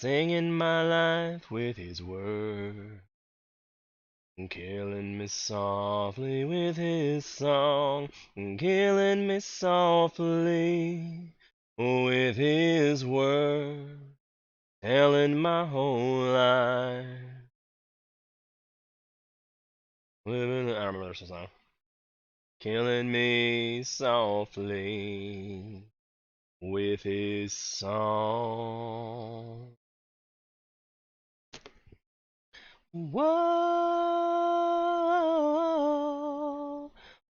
singing my life with his word, killing me softly with his song, killing me softly with his word, telling my whole life. Living, I don't remember the rest of the song. Killing me softly with his song. Whoa,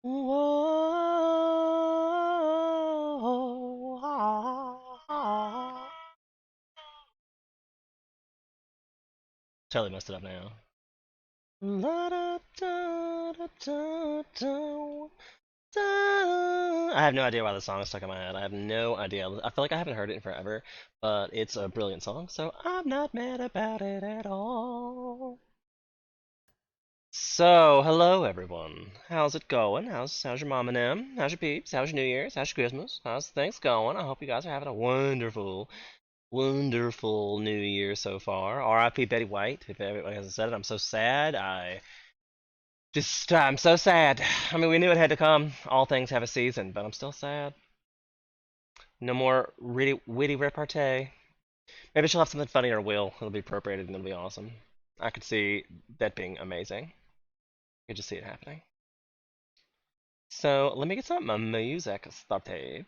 whoa. Totally messed it up now. La da da da da da. I have no idea why the song is stuck in my head. I have no idea. I feel like I haven't heard it in forever, but it's a brilliant song, so I'm not mad about it at all. So, hello everyone. How's it going? How's your mom and them? How's your peeps? How's your New Year's? How's your Christmas? How's things going? I hope you guys are having a wonderful, wonderful New Year so far. R.I.P. Betty White. If everybody hasn't said it, I'm so sad. I'm so sad. I mean, we knew it had to come. All things have a season, but I'm still sad. No more witty repartee. Maybe she'll have something funny in her will. It'll be appropriated and it'll be awesome. I could see that being amazing. I could just see it happening. So let me get some music started.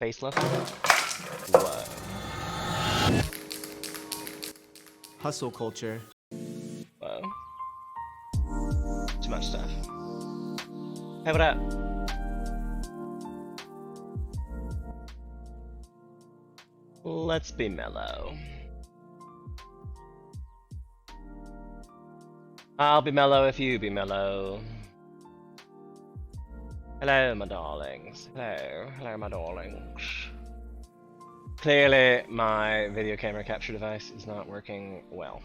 Facelift. Whoa. Hustle culture. Whoa. Too much stuff. Hey, what up? Let's be mellow. I'll be mellow if you be mellow. Hello, my darlings. Hello, my darlings. Clearly, my video camera capture device is not working well.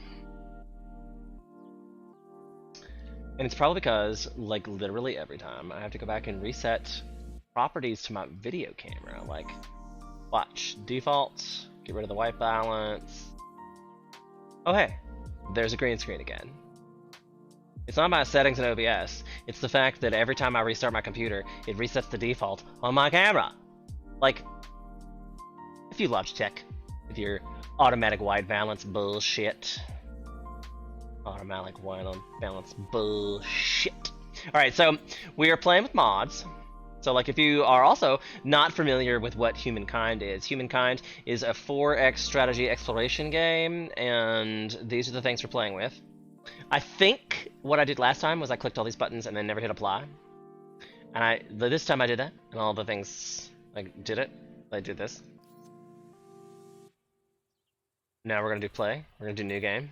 And it's probably because, like, literally every time I have to go back and reset properties to my video camera. Like, watch, default, get rid of the white balance. Oh hey, there's a green screen again. It's not my settings in OBS, it's the fact that every time I restart my computer, it resets the default on my camera. Like, if you Logitech with your automatic white balance bullshit. Automatic white balance bullshit. Alright, so we are playing with mods. So, like, if you are also not familiar with what Humankind is a 4X strategy exploration game, and these are the things we're playing with. I think what I did last time was I clicked all these buttons and then never hit apply. And this time I did that, and all the things, like, did it. I did this. Now we're gonna do play. We're gonna do new game.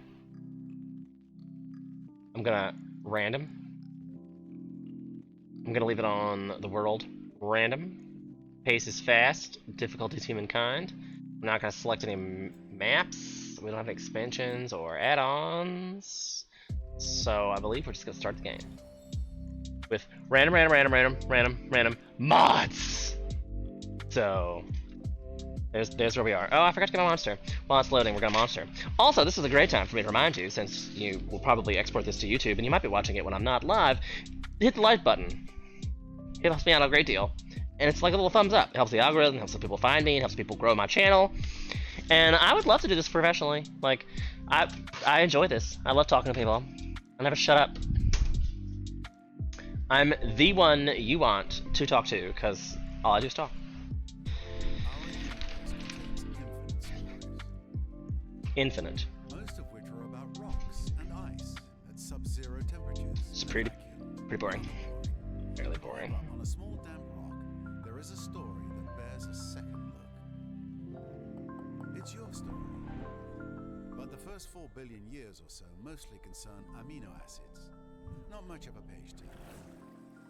I'm gonna random. I'm gonna leave it on the world random. Pace is fast. Difficulty is humankind. I'm not gonna select any maps. We don't have any expansions or add-ons. So I believe we're just gonna start the game with random mods. So there's where we are. Oh, I forgot to get my monster. While it's loading, we're gonna monster. Also, this is a great time for me to remind you, since you will probably export this to YouTube and you might be watching it when I'm not live, hit the like button. It helps me out a great deal. And it's like a little thumbs up. It helps the algorithm, it helps people find me, it helps people grow my channel. And I would love to do this professionally. Like, I enjoy this. I love talking to people. I never shut up. I'm the one you want to talk to, because all I do is talk. Infinite. Most of which are about rocks and ice at sub-zero temperatures. It's pretty boring. Fairly boring. On a small damp rock, there is a story that bears a second look. It's your story. But the first 4 billion years or so mostly concern amino acids. Not much of a page turner.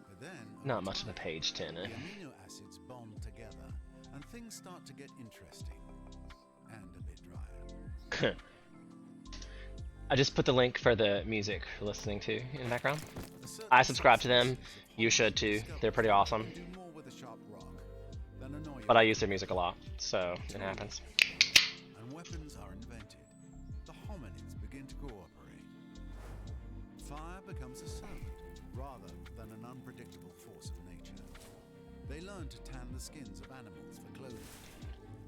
But then, not much of a page turner. The amino acids bond together, and things start to get interesting and a bit drier. I just put the link for the music we're listening to in the background. I subscribe to them. You should too. They're pretty awesome. but I use their music a lot, so it happens. And weapons are invented. The hominids begin to cooperate. Fire becomes a servant rather than an unpredictable force of nature. They learn to tan the skins of animals for clothing.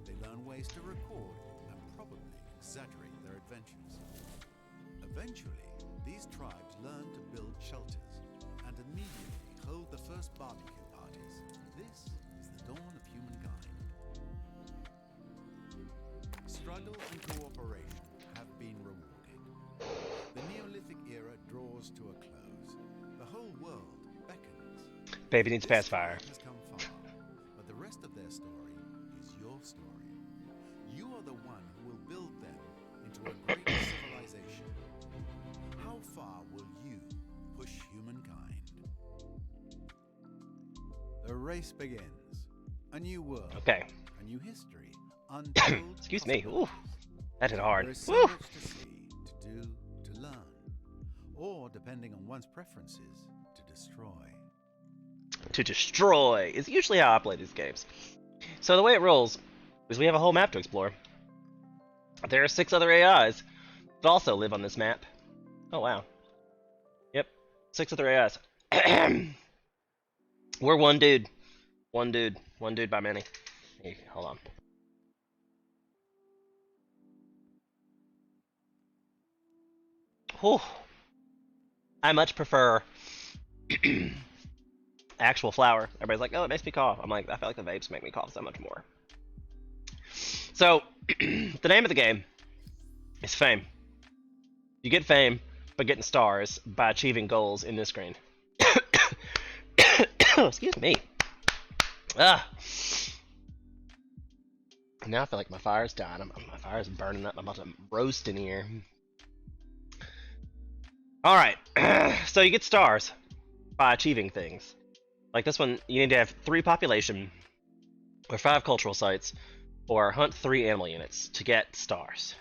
They learn ways to record and probably exaggerate their adventures. Eventually, these tribes learn to build shelters and immediately hold the first barbecue parties. This is the dawn of humankind. Struggle and cooperation have been rewarded. The Neolithic era draws to a close. The whole world beckons. Baby needs This pacifier. tribe has come far, but the rest of their story is your story. You are the one who will build them into a great civilization. How far will you push humankind? The race begins. A new world. Okay. A new history. Untold Excuse me. Ooh, possibilities. that hit hard. There is so Woo! much to see, to do, to learn. Or, depending on one's preferences, to destroy. To destroy is usually how I play these games. So the way it rolls is we have a whole map to explore. There are 6 other AIs that also live on this map. Oh wow. Yep, 6 other AIs. We're one dude. One dude by many. Hey, hold on. Whew. I much prefer actual flour. Everybody's like, oh, it makes me cough. I'm like, I feel like the vapes make me cough so much more. So, the name of the game is Fame. You get fame by getting stars by achieving goals in this screen. Excuse me. Ah. Now I feel like my fire's dying. My fire's burning up. I'm about to roast in here. Alright. So you get stars by achieving things. Like this one, you need to have 3 population, or 5 cultural sites, or hunt 3 animal units to get stars.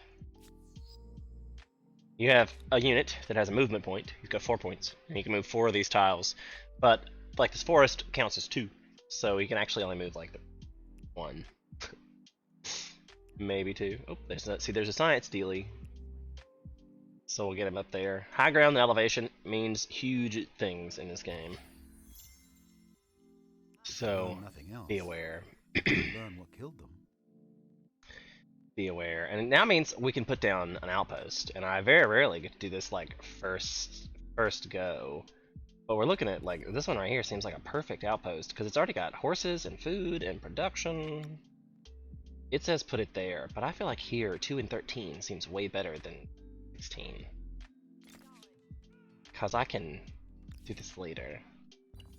You have a unit that has a movement point. He's got 4 points, and he can move 4 of these tiles. But like this forest counts as 2, so he can actually only move like 1, maybe 2. Oh, there's a science dealie. So we'll get him up there. High ground and elevation means huge things in this game. So nothing else. be aware. Learn what killed them. Be aware. And it now means we can put down an outpost. And I very rarely get to do this like first go. But we're looking at like this one right here seems like a perfect outpost because it's already got horses and food and production. It says put it there, but I feel like here 2 and 13 seems way better than 16. Because I can do this later.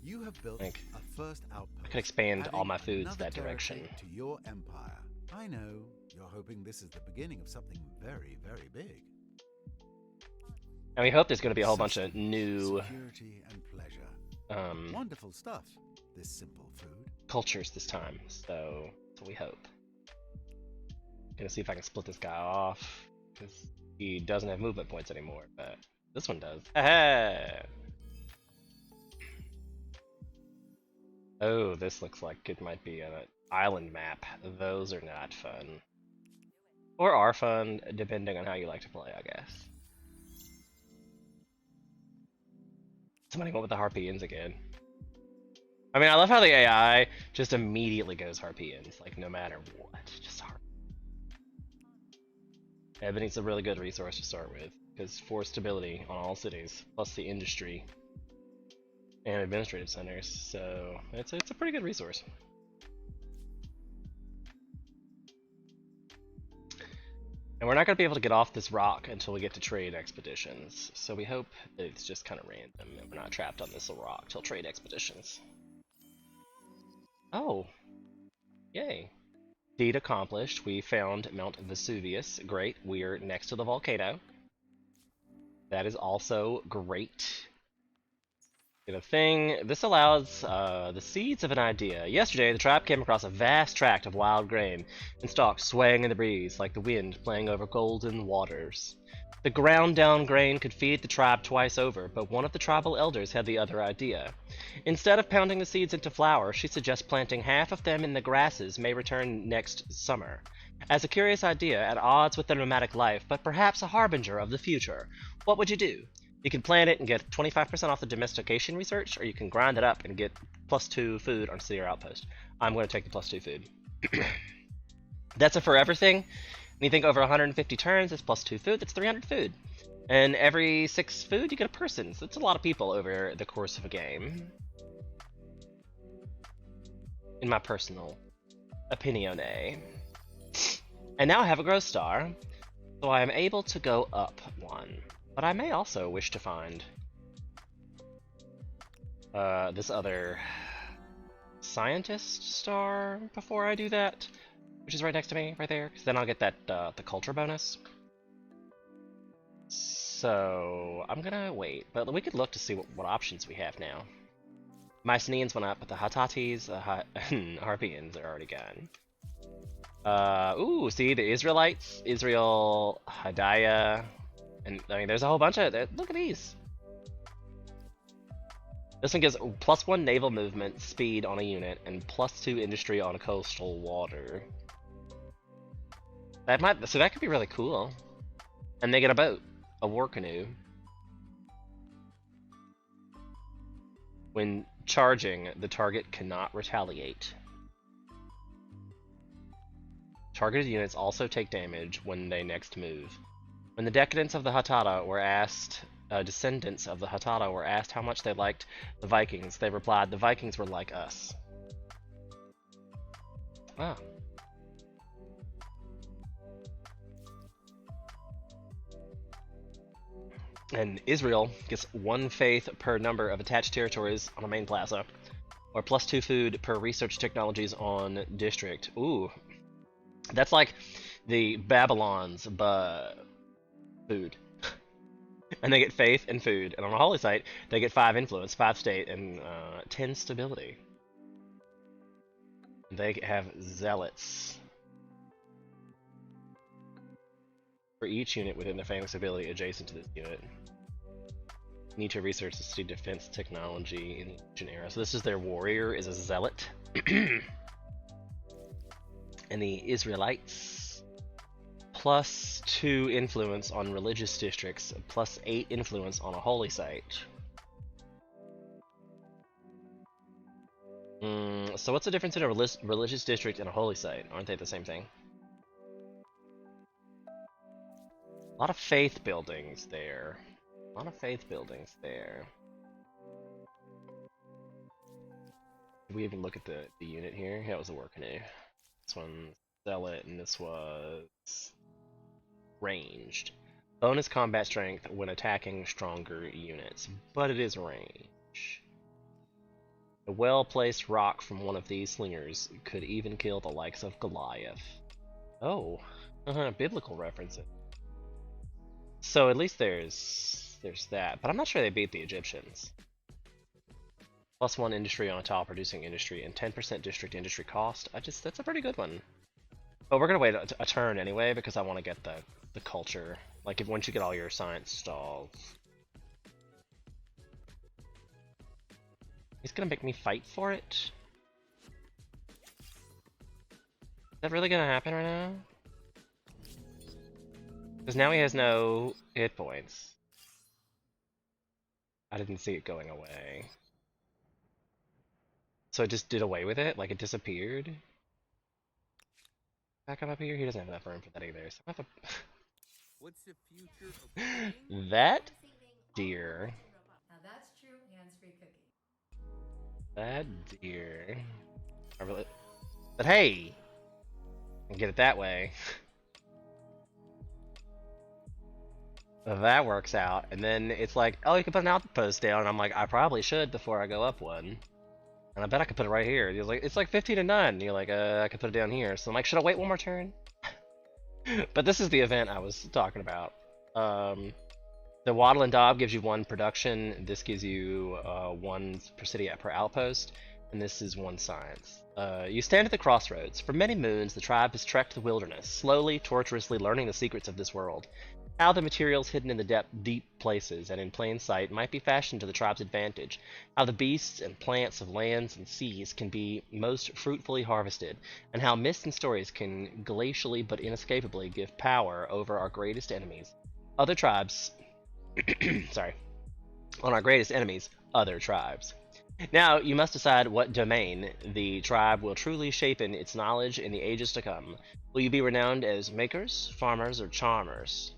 You have built Like, a first outpost. I could expand all my adding foods another that direction. territory to your empire. I know you're hoping this is the beginning of something very, very big. And we hope there's going to be a whole bunch of new security and pleasure. Wonderful stuff. This simple food. cultures this time. So that's what we hope. Gonna see if I can split this guy off because he doesn't have movement points anymore, but this one does. Aha! Oh, this looks like it might be an island map. Those are not fun. Or are fun, depending on how you like to play, I guess. Somebody went with the Harpians again. I mean, I love how the AI just immediately goes Harpians, like no matter what, just Harpians. Ebony's a really good resource to start with, because for stability on all cities, plus the industry and administrative centers, so it's a pretty good resource. And we're not going to be able to get off this rock until we get to trade expeditions, so we hope that it's just kind of random and we're not trapped on this little rock till trade expeditions. Oh, yay. Deed accomplished. We found Mount Vesuvius. Great. We're next to the volcano. That is also great. Get a thing. This allows the seeds of an idea. Yesterday, the tribe came across a vast tract of wild grain and stalks swaying in the breeze like the wind playing over golden waters. The ground down grain could feed the tribe twice over, but one of the tribal elders had the other idea. Instead of pounding the seeds into flour, she suggests planting half of them in the grasses may return next summer. As a curious idea, at odds with their nomadic life, but perhaps a harbinger of the future, what would you do? You can plant it and get 25% off the domestication research, or you can grind it up and get +2 food on city or outpost. I'm going to take the +2 food. That's a forever thing. Anything over 150 turns is +2 food. That's 300 food. And every 6 food, you get a person. So that's a lot of people over the course of a game. In my personal opinion. And now I have a growth star, so I am able to go up 1. But I may also wish to find this other scientist star before I do that, which is right next to me, right there, because then I'll get that the culture bonus. So I'm gonna wait, but we could look to see what options we have now. Mycenaeans went up, but the Hatatis, Harpians are already gone. Ooh, see the Israelites, Israel, Hadaya. And I mean, there's a whole bunch of. Look at these. This one gives +1 naval movement speed on a unit and +2 industry on a coastal water. That might. So that could be really cool. And they get a boat, a war canoe. When charging, the target cannot retaliate. Targeted units also take damage when they next move. When the descendants of the Hatatta were asked how much they liked the Vikings, they replied, "The Vikings were like us." Ah. And Israel gets 1 faith per number of attached territories on a main plaza, or +2 food per research technologies on district. Ooh. That's like the Babylon's food. And they get faith and food. And on a holy site, they get 5 influence, 5 state, and 10 stability. They have zealots. For each unit within the famous ability adjacent to this unit. Need to research the city defense technology in the ancient era. So this is their warrior, is a zealot. And the Israelites, +2 influence on religious districts, +8 influence on a holy site. So what's the difference in a religious district and a holy site? Aren't they the same thing? A lot of faith buildings there. A lot of faith buildings there. Did we even look at the unit here? Yeah, it was a war canoe. This one's zealot, and this was ranged. Bonus combat strength when attacking stronger units, but it is range. A well-placed rock from one of these slingers could even kill the likes of Goliath. Oh, biblical references. So at least there's that, but I'm not sure they beat the Egyptians. +1 industry on a tile producing industry and 10% district industry cost. That's a pretty good one. But we're gonna wait a turn anyway because I want to get the culture. Like once you get all your science stalls. He's gonna make me fight for it? Is that really gonna happen right now? Because now he has no hit points. I didn't see it going away. So it just did away with it? Like it disappeared? Back up here? He doesn't have enough room for that either. So I have to... What's the future of That deer. Now that's true hands-free cooking. That deer. I really... But hey! I can get it that way. That works out. And then it's like, oh, you can put an outpost down. And I'm like, I probably should before I go up one. And I bet I could put it right here. He's like, it's like 15 to 9. And you're like, I could put it down here. So I'm like, should I wait one more turn? But this is the event I was talking about. The Waddle and Daub gives you 1 production. This gives you 1 per city per outpost, and this is 1 science. You stand at the crossroads. For many moons, the tribe has trekked the wilderness, slowly, tortuously learning the secrets of this world. How the materials hidden in the deep places and in plain sight might be fashioned to the tribe's advantage. How the beasts and plants of lands and seas can be most fruitfully harvested, and how myths and stories can glacially but inescapably give power over our greatest enemies. Other tribes sorry, on our greatest enemies, other tribes. Now, you must decide what domain the tribe will truly shape in its knowledge in the ages to come. Will you be renowned as makers, farmers, or charmers?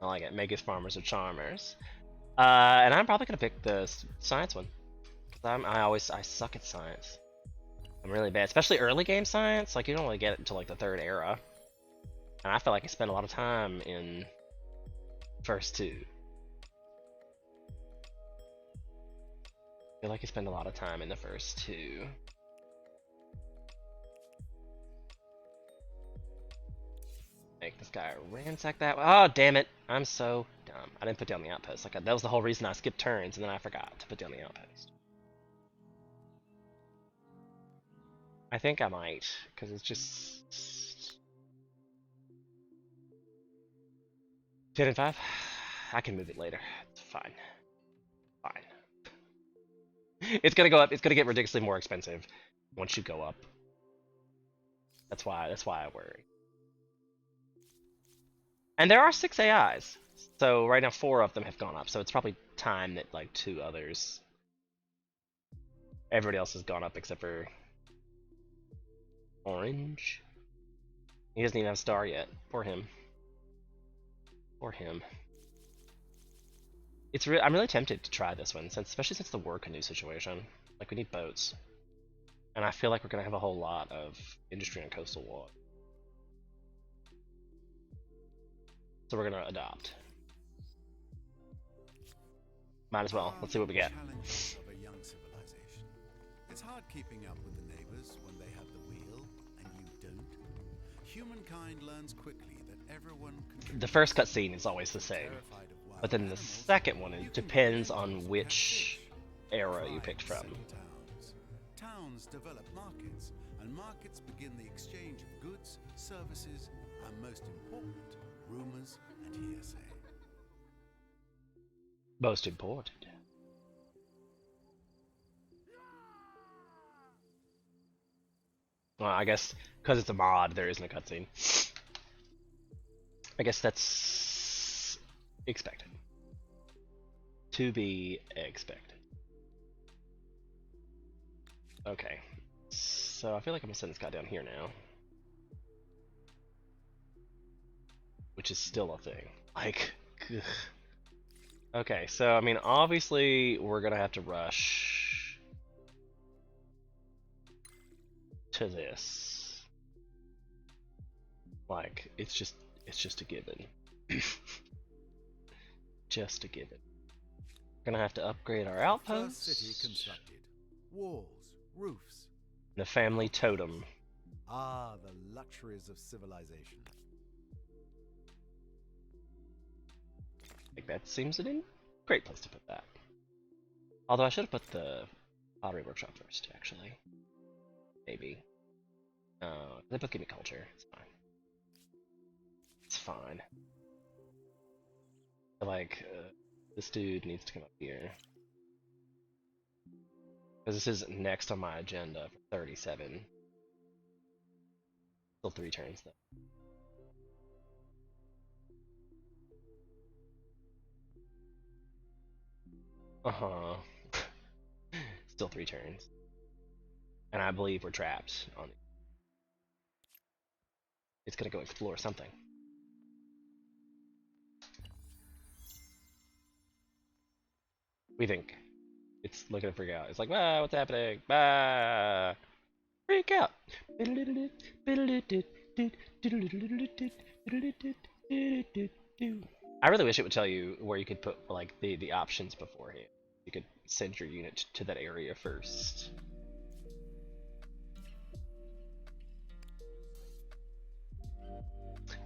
I like it. Makers, farmers, or charmers. And I'm probably gonna pick the science one. I suck at science. I'm really bad, especially early game science. Like you don't really get it until like the 3rd era, and I feel like I spent a lot of time in first 2. I feel like I spend a lot of time in the first 2. Make this guy ransack that. Oh, damn it! I'm so dumb. I didn't put down the outpost. Like that was the whole reason I skipped turns, and then I forgot to put down the outpost. I think I might, because it's just 10 and 5. I can move it later. It's fine. Fine. It's gonna go up. It's gonna get ridiculously more expensive once you go up. That's why I worry. And there are 6 AIs, so right now 4 of them have gone up. So it's probably time that like 2 others. Everybody else has gone up except for Orange. He doesn't even have a star yet. Poor him. Poor him. I'm really tempted to try this one, especially since the war canoe situation. Like we need boats, and I feel like we're gonna have a whole lot of industry on coastal water. So we're gonna adopt. Might as well. Let's see what we get. Challenges of a young civilization. It's hard keeping up with the neighbors when they have the wheel and you don't. Humankind learns quickly that everyone The first cutscene is always the same, but then the second one it depends on which era you picked from. Towns develop markets, and markets begin the exchange of goods, services, and most important, rumors and hearsay. Most important. Well, I guess because it's a mod, there isn't a cutscene. I guess that's expected. To be expected. Okay. So I feel like I'm gonna send this guy down here now. Which is still a thing. Like, ugh. Okay, so I mean, obviously we're gonna have to rush to this. Like, it's just a given. Just a given. Gonna have to upgrade our outposts. First city constructed. Walls, roofs. The family totem. Ah, the luxuries of civilization. Like that seems a great place to put that. Although I should have put the pottery workshop first, actually. Maybe. They both give me culture. It's fine. It's fine. Like, this dude needs to come up here. Because this is next on my agenda for 37. Still 3 turns, though. Uh-huh. Still 3 turns. And I believe we're trapped on it. It's gonna go explore something. We think. It's looking to freak out. It's like, ah, what's happening? Ah, freak out. I really wish it would tell you where you could put like the options beforehand. You could send your unit to that area first.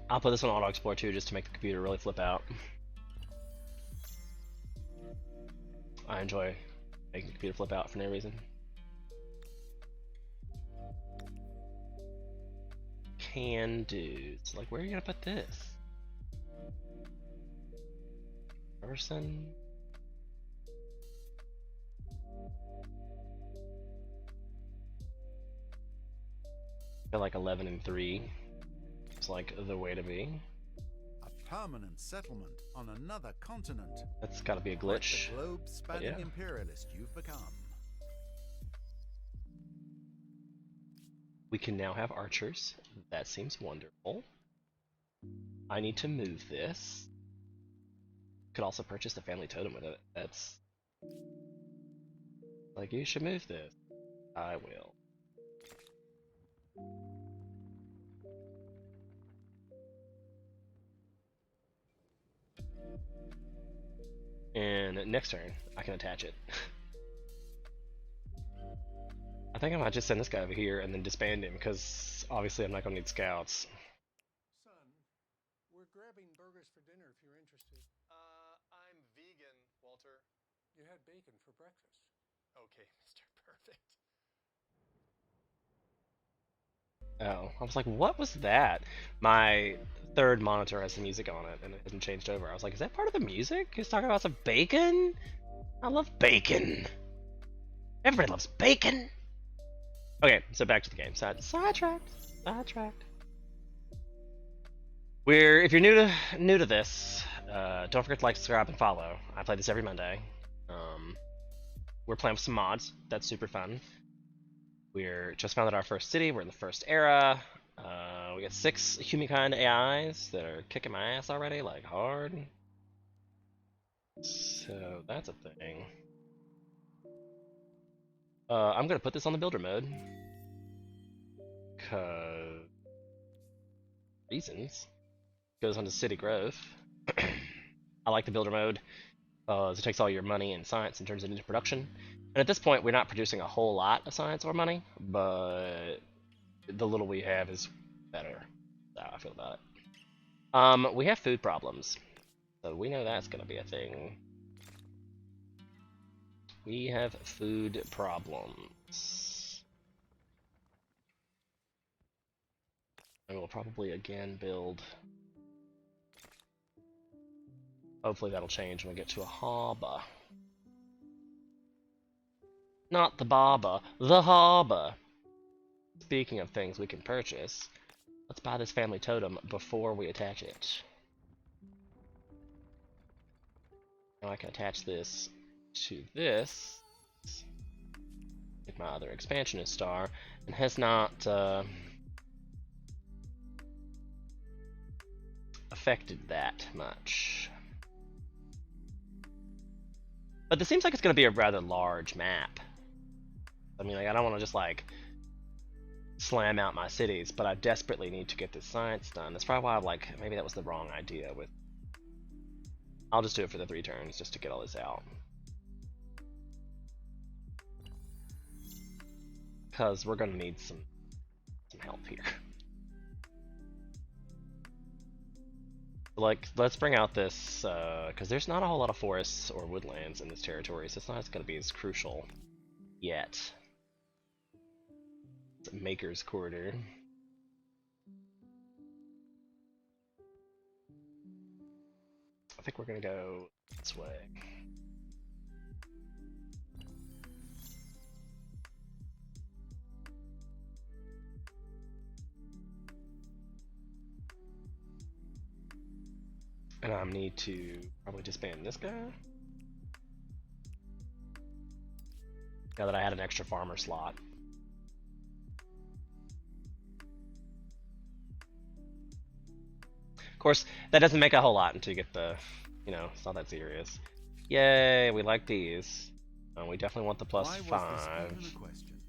I'll put this on Auto Explore too, just to make the computer really flip out. I enjoy making the computer flip out for no reason. Can do. So like, where are you gonna put this? Person. I feel like 11 and 3 is like the way to be. A permanent settlement on another continent. That's gotta be a Like glitch. the globe-spanning yeah. imperialist you've become. We can now have archers. That seems wonderful. I need to move this. Could also purchase the family totem with it. That's like, you should move this. I will. And next turn, I can attach it. I think I might just send this guy over here and then disband him, because obviously I'm not going to need scouts. Son, we're grabbing burgers for dinner if you're interested. I'm vegan, Walter. You had bacon for breakfast. Okay, Mr. Perfect. Oh, I was like, what was that? My third monitor has the music on it, and it hasn't changed over. I was like, is that part of the music? He's talking about some bacon? I love bacon. Everybody loves bacon. Okay, so back to the game. Sidetracked. If you're new to this, don't forget to like, subscribe, and follow. I play this every Monday. We're playing with some mods. That's super fun. We're just founded our first city. We're in the first era. We got 6 humankind AIs that are kicking my ass already, like hard. So that's a thing. I'm gonna put this on the builder mode. Cause reasons. Goes on to city growth. I like the builder mode. It takes all your money and science and turns it into production. And at this point, we're not producing a whole lot of science or money, but the little we have is better. That's how I feel about it. We have food problems, so we know that's gonna be a thing. We have food problems. And we'll probably again build. Hopefully that'll change when we get to a harbor. Not the barber, the harbor. Speaking of things we can purchase, let's buy this family totem before we attach it. Now I can attach this to this. Take my other expansionist star, and has not affected that much. But this seems like it's going to be a rather large map. I mean, like, I don't want to just like slam out my cities, but I desperately need to get this science done. That's probably why I'm like, maybe that was the wrong idea with. I'll just do it for the 3 turns just to get all this out. Because we're going to need some help here. Like, let's bring out this, because there's not a whole lot of forests or woodlands in this territory, so it's not going to be as crucial yet. It's a Maker's Quarter. I think we're going to go this way. And I need to probably disband this guy. Now that I had an extra farmer slot. Of course, that doesn't make a whole lot until you get the, you know, it's not that serious. Yay, we like these. We definitely want the Why was this +5. even a question?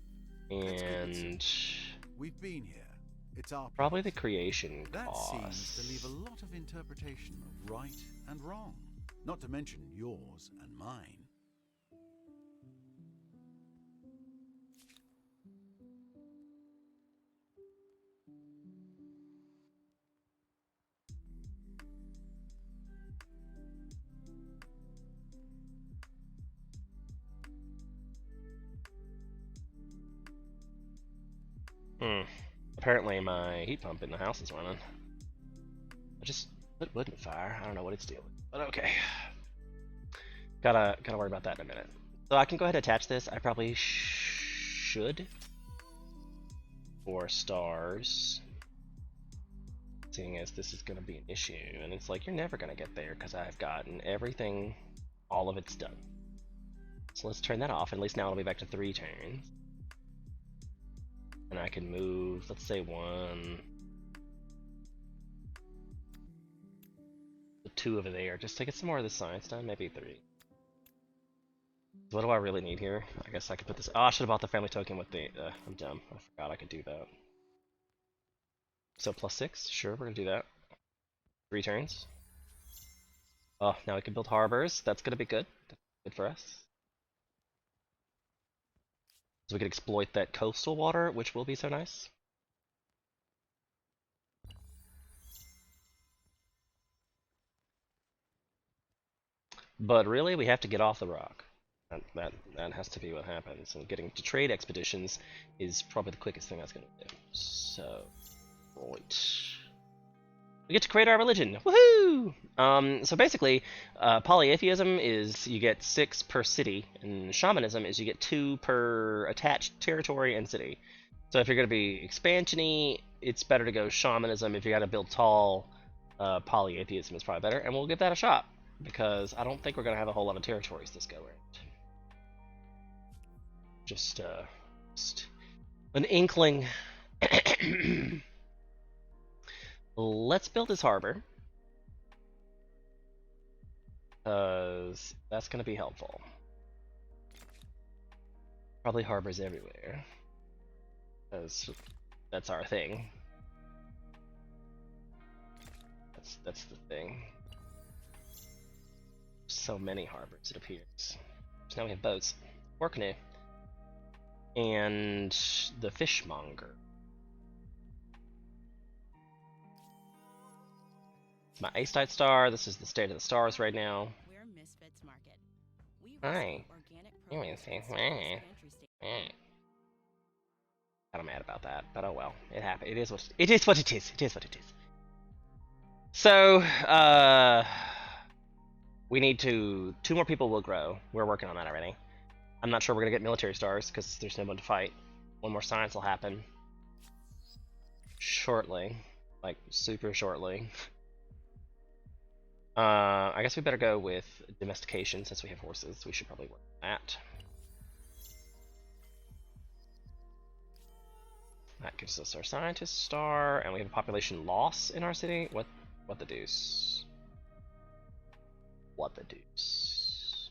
Let's keep it And simple. We've been here. It's our probably the place. creation That cost. seems to leave a lot of interpretation of right and wrong, not to mention yours and mine. Hmm. Apparently my heat pump in the house is running. I just put wood in the fire. I don't know what it's doing, but okay. Gotta worry about that in a minute. So I can go ahead and attach this. I probably should. 4 stars. Seeing as this is gonna be an issue, and it's like you're never gonna get there because I've gotten everything, all of it's done. So let's turn that off. At least now it'll be back to 3 turns. And I can move, let's say 1, 2 over there, just to get some more of the science done, maybe 3. So what do I really need here? I guess I could put this, oh, I should have bought the family token with the, I'm dumb, I forgot I could do that. So +6, sure, we're gonna do that. 3 turns. Oh, now we can build harbors, that's gonna be good. Good for us. So we can exploit that coastal water, which will be so nice. But really, we have to get off the rock. That has to be what happens. And getting to trade expeditions is probably the quickest thing that's going to do. So, right. We get to create our religion. Woohoo! So basically, polytheism is you get 6 per city, and shamanism is you get 2 per attached territory and city. So if you're going to be expansiony, it's better to go shamanism. If you got to build tall, polytheism is probably better, and we'll give that a shot because I don't think we're going to have a whole lot of territories this go around. Just an inkling. Let's build this harbor, because that's going to be helpful. Probably harbors everywhere, because that's our thing. That's the thing. So many harbors, it appears. So now we have boats, or canoe, and the fishmonger. It's my A-State star. This is the state of the stars right now. We're Misfits Market. We Hi. organic You want to say, kind of mad about that, but oh well. It happened. It is what it is. It is what it is. So, we need 2 more people will grow. We're working on that already. I'm not sure we're gonna get military stars because there's no one to fight. 1 more science will happen shortly, like super shortly. I guess we better go with domestication since we have horses. We should probably work on that. That gives us our scientist star, and we have a population loss in our city. What the deuce? What the deuce?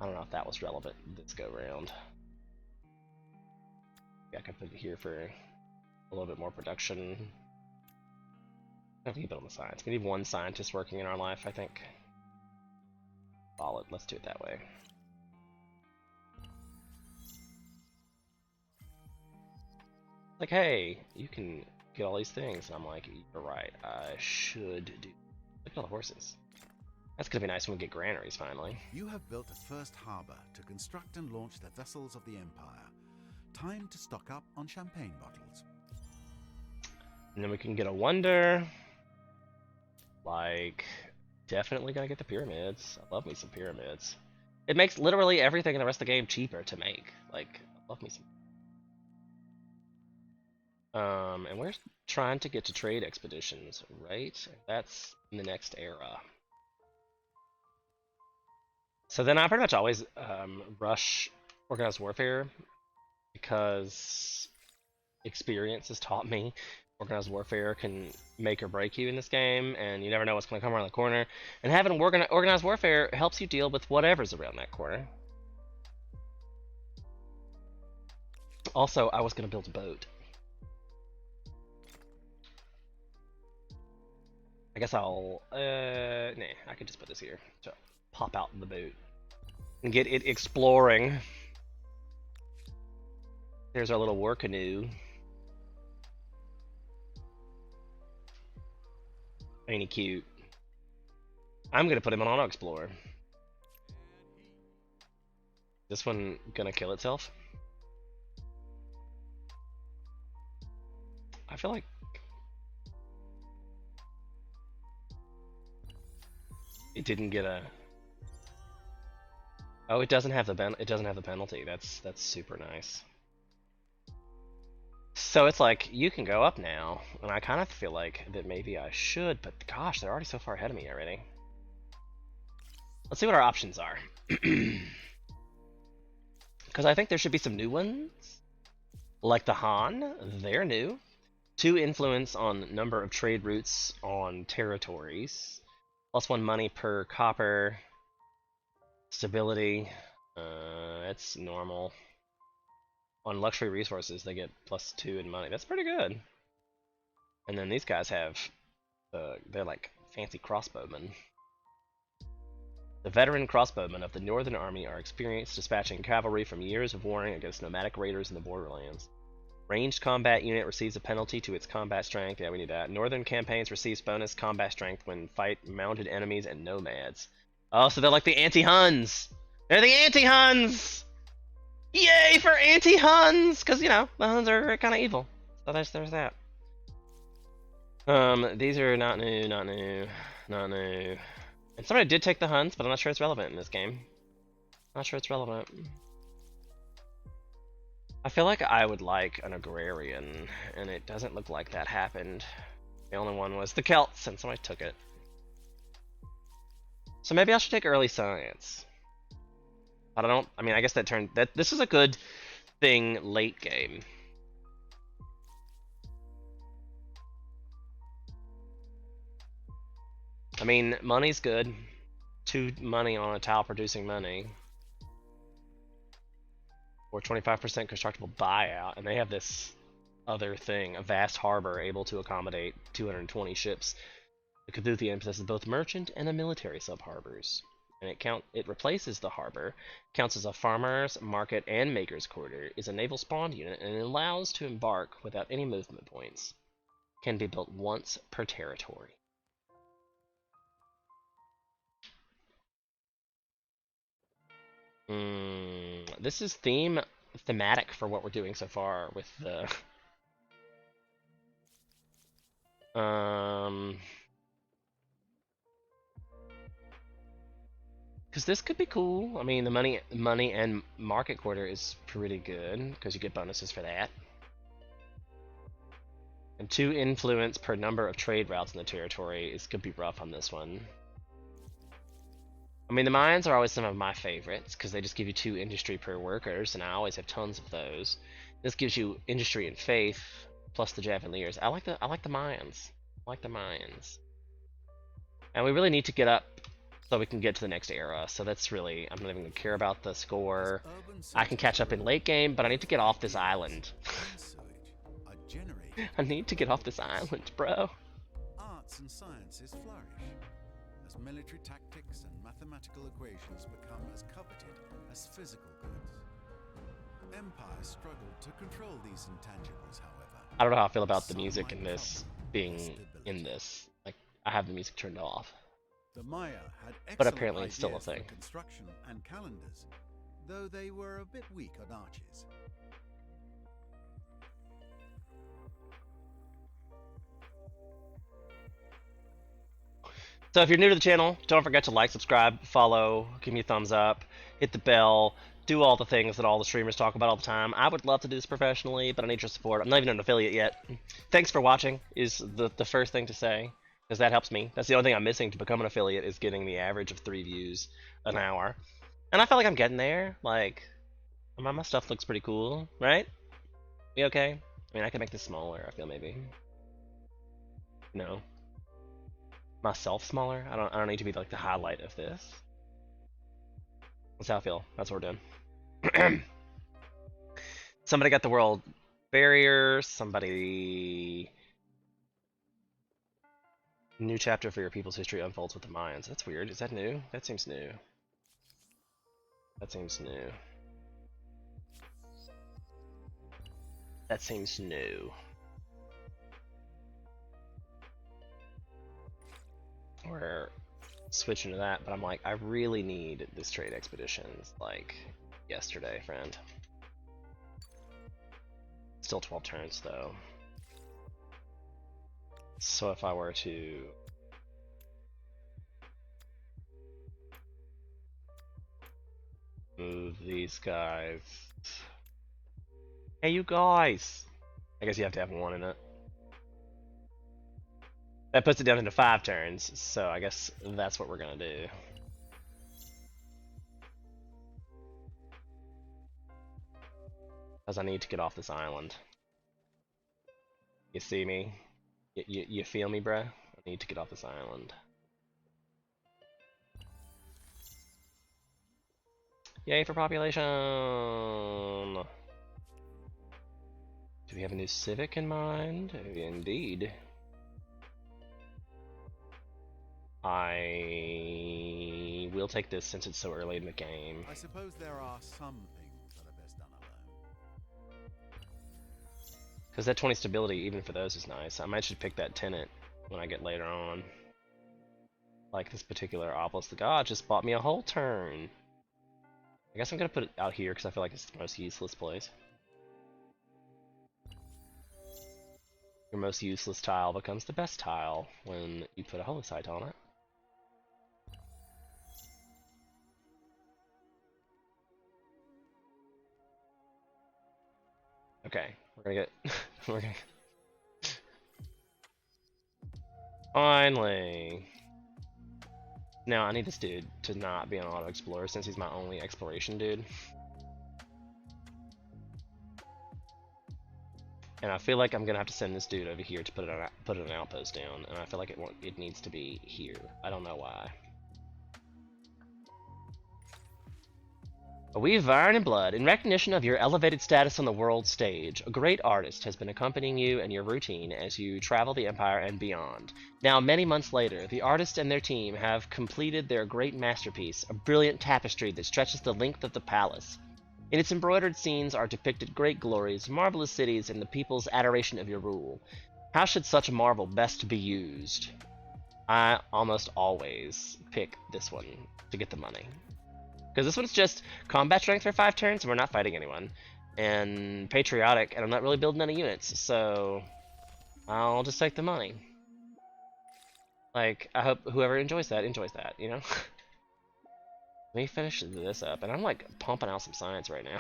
I don't know if that was relevant this go round. Yeah, I can put it here for a little bit more production. I think build on the science. We need 1 scientist working in our life, I think. Solid. Let's do it that way. Like, hey, you can get all these things. And I'm like, you're right, I should do. Look at all the horses. That's gonna be nice when we get granaries finally. You have built a first harbor to construct and launch the vessels of the Empire. Time to stock up on champagne bottles. And then we can get a wonder. Like, definitely gonna get the pyramids. I love me some pyramids. It makes literally everything in the rest of the game cheaper to make. Like, I love me some. And we're trying to get to trade expeditions, right? That's in the next era. So then I pretty much always rush organized warfare because experience has taught me organized warfare can make or break you in this game, and you never know what's going to come around the corner. And having organized warfare helps you deal with whatever's around that corner. Also, I was going to build a boat. I guess I'll, nah, I could just put this here to pop out the boat and get it exploring. There's our little war canoe. Ain't he cute? I'm gonna put him on Auto Explorer. This one gonna kill itself? I feel like it didn't get a. Oh, it doesn't have the penalty. That's super nice. So it's like you can go up now, and I kind of feel like that maybe I should, but gosh, they're already so far ahead of me already. Let's see what our options are. Because I think there should be some new ones, like the Han. They're new. 2 influence on number of trade routes on territories. +1 money per copper. Stability. That's normal. On luxury resources, they get +2 in money. That's pretty good. And then these guys have, they're like fancy crossbowmen. The veteran crossbowmen of the Northern Army are experienced dispatching cavalry from years of warring against nomadic raiders in the borderlands. Ranged combat unit receives a penalty to its combat strength. Yeah, we need that. Northern campaigns receives bonus combat strength when fight mounted enemies and nomads. Oh, so they're like the anti-Huns! They're the anti-Huns! Yay for anti-Huns! Because, you know, the Huns are kind of evil. So there's that. These are not new, not new, not new. And somebody did take the Huns, but I'm not sure it's relevant in this game. Not sure it's relevant. I feel like I would like an agrarian, and it doesn't look like that happened. The only one was the Celts, and somebody took it. So maybe I should take early science. But I mean, I guess this is a good thing late game. I mean, money's good. 2 money on a tile producing money. Or 25% constructible buyout, and they have this other thing, a vast harbor able to accommodate 220 ships. The Cthulhian possesses both merchant and a military sub-harbors. And it replaces the harbor, counts as a farmer's, market, and maker's quarter, is a naval spawn unit, and allows to embark without any movement points. Can be built once per territory. This is thematic for what we're doing so far with the because this could be cool. I mean, the money and market quarter is pretty good because you get bonuses for that. And 2 influence per number of trade routes in the territory could be rough on this one. I mean, the mines are always some of my favorites because they just give you 2 industry per workers, and I always have tons of those. This gives you industry and faith plus the Javeliers. I like the mines. I like the mines. And we really need to get up so we can get to the next era. So that's really, I'm not even gonna care about the score. I can catch up in late game, but I need to get off this island. I need to get off this island, bro. Arts and sciences flourish as military tactics and mathematical equations become as coveted as physical goods. Empires struggled to control these intangibles, however. I don't know how I feel about the music in this being in this. Like, I have the music turned off. The Maya had But apparently it's still a ideas for thing. construction and calendars, though they were a bit weak on arches. So if you're new to the channel, don't forget to like, subscribe, follow, give me a thumbs up, hit the bell, do all the things that all the streamers talk about all the time. I would love to do this professionally, but I need your support. I'm not even an affiliate yet. Thanks for watching is the first thing to say, because that helps me. That's the only thing I'm missing to become an affiliate, is getting the average of 3 views an hour. And I feel like I'm getting there. Like, my stuff looks pretty cool, right? We okay? I mean, I can make this smaller, I feel, maybe. No. Myself smaller? I don't need to be like the highlight of this. That's how I feel. That's what we're doing. Somebody got the world barrier. Somebody. New chapter for your people's history unfolds with the Mayans. That's weird. Is that new? That seems new. That seems new. That seems new. We're switching to that, but I'm like, I really need this trade expeditions. Like, yesterday, friend. Still 12 turns, though. So if I were to... move these guys... Hey, you guys! I guess you have to have one in it. That puts it down into 5 turns, so I guess that's what we're gonna do. Because I need to get off this island. You see me? You feel me, bruh? I need to get off this island. Yay for population! Do we have a new civic in mind? Indeed. I will take this since it's so early in the game. I suppose there are some things that are best done alone. Because that 20 stability, even for those, is nice. I might should pick that tenant when I get later on. Like this particular obelisk. The god just bought me a whole turn. I guess I'm gonna put it out here because I feel like it's the most useless place. Your most useless tile becomes the best tile when you put a holy site on it. Okay, we're gonna get we're gonna finally. Now I need this dude to not be an auto explorer since he's my only exploration dude. And I feel like I'm gonna have to send this dude over here to put an outpost down, and I feel like it needs to be here. I don't know why. A weave of iron and blood, in recognition of your elevated status on the world stage, a great artist has been accompanying you and your routine as you travel the Empire and beyond. Now, many months later, the artist and their team have completed their great masterpiece, a brilliant tapestry that stretches the length of the palace. In its embroidered scenes are depicted great glories, marvelous cities, and the people's adoration of your rule. How should such a marvel best be used? I almost always pick this one to get the money. Because this one's just combat strength for 5 turns, and we're not fighting anyone. And patriotic, and I'm not really building any units, so I'll just take the money. Like, I hope whoever enjoys that, you know? Let me finish this up, and I'm like pumping out some science right now.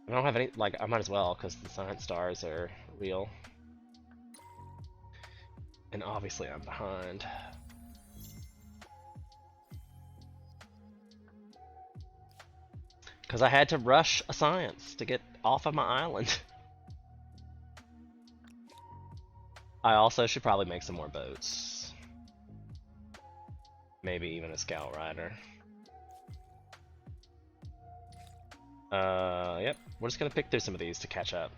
I don't have any, like, I might as well, because the science stars are real. And obviously I'm behind. Because I had to rush a science to get off of my island. I also should probably make some more boats. Maybe even a scout rider. Yep. We're just gonna pick through some of these to catch up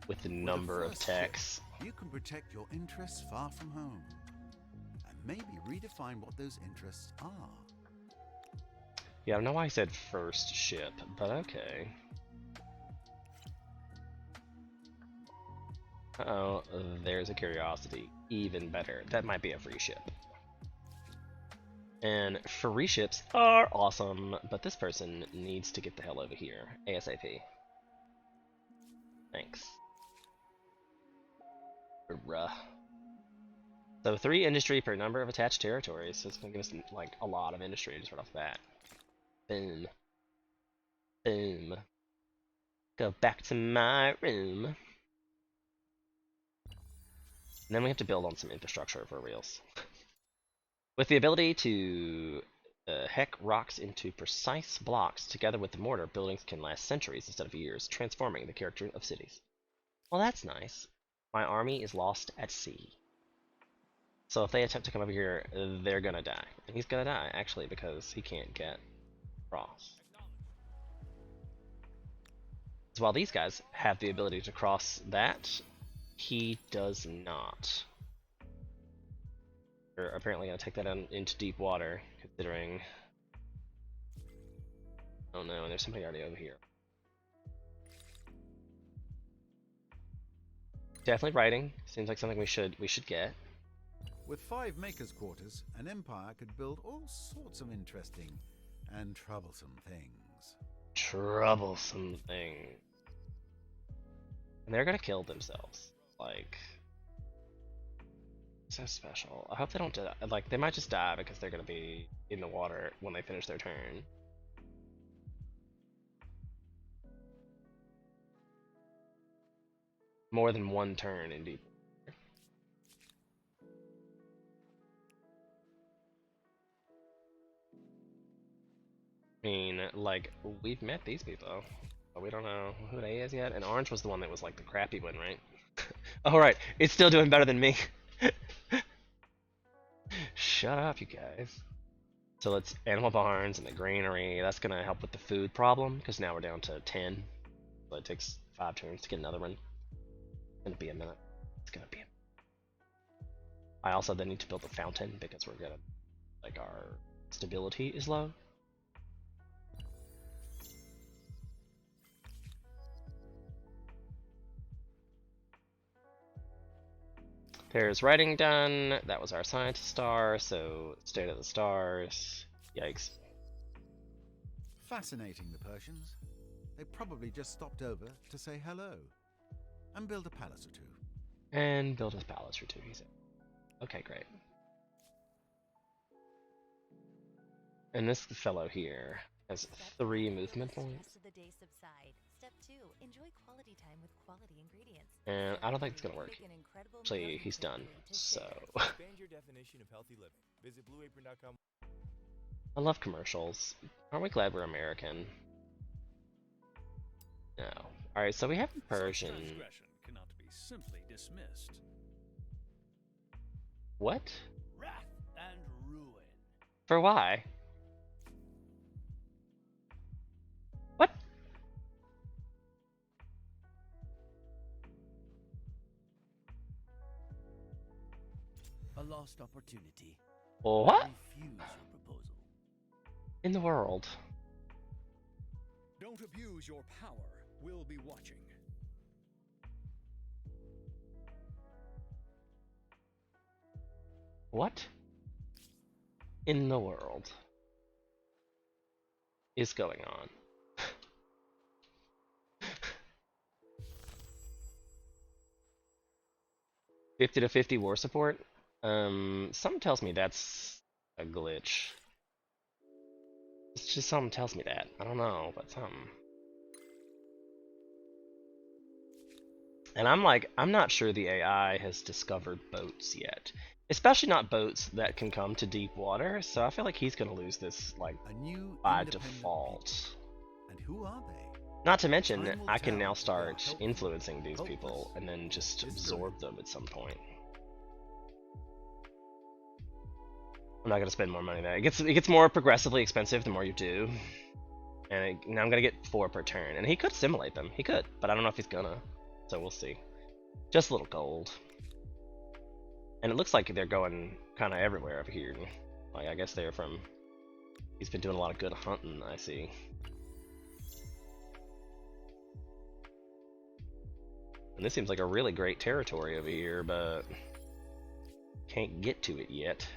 with the number of techs. You can protect your interests far from home, and maybe redefine what those interests are. Yeah, I don't know why I said first ship, but okay. Uh-oh, there's a curiosity. Even better. That might be a free ship. And free ships are awesome, but this person needs to get the hell over here. ASAP. Thanks. So 3 industry per number of attached territories, so it's gonna give us like a lot of industry just right off the bat. Boom. Boom. Go back to my room. And then we have to build on some infrastructure for reals. With the ability to heck rocks into precise blocks, together with the mortar, buildings can last centuries instead of years, transforming the character of cities. Well, that's nice. My army is lost at sea. So if they attempt to come over here, they're gonna die. And he's gonna die, actually, because he can't get across. So while these guys have the ability to cross that, he does not. We're apparently gonna take that into deep water, considering... Oh no, and there's somebody already over here. Definitely writing. Seems like something we should get. With 5 makers' quarters, an empire could build all sorts of interesting and troublesome things. Troublesome thing. And they're gonna kill themselves. Like, so special. I hope they don't do that. Like, they might just die because they're gonna be in the water when they finish their turn. More than one turn in deep. I mean, like, we've met these people, but we don't know who they is yet. And Orange was the one that was like the crappy one, right? Oh, right. It's still doing better than me. Shut up, you guys. So it's Animal Barns and the Granary. That's gonna help with the food problem, because now we're down to 10. So it takes 5 turns to get another one. It's gonna be a minute. It's gonna be a minute. I also then need to build a fountain, because we're gonna, like, our stability is low. There's writing done. That was our scientist star, so state of the stars. Yikes. Fascinating, the Persians. They probably just stopped over to say hello and build a palace or two. And build a palace or two, he said. Okay, great. And this fellow here has 3 movement points. Step 2, enjoy quality time with quality ingredients. And I don't think it's gonna work. Actually, he's done. So Expand your definition of healthy living. Visit blueapron.com. I love commercials. Aren't we glad we're American? No. Alright, so we have Persian. Transgression cannot be simply dismissed. What? Wrath and ruin. For why? What? A lost opportunity. What? Refuse your proposal. In the world. Don't abuse your power. We'll be watching. What in the world is going on? $50 to $50 war support? Something tells me that's a glitch. It's just something tells me that. I don't know, but something. And I'm not sure the AI has discovered boats yet. Especially not boats that can come to deep water, so I feel like he's gonna lose this, like, by default. And who are they? Not to mention, I can now start influencing these people and then just absorb them at some point. I'm not gonna spend more money there. It gets more progressively expensive the more you do. And now I'm gonna get 4 per turn. And he could assimilate them. He could, but I don't know if he's gonna. So we'll see. Just a little gold. And it looks like they're going kind of everywhere over here. Like, I guess they're from... He's been doing a lot of good hunting, I see. And this seems like a really great territory over here, but... Can't get to it yet.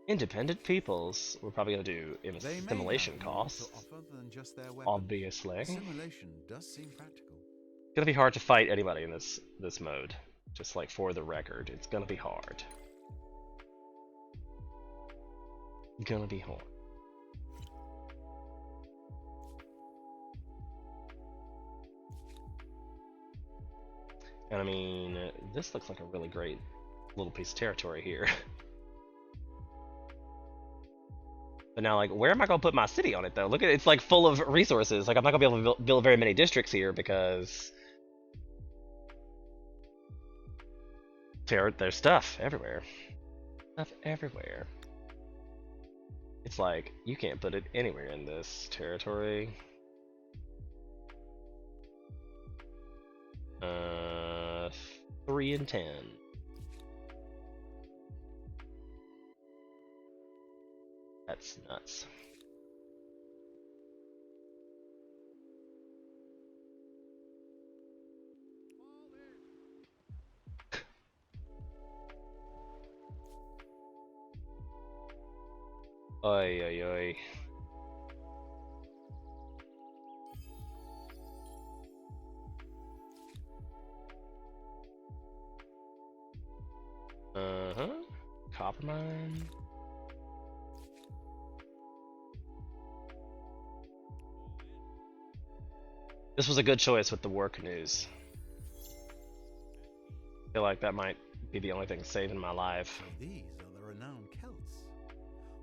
Independent peoples. We're probably going to do assimilation costs. Obviously. Assimilation does seem practical. It's gonna be hard to fight anybody in this mode. Just like for the record, it's gonna be hard. Gonna be hard. And I mean, this looks like a really great little piece of territory here. But now, like, where am I gonna put my city on it though? Look at it, it's like full of resources. Like, I'm not gonna be able to build very many districts here because there's stuff everywhere. Stuff everywhere. It's like you can't put it anywhere in this territory. 3 and 10. That's nuts. Oi, oi, oi. Uh-huh. Copper mine. This was a good choice with the war canoes. I feel like that might be the only thing saving my life. So these are the renowned Celts.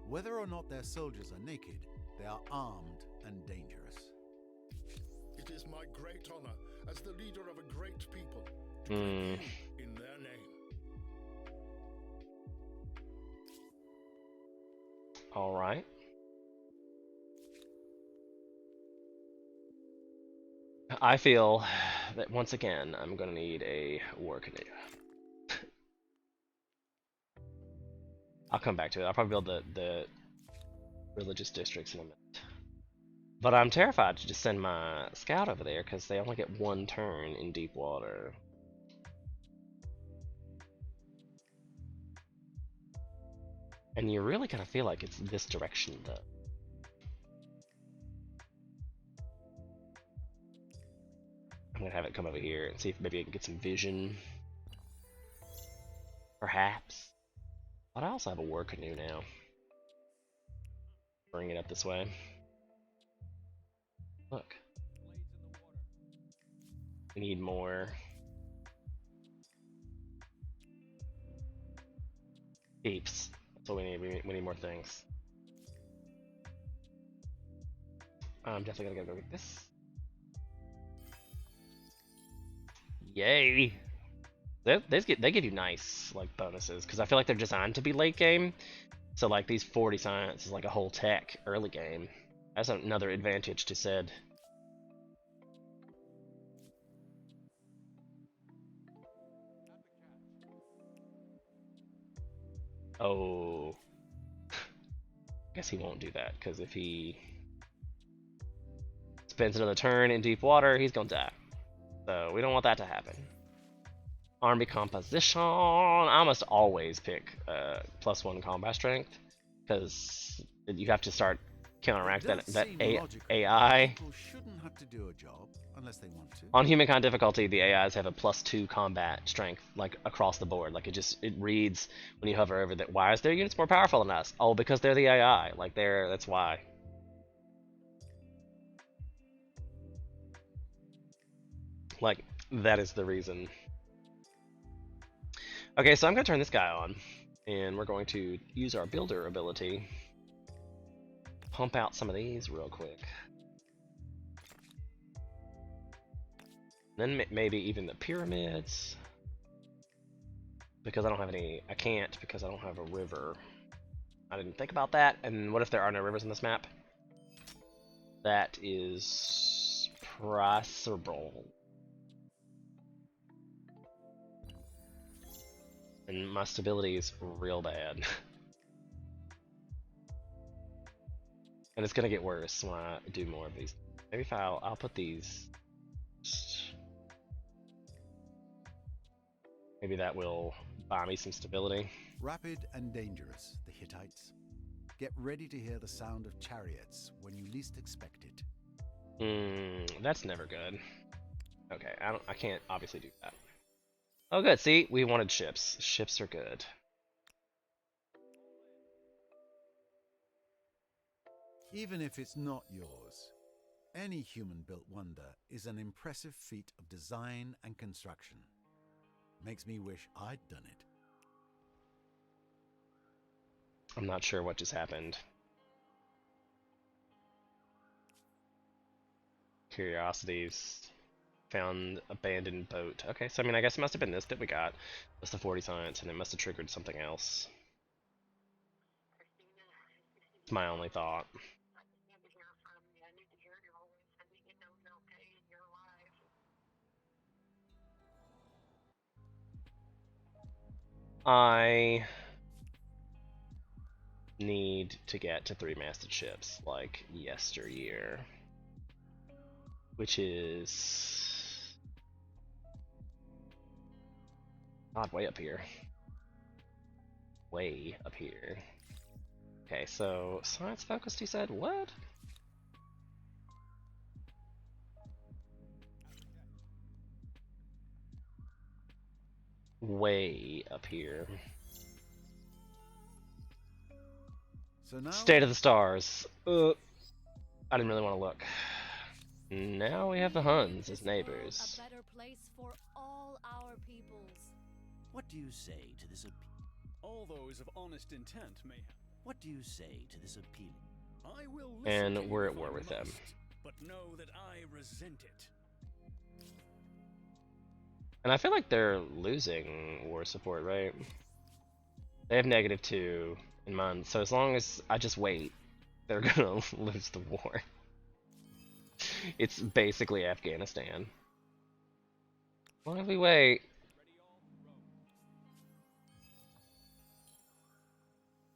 Whether or not their soldiers are naked, they are armed and dangerous. It is my great honor as the leader of a great people to Hmm. in their name. All right. I feel that once again I'm gonna need a war canoe. I'll come back to it. I'll probably build the religious districts in a minute. But I'm terrified to just send my scout over there because they only get one turn in deep water. And you really kind of feel like it's this direction, though. I'm gonna have it come over here and see if maybe I can get some vision. Perhaps. But I also have a war canoe now. Bring it up this way. Look. We need more heaps. That's what we need. We need more things. I'm definitely gonna go get this. Yay! They give you nice like bonuses because I feel like they're designed to be late game. So like these 40 science is like a whole tech early game. That's another advantage to said. Oh, guess he won't do that because if he spends another turn in deep water, he's gonna die. So we don't want that to happen. Army composition. I must always pick +1 combat strength because you have to start counteract that AI. People shouldn't have to do a job unless they want to. On humankind difficulty, the AIs have a +2 combat strength, like across the board. Like it reads when you hover over that. Why is their units more powerful than us? Oh, because they're the AI. Like that's why. Like that is the reason. Okay, so I'm gonna turn this guy on, and we're going to use our builder ability. Pump out some of these real quick. Then maybe even the pyramids. Because I don't have any, I can't because I don't have a river. I didn't think about that. And what if there are no rivers in this map? That is possible. And my stability is real bad. And it's gonna get worse when I do more of these. Maybe if I'll put these. Maybe that will buy me some stability. Rapid and dangerous, the Hittites. Get ready to hear the sound of chariots when you least expect it. That's never good. Okay, I can't obviously do that. Oh good, see, we wanted ships. Ships are good. Even if it's not yours, any human-built wonder is an impressive feat of design and construction. Makes me wish I'd done it. I'm not sure what just happened. Curiosities. Found abandoned boat. Okay, so I mean I guess it must have been this that we got. That's the 40 science, and it must have triggered something else. It's my only thought. I need to get to 3-masted ships like yesteryear, which is not way up here. Way up here. Okay, so science focused, he said? What? Way up here. So now State of the stars. I didn't really want to look. Now we have the Huns as neighbors. A better place for all our peoples. What do you say to this appeal? All those of honest intent may have. What do you say to this appeal? I will listen to And you we're if at I war with them. must, but know that I resent it. And I feel like they're losing war support, right? They have -2 in mind, so as long as I just wait, they're gonna lose the war. It's basically Afghanistan. As long as we wait.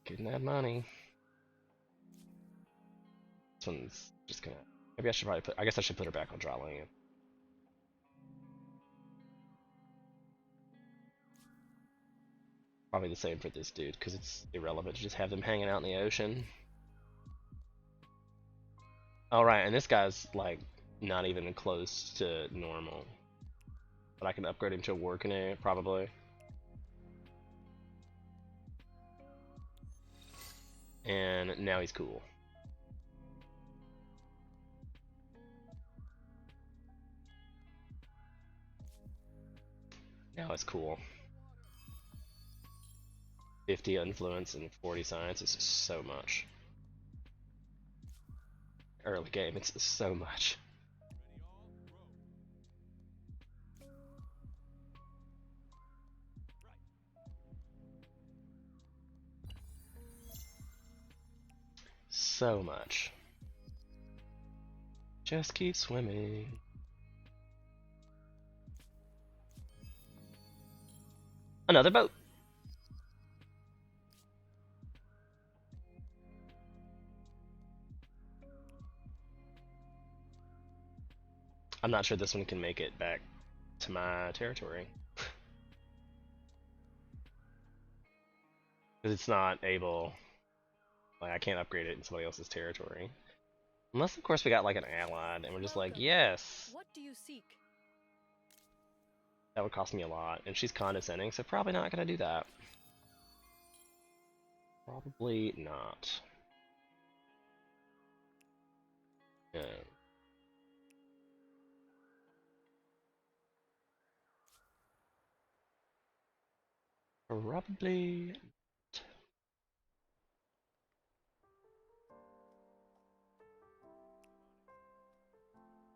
Getting that money. This one's just gonna. Maybe I should probably put. I guess I should put her back on dry land. Probably the same for this dude, because it's irrelevant to just have them hanging out in the ocean. Alright, and this guy's like not even close to normal. But I can upgrade him to a war canoe, probably. And now he's cool. Now it's cool. 50 influence and 40 science is so much. Early game, it's so much. So much. Just keep swimming. Another boat. I'm not sure this one can make it back to my territory. Because it's not able, like I can't upgrade it in somebody else's territory. Unless of course we got like an allied and we're just like, yes! What do you seek? That would cost me a lot, and she's condescending, so probably not gonna do that. Probably not. Yeah. Probably.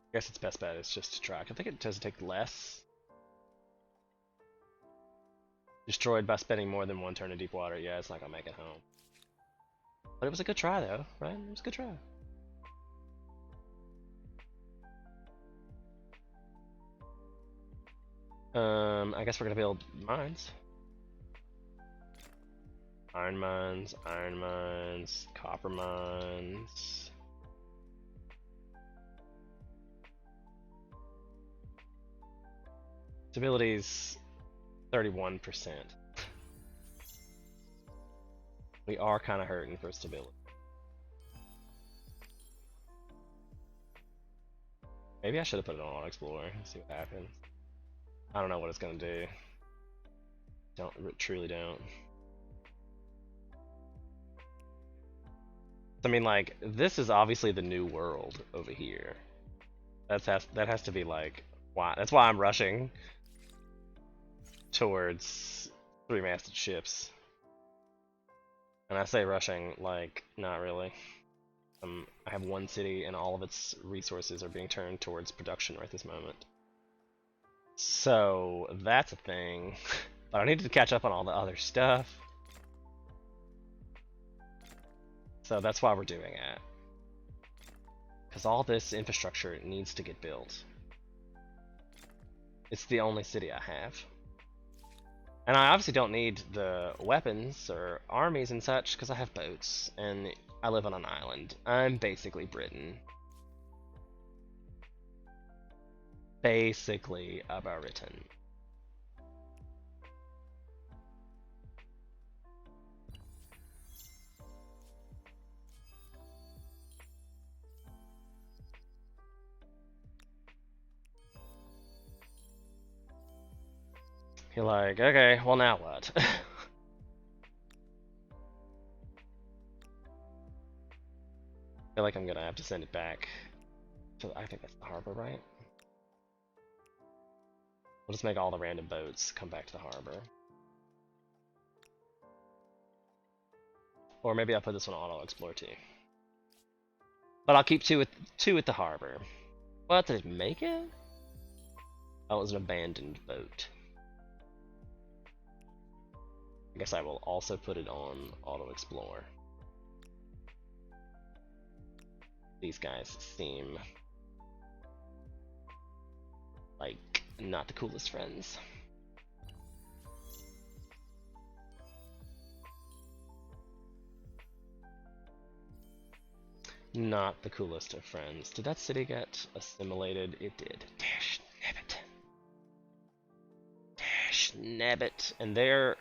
I guess its best bet is just to track. I think it does take less. Destroyed by spending more than one turn in deep water. Yeah, it's not gonna make it home. But it was a good try though, right? It was a good try. I guess we're gonna build mines. Iron mines, copper mines. Stability's 31%. We are kind of hurting for stability. Maybe I should have put it on Auto Explorer and see what happens. I don't know what it's gonna do. Truly don't. I mean, like, this is obviously the new world over here. That has to be like why. That's why I'm rushing towards 3-masted ships. And I say rushing, like, not really. I have one city and all of its resources are being turned towards production right this moment. So that's a thing. But I need to catch up on all the other stuff. So that's why we're doing it. Because all this infrastructure needs to get built. It's the only city I have. And I obviously don't need the weapons or armies and such because I have boats and I live on an island. I'm basically Britain. Basically a Britain. You're like, okay, well now what? I feel like I'm gonna have to send it back. I think that's the harbor, right? We'll just make all the random boats come back to the harbor. Or maybe I'll put this one on auto explore too. But I'll keep two at the harbor. What, did it make it? Oh, it was an abandoned boat. I guess I will also put it on auto explore. These guys seem like not the coolest friends. Not the coolest of friends. Did that city get assimilated? It did. Dash nabbit. Dash nabbit. And they're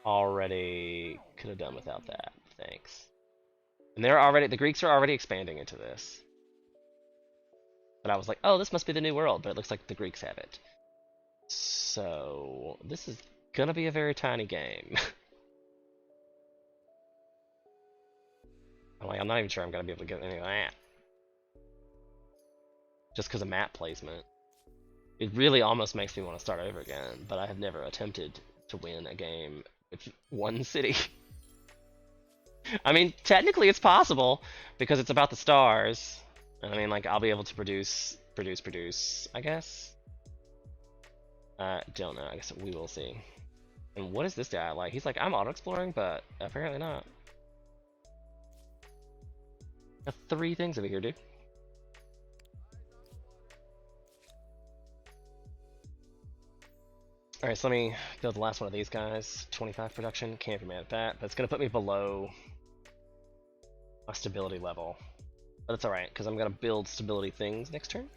already could have done without that. Thanks. And the Greeks are already expanding into this. But I was like, oh, this must be the new world, but it looks like the Greeks have it. So this is gonna be a very tiny game. I'm not even sure I'm gonna be able to get any of that. Just because of map placement. It really almost makes me want to start over again, but I have never attempted to win a game with one city. I mean, technically it's possible, because it's about the stars. I mean, like, I'll be able to produce, I guess? Don't know, I guess we will see. And what is this guy like? He's like, I'm auto-exploring, but apparently not. Got 3 things over here, dude. Alright, so let me build the last one of these guys. 25 production, can't be mad at that, but it's gonna put me below a stability level. But it's alright, because I'm gonna build stability things next turn.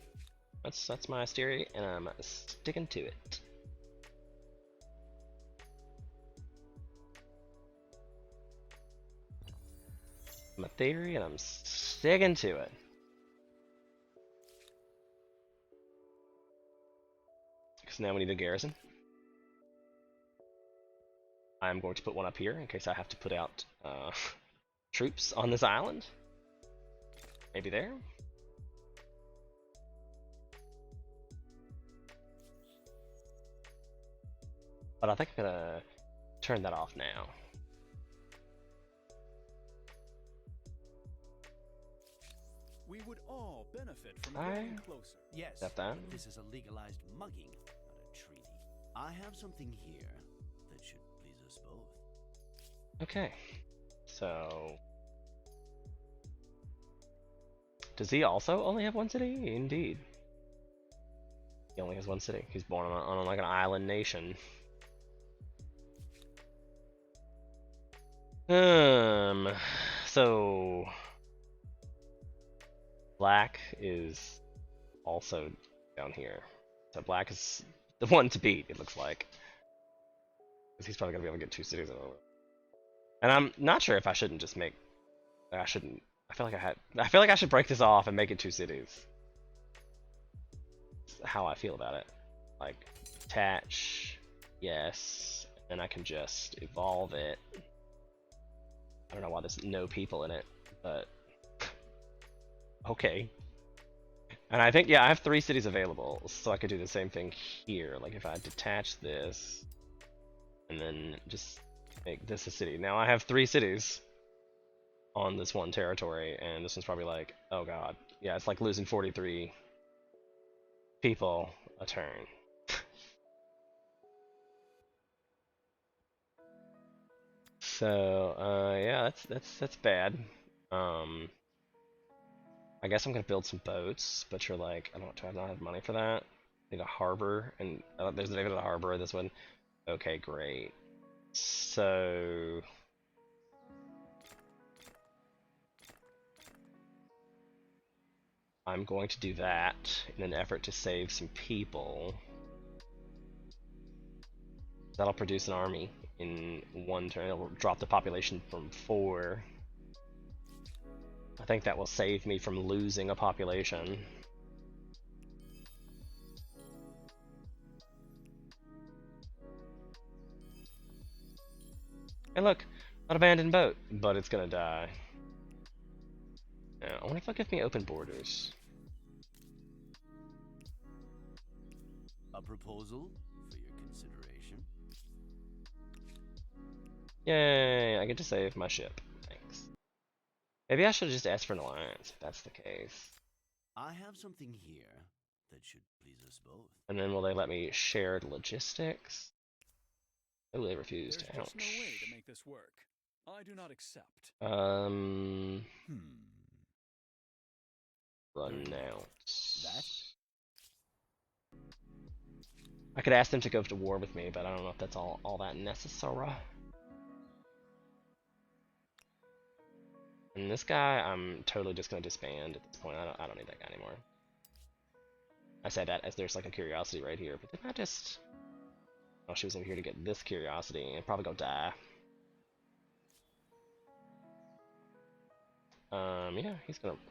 That's my theory, and I'm sticking to it. My theory, and I'm sticking to it. Because now we need a garrison. I'm going to put one up here in case I have to put out troops on this island. Maybe there. But I think I'm gonna turn that off now. We would all benefit from getting closer. Yes, Step down. This is a legalized mugging, not a treaty. I have something here that should please us both. Okay, so does he also only have one city? Indeed, he only has one city. He's born on like an island nation. So Black is also down here. So Black is the one to beat, it looks like. Because he's probably gonna be able to get 2 cities in a row. And I'm not sure if I shouldn't just make I feel like I should break this off and make it 2 cities. That's how I feel about it. Like attach, yes, and I can just evolve it. I don't know why there's no people in it, but okay. And I think, yeah, I have 3 cities available, so I could do the same thing here. Like if I detach this, and then just make this a city. Now I have 3 cities on this one territory, and this one's probably like, oh god. Yeah, it's like losing 43 people a turn. So, yeah, that's bad. I guess I'm gonna build some boats, but you're like, I don't have money for that. I need a harbor, and there's not even a harbor in this one. Okay, great. So I'm going to do that in an effort to save some people. That'll produce an army in 1 turn. It'll drop the population from 4. I think that will save me from losing a population. Hey look, an abandoned boat, but it's gonna die. Now, I wonder if they'll give me open borders. A proposal for your consideration. Yay, I get to save my ship. Thanks. Maybe I should have just asked for an alliance, if that's the case. I have something here that should please us both. And then will they let me shared logistics? Oh, they refused. There's just no way Ouch. to make this work. I do not accept. Renounce. That? I could ask them to go to war with me, but I don't know if that's all that necessary. And this guy, I'm totally just gonna disband at this point. I don't need that guy anymore. I say that as there's like a curiosity right here, but didn't I just... Oh, she was over here to get this curiosity and probably go die. Yeah,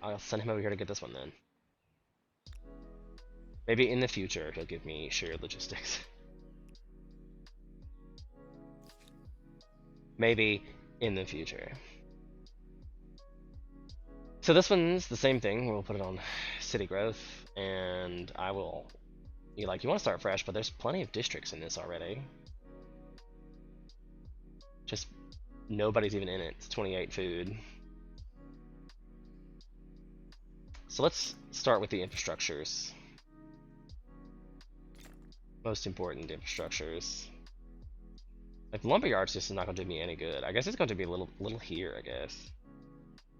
I'll send him over here to get this one then. Maybe in the future he'll give me shared logistics. Maybe in the future. So this one's the same thing. We'll put it on city growth, and I will... You want to start fresh, but there's plenty of districts in this already. Just nobody's even in it. It's 28 food. So let's start with the infrastructures. Most important infrastructures. Like the lumberyard's just not going to do me any good. I guess it's going to be a little here, I guess.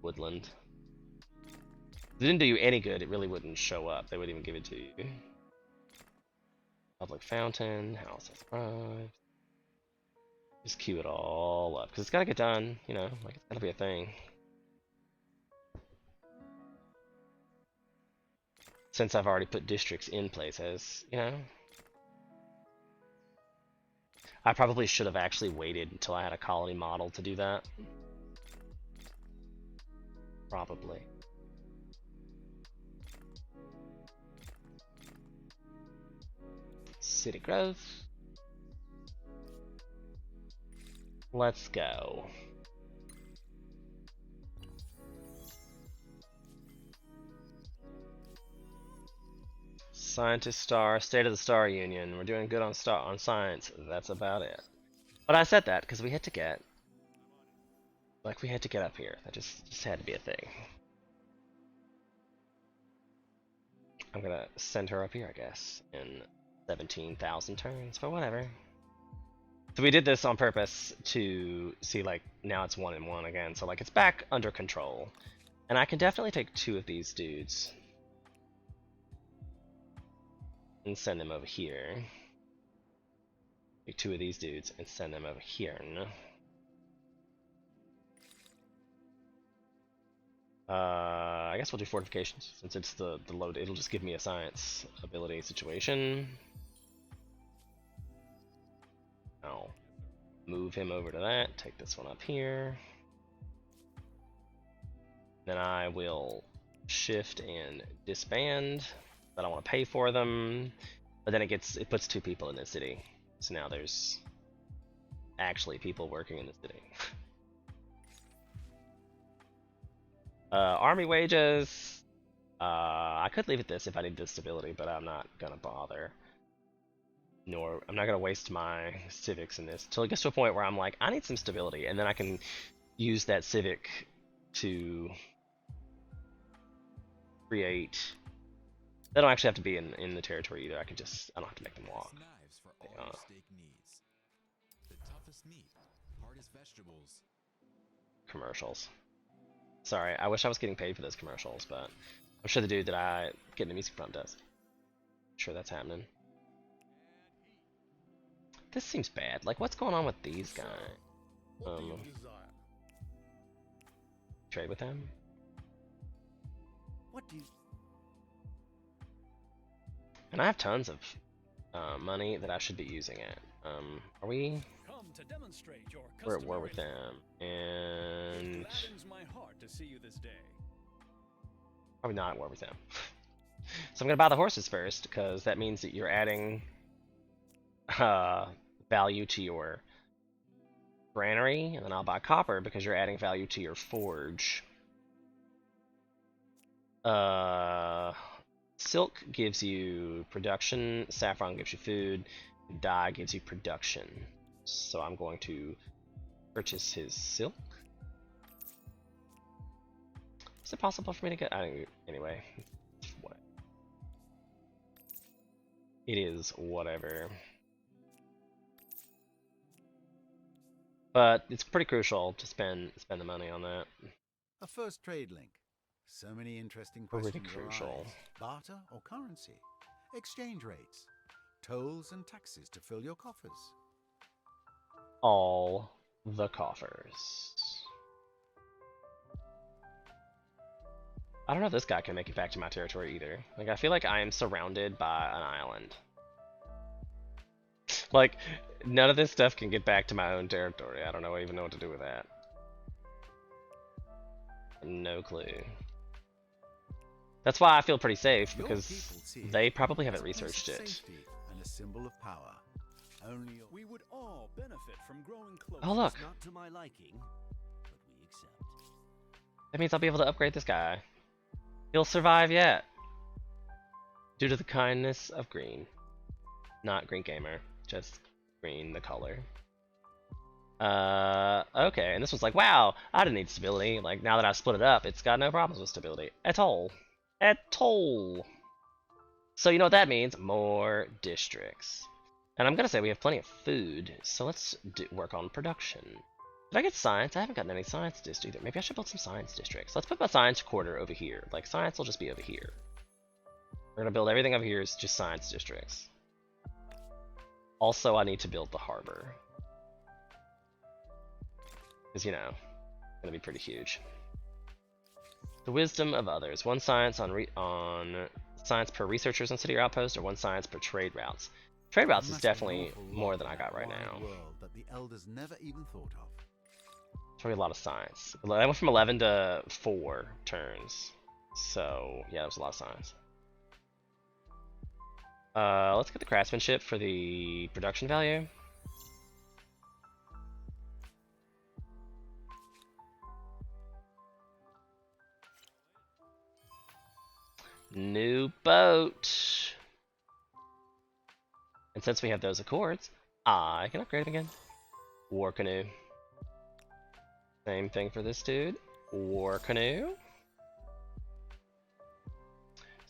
Woodland. If it didn't do you any good, it really wouldn't show up. They wouldn't even give it to you. Public fountain, house has arrived. Just queue it all up, because it's got to get done, you know, like it's got to be a thing. Since I've already put districts in places, you know. I probably should have actually waited until I had a colony model to do that. Probably. City growth. Let's go. Scientist Star, State of the Star Union. We're doing good on science. That's about it. But I said that because we had to get, we had to get up here. That just had to be a thing. I'm gonna send her up here, I guess, in 17,000 turns, but whatever. So we did this on purpose to see, like, now it's 1 and 1 again, so like it's back under control. And I can definitely take 2 of these dudes and send them over here. Take 2 of these dudes and send them over here. I guess we'll do fortifications since it's the load. It'll just give me a science ability situation. I'll move him over to that. Take this one up here. Then I will shift and disband. I don't want to pay for them, but then it puts 2 people in the city. So now there's actually people working in the city. Army wages. I could leave it this if I need this stability, but I'm not gonna bother. Nor I'm not gonna waste my civics in this until it gets to a point where I'm like, I need some stability, and then I can use that civic to create. They don't actually have to be in the territory either. I don't have to make them walk. Knives for all your steak needs. The toughest meat, hardest vegetables. Commercials. Sorry, I wish I was getting paid for those commercials, but I'm sure the dude that I get in the music from does. I'm sure that's happening. This seems bad. Like, what's going on with these guys? Trade with them? What do you... And I have tons of money that I should be using it. Are we? Come to demonstrate your We're at war with them, and it gladdens my heart to see you this day. probably not at war with them. So I'm gonna buy the horses first because that means that you're adding value to your granary, and then I'll buy copper because you're adding value to your forge. Silk gives you production, saffron gives you food, dye gives you production. So I'm going to purchase his silk. Is it possible for me to get? Anyway, what? It is whatever. But it's pretty crucial to spend the money on that. A first trade link. So many interesting Pretty questions crucial. arise. Barter or currency? Exchange rates? Tolls and taxes to fill your coffers? All the coffers. I don't know if this guy can make it back to my territory either. Like, I feel like I am surrounded by an island. Like, none of this stuff can get back to my own territory. I don't even know what to do with that. No clue. That's why I feel pretty safe, because they probably haven't researched it. And a symbol of power. Only we would all benefit from growing close. Oh look. Not to my liking, but we accept. That means I'll be able to upgrade this guy. He'll survive yet. Due to the kindness of Green. Not Green Gamer, just Green the color. Okay, and this one's like, wow, I didn't need stability. Like, now that I've split it up, it's got no problems with stability. At all. At all. So you know what that means? More districts. And I'm gonna say we have plenty of food, so let's work on production. Did I get science? I haven't gotten any science districts either. Maybe I should build some science districts. Let's put my science quarter over here. Like, science will just be over here. We're gonna build everything over here is just science districts. Also, I need to build the harbor. Because, you know, it's gonna be pretty huge. The wisdom of others. One science on science per researchers on city or outpost, or one science per trade routes. Trade routes is definitely more than I got right now. World that the elders never even thought of. Probably a lot of science. I went from 11 to 4 turns. So, yeah, that was a lot of science. Let's get the craftsmanship for the production value. New boat. And since we have those accords, I can upgrade them again. War canoe. Same thing for this dude. War canoe.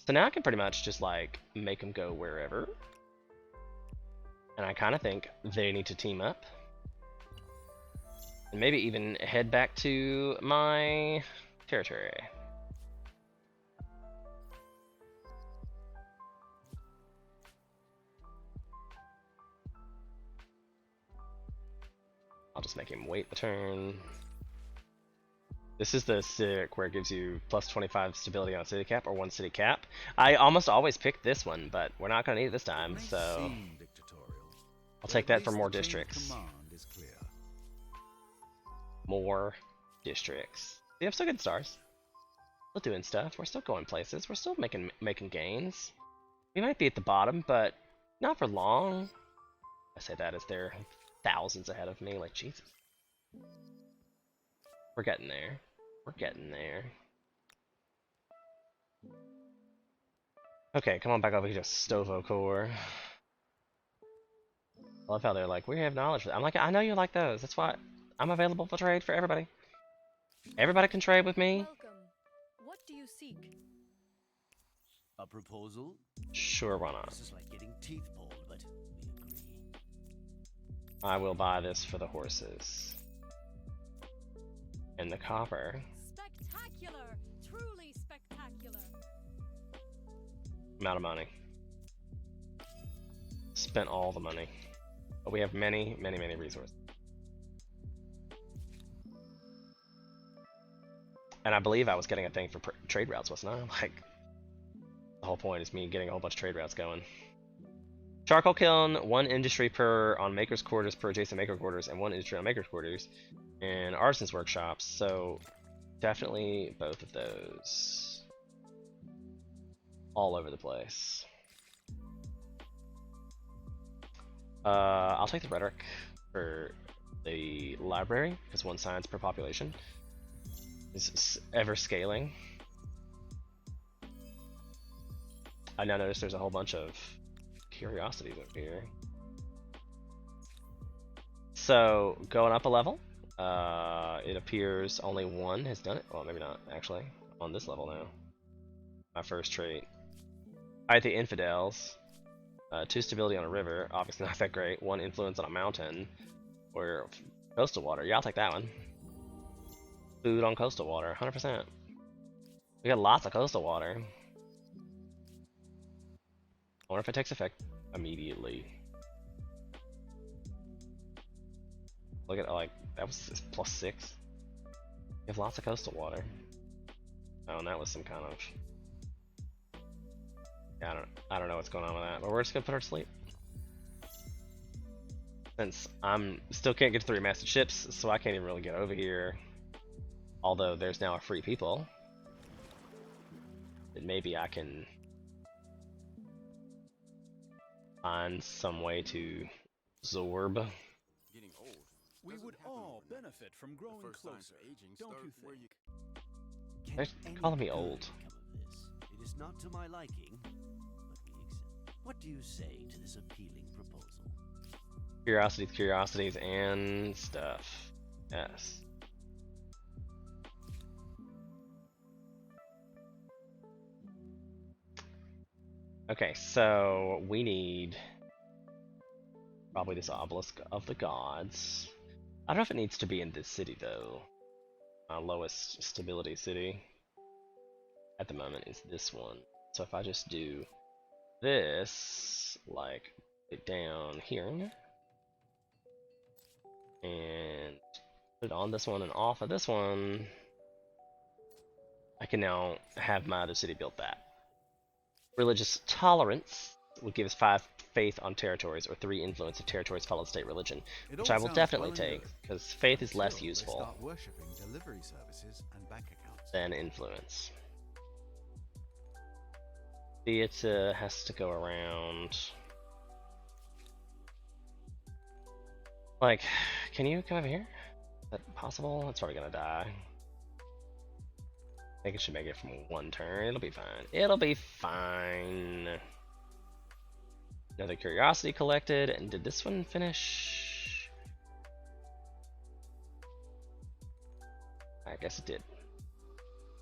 So now I can pretty much just like make them go wherever. And I kind of think they need to team up. And maybe even head back to my territory. I'll just make him wait the turn. This is the sick where it gives you plus 25 stability on city cap or one city cap. I almost always pick this one, but we're not going to need it this time, so I'll take that for more districts. More districts. We have still good stars. Still doing stuff. We're still going places. We're still making gains. We might be at the bottom, but not for long. I say that as they're thousands ahead of me. Like, Jesus. We're getting there. We're getting there. Okay, come on back over here to Stovo Core. I love how they're like, we have knowledge. I'm like, I know you like those. That's why I'm available for trade for everybody. Everybody can trade with me. Welcome. What do you seek? A proposal? Sure, why not? This is like getting teeth pulled, but we agree. I will buy this for the horses. And the copper. Spectacular! Truly spectacular! I'm out of money. Spent all the money. But we have many, many, many resources. And I believe I was getting a thing for trade routes, wasn't I? Like, the whole point is me getting a whole bunch of trade routes going. Charcoal kiln, one industry per on maker's quarters per adjacent maker quarters, and one industry on maker's quarters, and artisans workshops. So definitely both of those. All over the place. I'll take the rhetoric for the library, because 1 science per population is ever scaling. I now notice there's a whole bunch of curiosities up here. So going up a level, it appears only 1 has done it. Well, maybe not actually. On this level now. My first trait. Fight the infidels. 2 stability on a river, obviously not that great. 1 influence on a mountain, or coastal water. Yeah, I'll take that one. Food on coastal water, 100%. We got lots of coastal water. I wonder if it takes effect immediately. Look at, like, that was +6. You have lots of coastal water. Oh, and that was some kind of... Yeah, I don't know what's going on with that, but we're just gonna put her to sleep. Since I'm still can't get to the remastered ships, so I can't even really get over here. Although there's now a free people. Then maybe I can find some way to zorb. Getting old. We would all benefit from growing closer, don't you think? They're calling me old. It is not to my liking, but we accept. What do you say to this appealing proposal? Curiosities, and stuff. Yes. Okay, so we need probably this obelisk of the gods. I don't know if it needs to be in this city though. My lowest stability city at the moment is this one. So if I just do this, like it down here, and put it on this one and off of this one, I can now have my other city built that. Religious tolerance would give us 5 faith on territories, or 3 influence if territories follow state religion, which I will definitely take, because faith is less useful start worshipping delivery services and bank accounts than influence. Theatre has to go around. Like, can you come over here? Is that possible? It's probably gonna die. I think it should make it from 1 turn. It'll be fine. It'll be fine. Another curiosity collected, and did this one finish? I guess it did.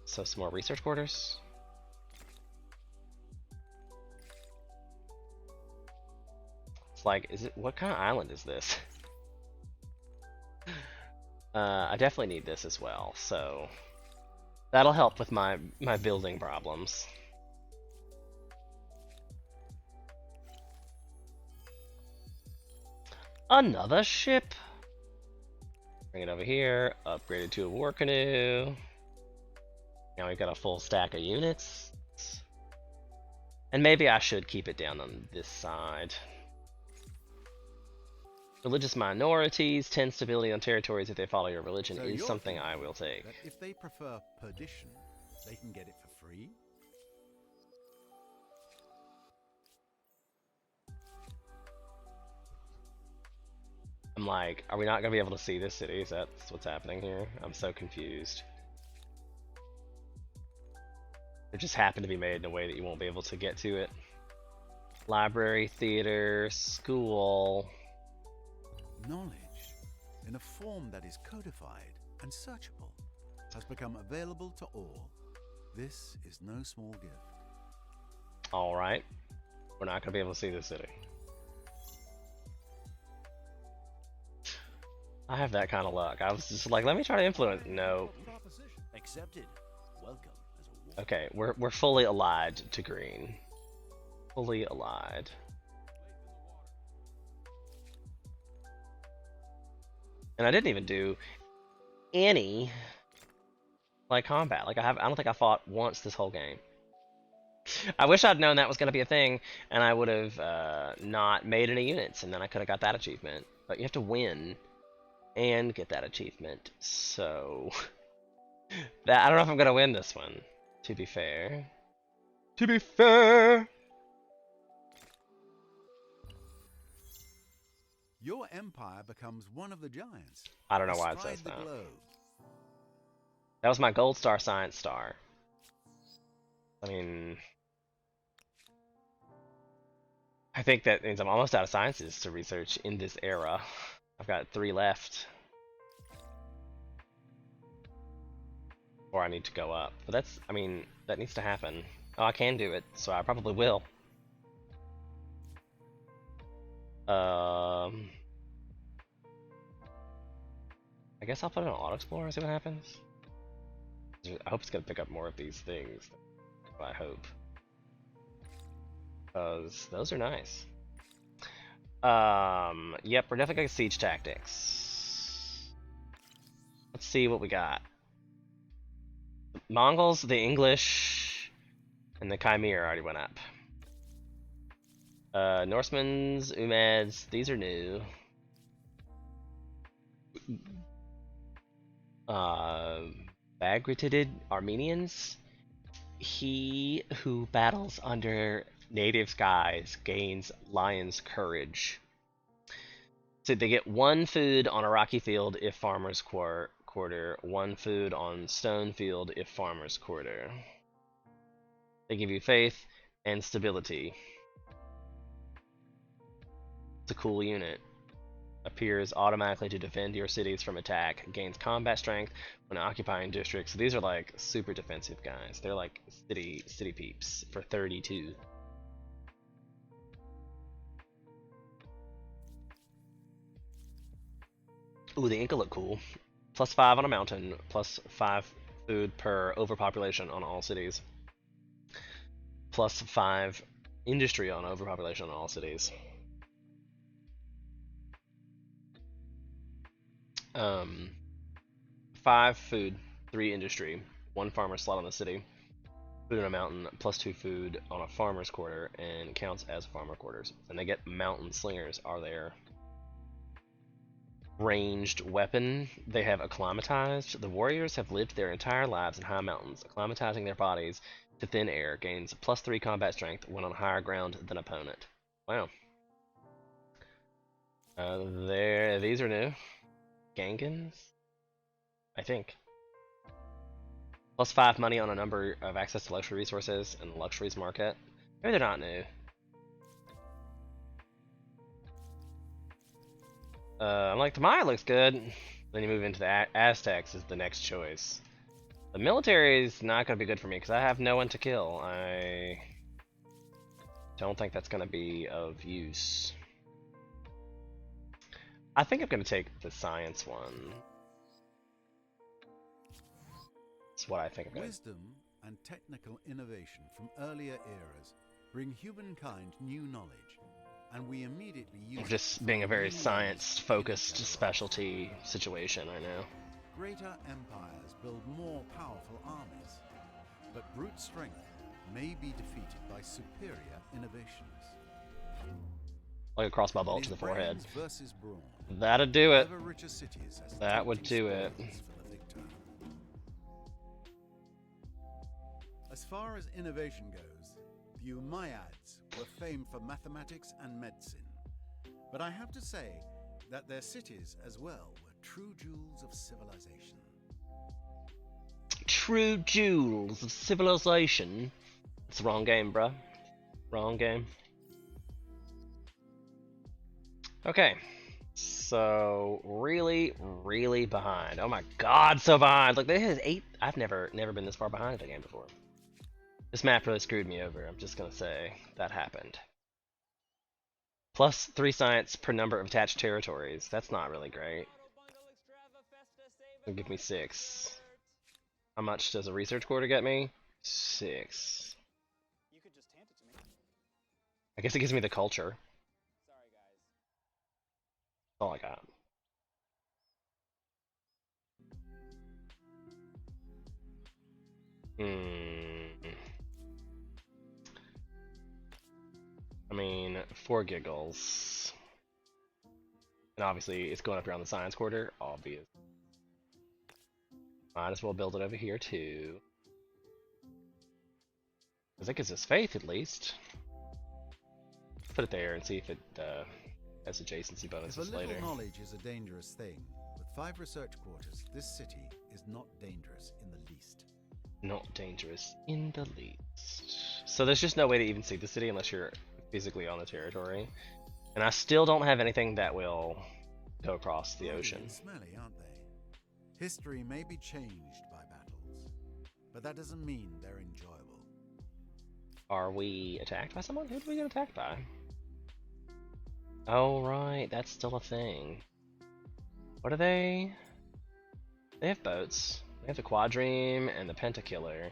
So some more research quarters. It's like, is it, what kind of island is this? I definitely need this as well, so that'll help with my building problems. Another ship. Bring it over here. Upgrade it to a war canoe. Now we've got a full stack of units. And maybe I should keep it down on this side. Religious minorities, 10 stability on territories if they follow your religion So is you're something I thinking will take. that if they prefer perdition, they can get it for free? I'm like, are we not gonna be able to see this city? Is that what's happening here? I'm so confused. It just happened to be made in a way that you won't be able to get to it. Library, theater, school. Knowledge, in a form that is codified and searchable, has become available to all. This is no small gift. Alright. We're not gonna be able to see this city. I have that kind of luck. I was just like, let me try to influence. No. Accepted. Welcome as a Okay, we're fully allied to green. Fully allied. And I didn't even do any like combat. Like I don't think I fought once this whole game. I wish I'd known that was gonna be a thing, and I would have not made any units, and then I could have got that achievement. But you have to win and get that achievement. So that I don't know if I'm gonna win this one. To be fair. To be fair. Your empire becomes one of the giants. I don't know why it astride says the that. globe. That was my gold star science star. I mean, I think that means I'm almost out of sciences to research in this era. I've got 3 left. Or I need to go up. But that's, I mean, that needs to happen. Oh, I can do it, so I probably will. I guess I'll put it on Auto Explorer and see what happens. I hope it's gonna pick up more of these things. I hope. Because those are nice. Yep, we're definitely going siege tactics. Let's see what we got. Mongols, the English, and the Khmer already went up. Norsemen's, Umeds, these are new. Bagratided Armenians. He who battles under native skies gains lion's courage. So they get 1 food on a rocky field if farmer's quarter, 1 food on stone field if farmer's quarter. They give you faith and stability. It's a cool unit. Appears automatically to defend your cities from attack. Gains combat strength when occupying districts. So these are like super defensive guys. They're like city peeps for 32. Ooh, the Inca look cool. +5 on a mountain, +5 food per overpopulation on all cities. +5 industry on overpopulation on all cities. 5 food, 3 industry, 1 farmer slot on the city. Food on a mountain, +2 food on a farmer's quarter, and counts as farmer quarters. And they get mountain slingers are there. Ranged weapon, they have acclimatized. The warriors have lived their entire lives in high mountains, acclimatizing their bodies to thin air. Gains +3 combat strength when on higher ground than opponent. Wow. These are new. Gangans? I think. +5 money on a number of access to luxury resources in the luxuries market. Maybe they're not new. I'm like, the Maya looks good. Then you move into the Aztecs is the next choice. The military is not going to be good for me because I have no one to kill. I don't think that's going to be of use. I think I'm going to take the science one. That's what I think I'm going to. Wisdom and technical innovation from earlier eras bring humankind new knowledge, and we immediately use Just being a very science-focused specialty situation, I know. Greater empires build more powerful armies, but brute strength may be defeated by superior innovations. Like a crossbow bolt to the forehead. Versus brawn. That'd do it. Ever richer cities as That would do it. for the victor. As far as innovation goes, the Umayyads were famed for mathematics and medicine. But I have to say that their cities as well were true jewels of civilization. True jewels of civilization. It's the wrong game, bruh. Wrong game. Okay. So really, really behind. Oh my god, so behind. Like this is 8. I've never been this far behind in a game before. This map really screwed me over. I'm just gonna say that happened. +3 science per number of attached territories. That's not really great. It'll give me 6. How much does a research quarter get me? 6. I guess it gives me the culture. That's all I got. I mean, 4 giggles. And obviously, it's going up here on the science quarter. Obvious. Might as well build it over here, too. Because it gives us faith, at least. Put it there and see if it as adjacency If bonuses a little later. knowledge is a dangerous thing, with 5 research quarters, this city is not dangerous in the least. Not dangerous in the least. So there's just no way to even see the city unless you're physically on the territory. And I still don't have anything that will go across the Bloody ocean. and smelly, aren't they? History may be changed by battles, but that doesn't mean they're enjoyable. Are we attacked by someone? Who did we get attacked by? Oh right, that's still a thing. What are they? They have boats. They have the Quadream and the Pentakiller.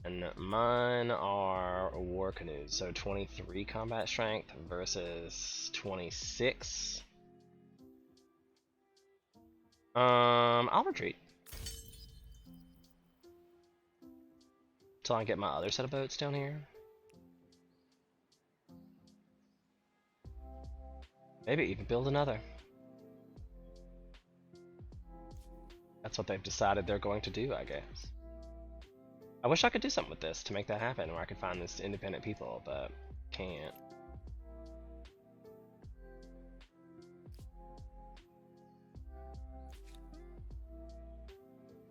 And mine are war canoes, so 23 combat strength versus 26. I'll retreat. Till I get my other set of boats down here. Maybe even build another. That's what they've decided they're going to do, I guess. I wish I could do something with this to make that happen, where I could find this independent people, but can't.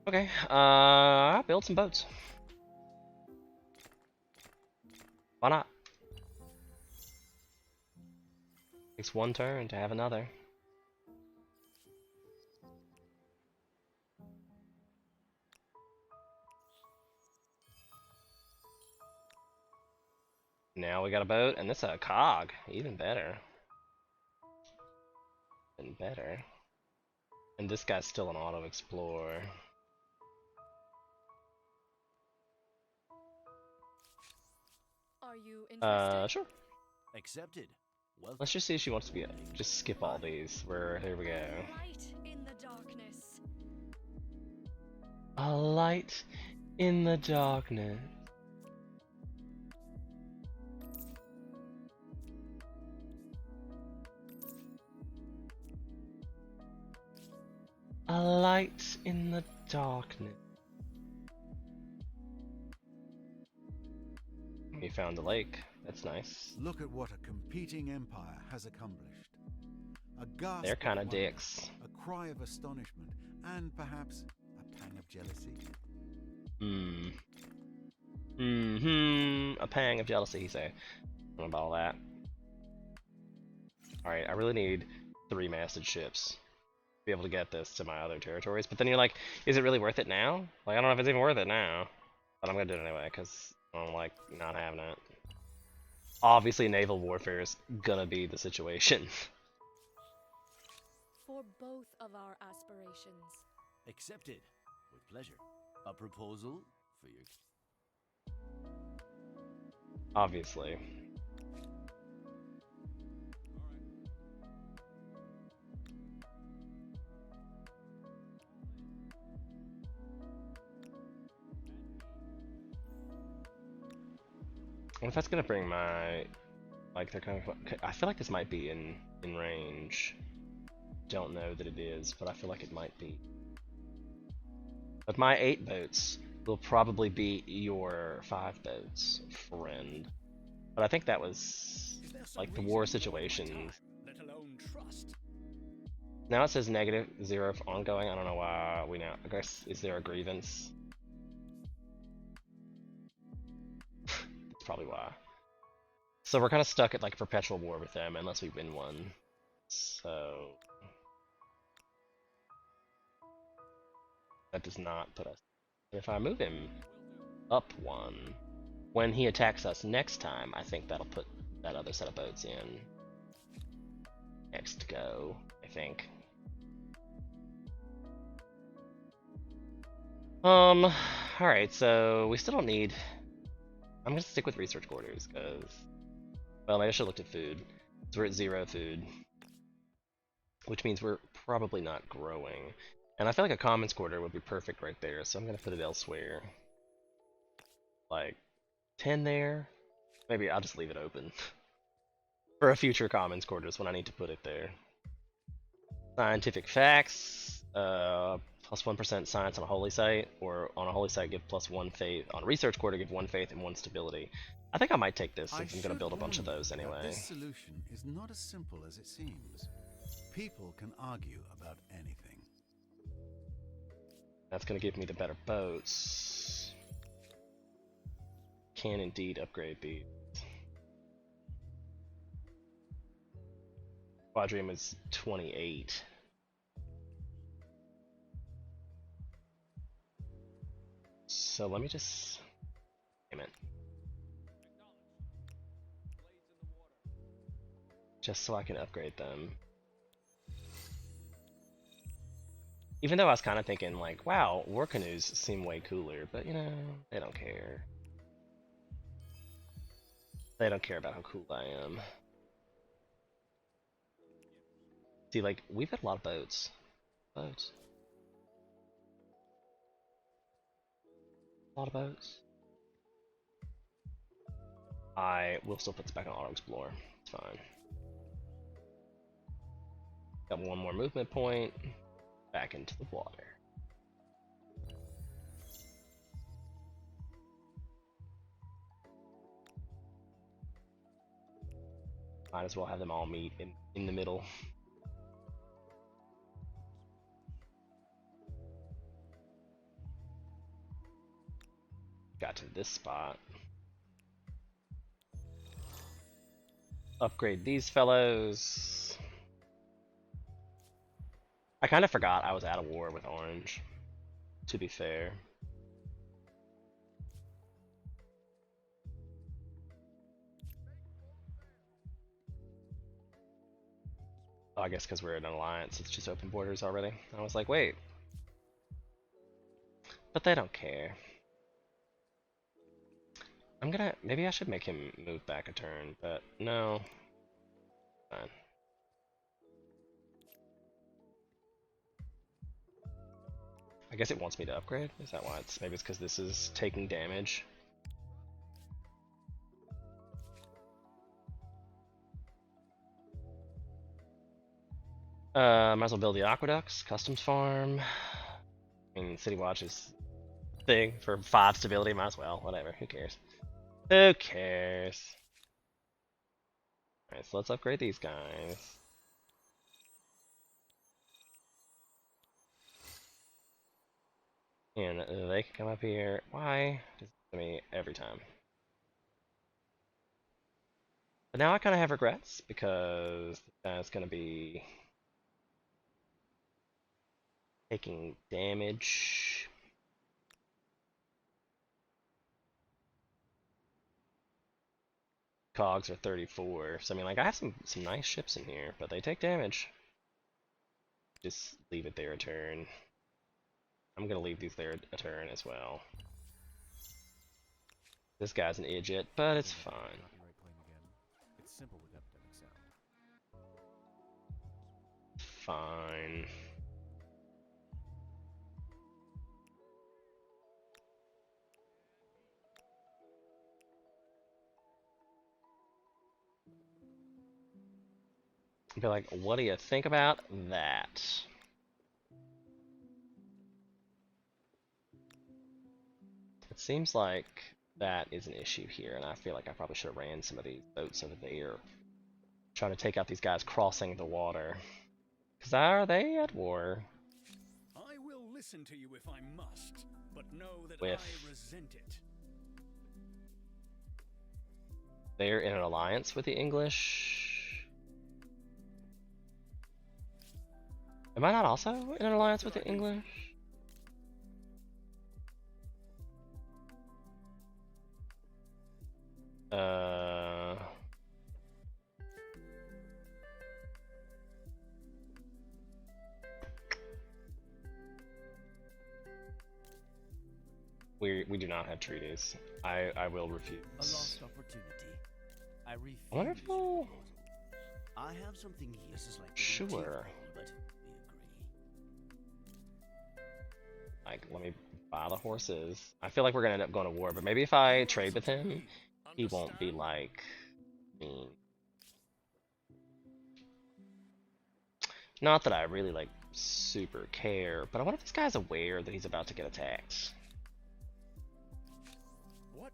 Okay, build some boats. Why not? Takes one turn to have another. Now we got a boat, and this is a cog. Even better. Even better. And this guy's still an auto explorer. Are you interested? Sure. Accepted. Well, Let's just see if she wants to be. Just skip all these. Here we go. Light in the darkness. A light in the darkness. A light in the darkness. We found the lake. That's nice. Look at what a competing empire has accomplished. A gasp They're kind of of wonder, dicks. a cry of astonishment, and perhaps a pang of jealousy. A pang of jealousy, he say. I don't know about all that. Alright, I really need 3 masted ships to be able to get this to my other territories. But then you're like, is it really worth it now? Like, I don't know if it's even worth it now. But I'm gonna do it anyway, because I don't like not having it. Obviously, naval warfare is gonna be the situation. For both of our aspirations. accepted. With pleasure. A proposal for your... Obviously. What if that's gonna bring my, like, they're kind of, I feel like this might be in range. Don't know that it is, but I feel like it might be. But my 8 boats will probably be your 5 boats, friend. But I think that was like the war situation. Let alone trust. Now it says -0 for ongoing. I don't know why we now. I guess, is there a grievance? That's probably why. So we're kind of stuck at like perpetual war with them unless we win one. So that does not put us. If I move him up 1, when he attacks us next time, I think that'll put that other set of boats in. Next go, I think. Alright, so we still don't need... I'm gonna stick with research quarters, because... Well, maybe I should have looked at food. So we're at 0 food. Which means we're probably not growing. And I feel like a commons quarter would be perfect right there, so I'm gonna put it elsewhere. Like, 10 there? Maybe I'll just leave it open. For a future commons quarters when I need to put it there. Scientific facts, plus 1% science on a holy site, or on a holy site give plus 1 faith, on a research quarter give 1 faith and 1 stability. I think I might take this since I'm going to build a bunch of those anyway. This solution is not as simple as it seems. People can argue about anything. That's going to give me the better boats. Can indeed upgrade these. Quadrium is 28. So let me just... Damn it. Just so I can upgrade them. Even though I was kind of thinking like, wow, war canoes seem way cooler, but you know, they don't care. They don't care about how cool I am. See, like, we've had a lot of boats. Boats. A lot of boats. I will still put this back on Auto Explorer. It's fine. Got one more movement point. Back into the water. Might as well have them all meet in the middle. Got to this spot. Upgrade these fellows. I kind of forgot I was out of war with Orange, to be fair. Oh, I guess because we're in an alliance, it's just open borders already. I was like, wait. But they don't care. Maybe I should make him move back a turn, but no. Fine. I guess it wants me to upgrade? Is that why maybe it's because this is taking damage? Might as well build the aqueducts, customs farm. I mean, City Watch is thing for 5 stability, might as well, whatever, who cares? Who cares? Alright, so let's upgrade these guys. And they can come up here. Why? This is to me every time. But now I kind of have regrets because that's going to be taking damage. Cogs are 34, so I mean, like, I have some nice ships in here, but they take damage. Just leave it there a turn. I'm gonna leave these there a turn as well. This guy's an idiot, but it's fine. It's simple with epidemic sound. Fine. Be like, what do you think about that? It seems like that is an issue here, and I feel like I probably should have ran some of these boats over there. Trying to take out these guys crossing the water. Because are they at war? I will listen to you if I must, but know that With... I resent it. They're in an alliance with the English. Am I not also in an alliance with the English? We do not have treaties. I will refuse. A lost opportunity. I refuse. I wonder if we'll... I have something here. This is like sure. But we agree. Like, let me buy the horses. I feel like we're gonna end up going to war, but maybe if I trade with him, he won't be like mean. Not that I really like super care. But I wonder if this guy's aware that he's about to get attacked. What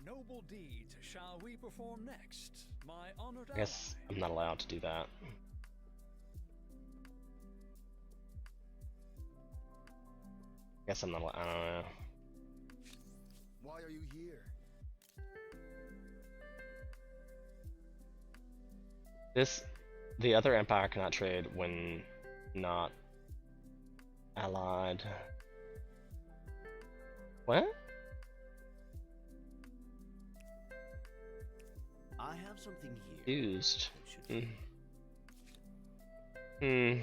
noble deed shall we perform next, my honored I guess I'm not allowed to do that. Guess I'm not allowed. I don't know. Why are you here? The other empire cannot trade when not allied. What? I have something here. Used. Hmm.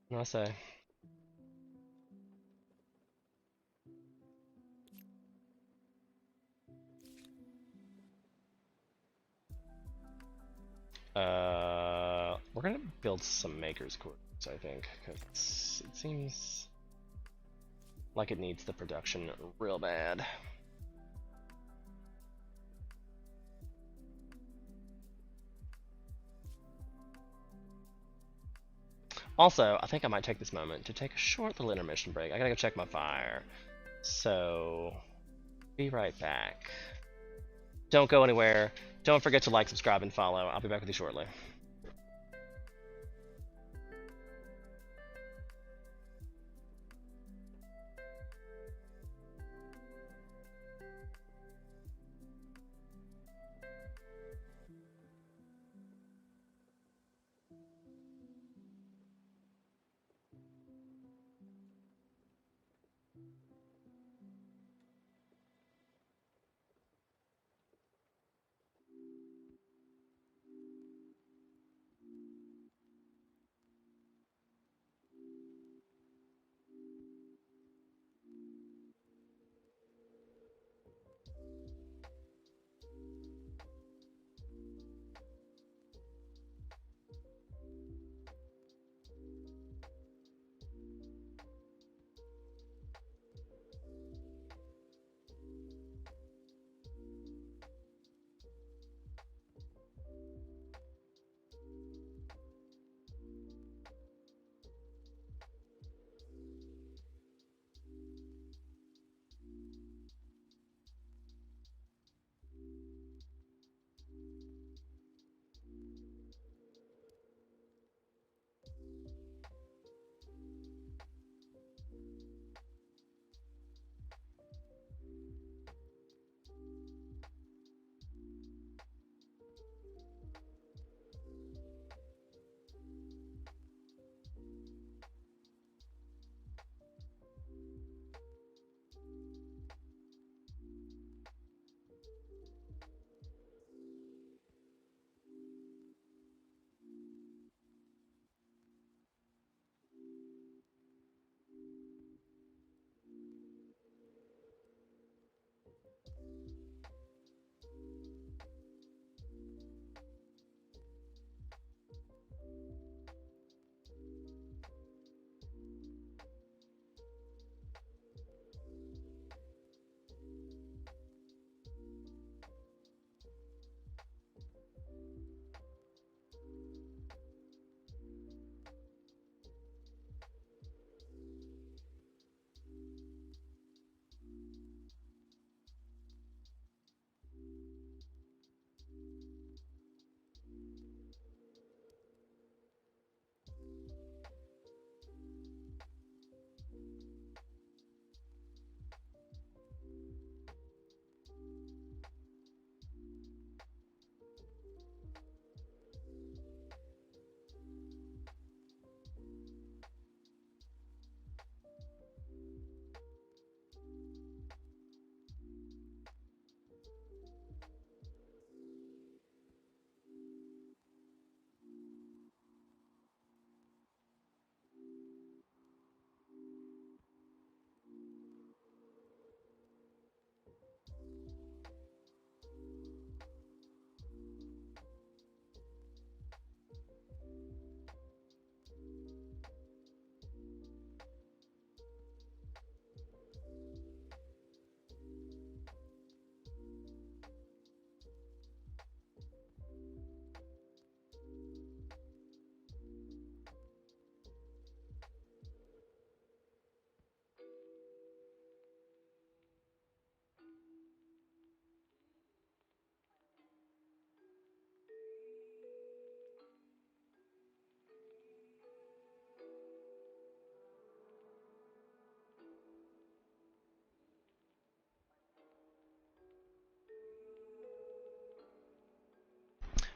What do I say? We're gonna build some maker's quarters, I think, because it seems like it needs the production real bad. Also, I think I might take this moment to take a short little intermission break. I gotta go check my fire. So, be right back. Don't go anywhere. Don't forget to like, subscribe, and follow. I'll be back with you shortly.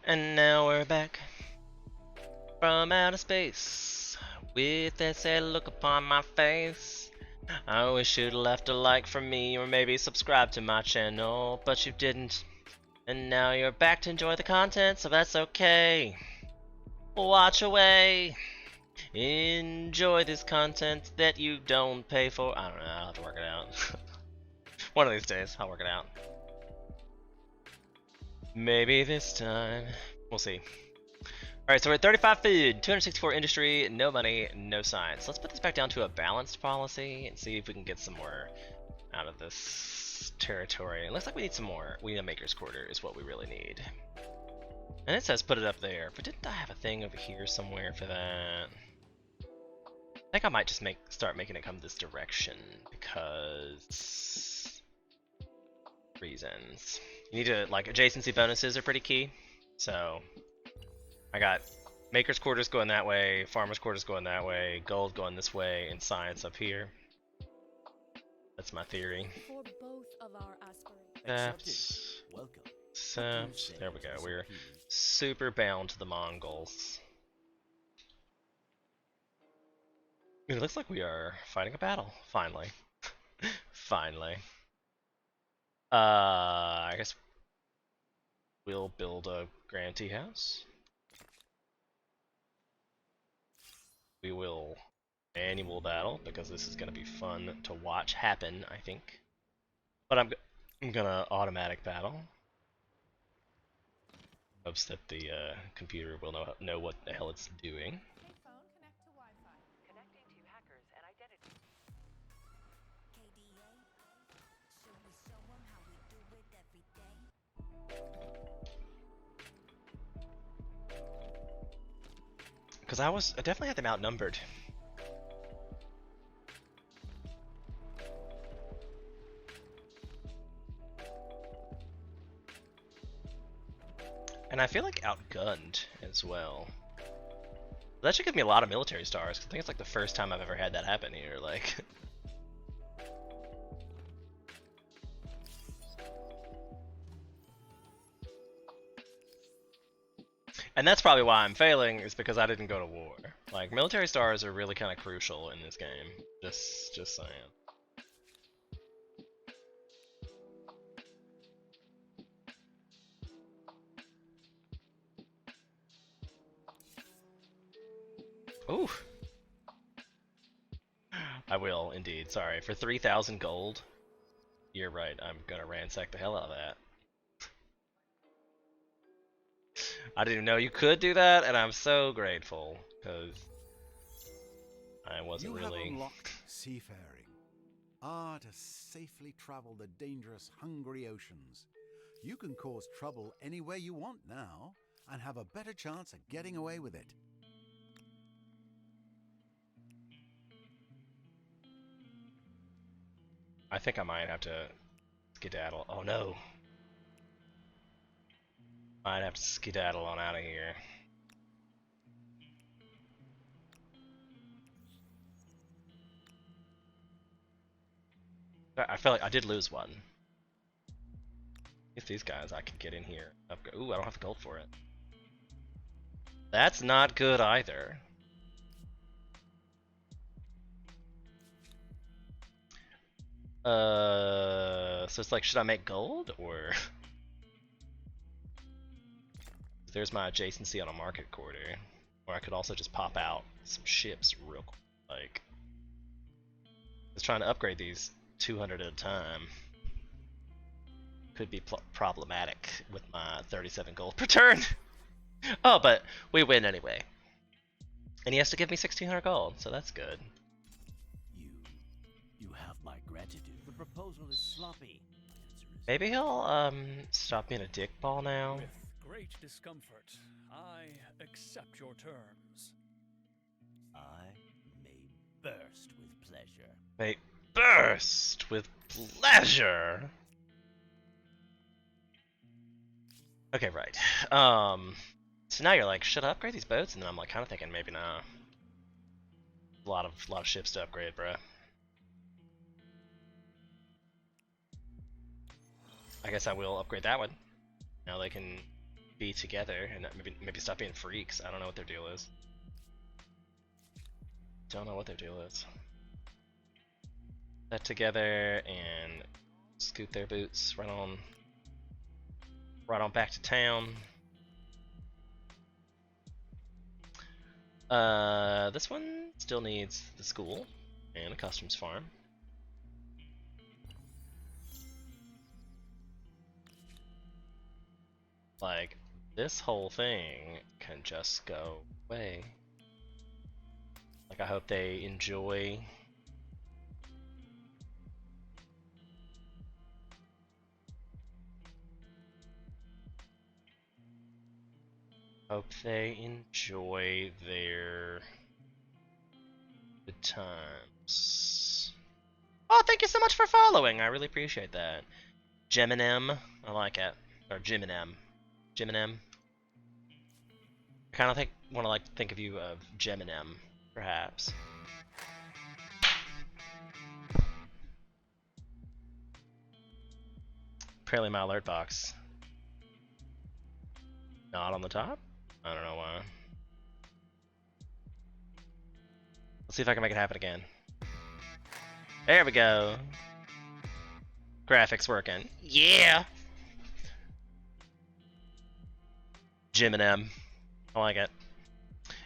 And now we're back from outer space with that sad look upon my face. I wish you'd left a like for me or maybe subscribe to my channel, but you didn't. And now you're back to enjoy the content, so that's okay. Watch away. Enjoy this content that you don't pay for. I don't know, I'll have to work it out. One of these days, I'll work it out. Maybe this time. We'll see. Alright, so we're at 35 food, 264 industry, no money, no science. Let's put this back down to a balanced policy and see if we can get some more out of this territory. It looks like we need some more. We need a maker's quarter is what we really need. And it says put it up there, but didn't I have a thing over here somewhere for that? I think I might just start making it come this direction because reasons. You need to, like, adjacency bonuses are pretty key. So I got maker's quarters going that way, farmer's quarters going that way, gold going this way, and science up here. That's my theory. For both of our aspirations. Welcome. Accept. There we go. We're super bound to the Mongols. It looks like we are fighting a battle. Finally. Finally. I guess we'll build a grand tea house. We will annual battle because this is going to be fun to watch happen, I think. But I'm gonna automatic battle. Hopes that the computer will know what the hell it's doing. Because I definitely had them outnumbered. And I feel like outgunned as well. That should give me a lot of military stars, 'cause I think it's like the first time I've ever had that happen here, like. And that's probably why I'm failing, is because I didn't go to war. Like, military stars are really kind of crucial in this game. Just saying. Ooh. I will, indeed. Sorry. For 3,000 gold, you're right. I'm gonna ransack the hell out of that. I didn't even know you could do that, and I'm so grateful, because I wasn't really... You have unlocked seafaring. To safely travel the dangerous, hungry oceans. You can cause trouble anywhere you want now, and have a better chance of getting away with it. I think I might have to skedaddle. Oh no. Might have to skedaddle on out of here. I feel like I did lose one. If these guys, I could get in here. Ooh, I don't have the gold for it. That's not good either. So it's like, should I make gold, or... There's my adjacency on a market quarter. Or I could also just pop out some ships real quick. Like, I was trying to upgrade these 200 at a time. Could be problematic with my 37 gold per turn. Oh, but we win anyway. And he has to give me 1,600 gold, so that's good. You have my gratitude. The proposal is sloppy. Maybe he'll stop being a dick ball now. With great discomfort, I accept your terms. I may burst with pleasure. May burst with pleasure. Okay, right. So now you're like, should I upgrade these boats? And then I'm like, kind of thinking maybe not. A lot of ships to upgrade, bruh. I guess I will upgrade that one. Now they can be together and maybe stop being freaks. I don't know what their deal is. Don't know what their deal is. Get together and scoot their boots right on back to town. This one still needs the school and a customs farm. Like, this whole thing can just go away. Like, I hope they enjoy their good times. Oh, thank you so much for following. I really appreciate that. Geminem, I like it. Or Jiminem. Jiminem. I kind of want to think of you of Geminem, perhaps. Apparently my alert box not on the top. I don't know why. Let's see if I can make it happen again. There we go. Graphics working. Yeah. Jiminem. I like it.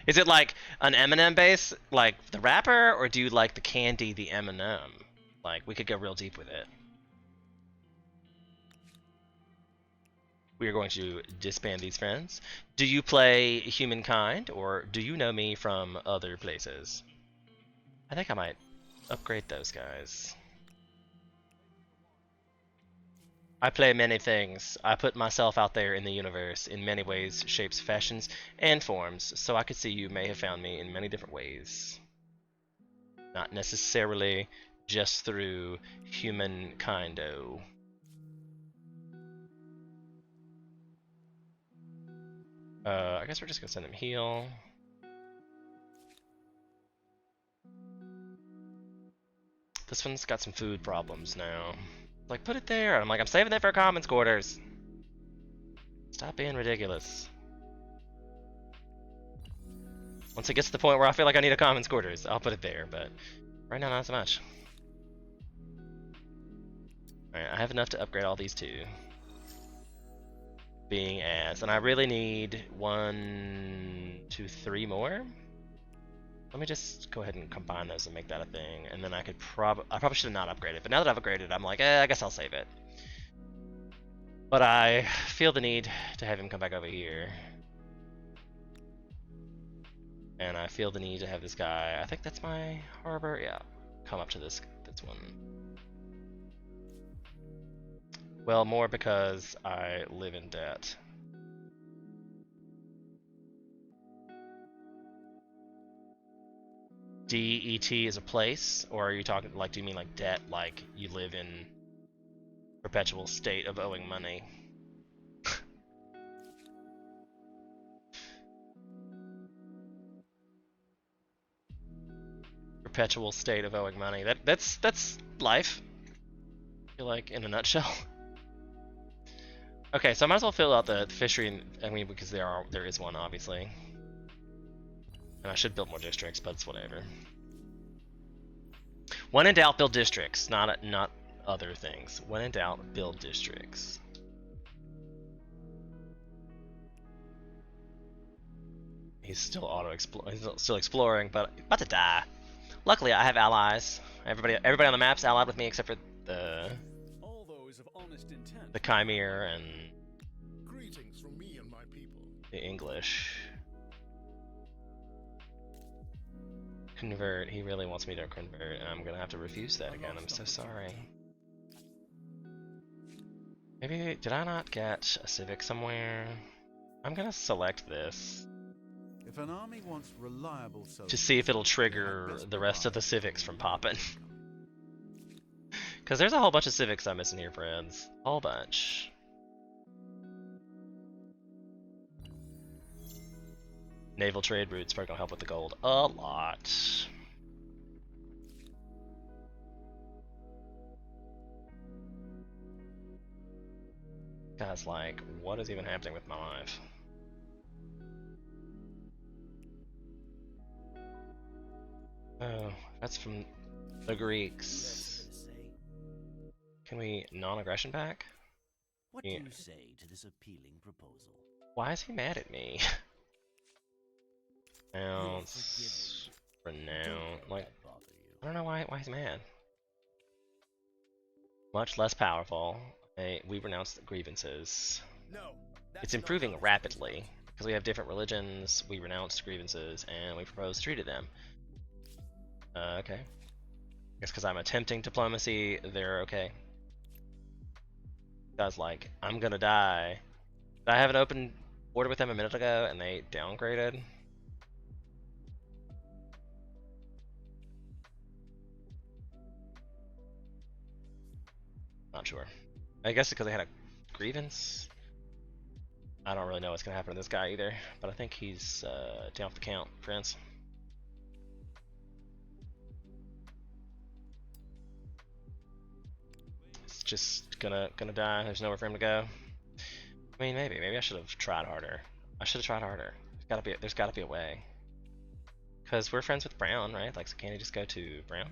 Is it like an M&M base, like the rapper, or do you like the candy, the M&M? Like, we could go real deep with it. We are going to disband these friends. Do you play Humankind, or do you know me from other places? I think I might upgrade those guys. I play many things. I put myself out there in the universe in many ways, shapes, fashions, and forms, so I could see you may have found me in many different ways. Not necessarily just through humankind-o. I guess we're just gonna send him heal. This one's got some food problems now. Like, put it there. I'm like, I'm saving that for commons quarters. Stop being ridiculous. Once it gets to the point where I feel like I need a commons quarters, I'll put it there, but right now not so much. Alright, I have enough to upgrade all these two. Being as, and I really need 1, 2, 3 more. Let me just go ahead and combine those and make that a thing, and then I could I probably should have not upgraded, but now that I've upgraded, I'm like, I guess I'll save it. But I feel the need to have him come back over here. And I feel the need to have this guy, I think that's my harbor, yeah, come up to this one. Well, more because I live in debt. DET is a place, or are you talking, like, do you mean like debt, like you live in perpetual state of owing money? Perpetual state of owing money. That's life. I feel like, in a nutshell. Okay, so I might as well fill out the fishery, I mean, because there is one, obviously. And I should build more districts, but it's whatever. When in doubt, build districts, not other things. When in doubt, build districts. He's still he's still exploring, but about to die. Luckily, I have allies. Everybody on the map's allied with me except for the Chimere and Greetings from me and my people. the English. Convert. He really wants me to convert, and I'm gonna have to refuse that again. I'm so sorry. Maybe, did I not get a civic somewhere? I'm gonna select this. If an army wants reliable soldiers, to see if it'll trigger the rest of the civics from popping. Because there's a whole bunch of civics I'm missing here, friends. Whole bunch. Naval trade routes probably gonna help with the gold a lot. Guys, like, what is even happening with my life? Oh, that's from the Greeks. Can we non-aggression back? What do you say to this appealing proposal? Why is he mad at me? Renounce. Renounce. Like, I don't know why he's mad. Much less powerful. Hey, we renounce the grievances. No, it's improving rapidly because we have different religions. We renounced grievances and we propose to treat them. Okay. I guess because I'm attempting diplomacy, they're okay. Guys, like, I'm gonna die. Did I have an open border with them a minute ago and they downgraded? Not sure. I guess because they had a grievance. I don't really know what's gonna happen to this guy either, but I think he's down for the count, friends. It's just gonna die. There's nowhere for him to go. I mean, maybe I should have tried harder. I should have tried harder. There's gotta be a way. Cause we're friends with Brown, right? Like, so can't he just go to Brown?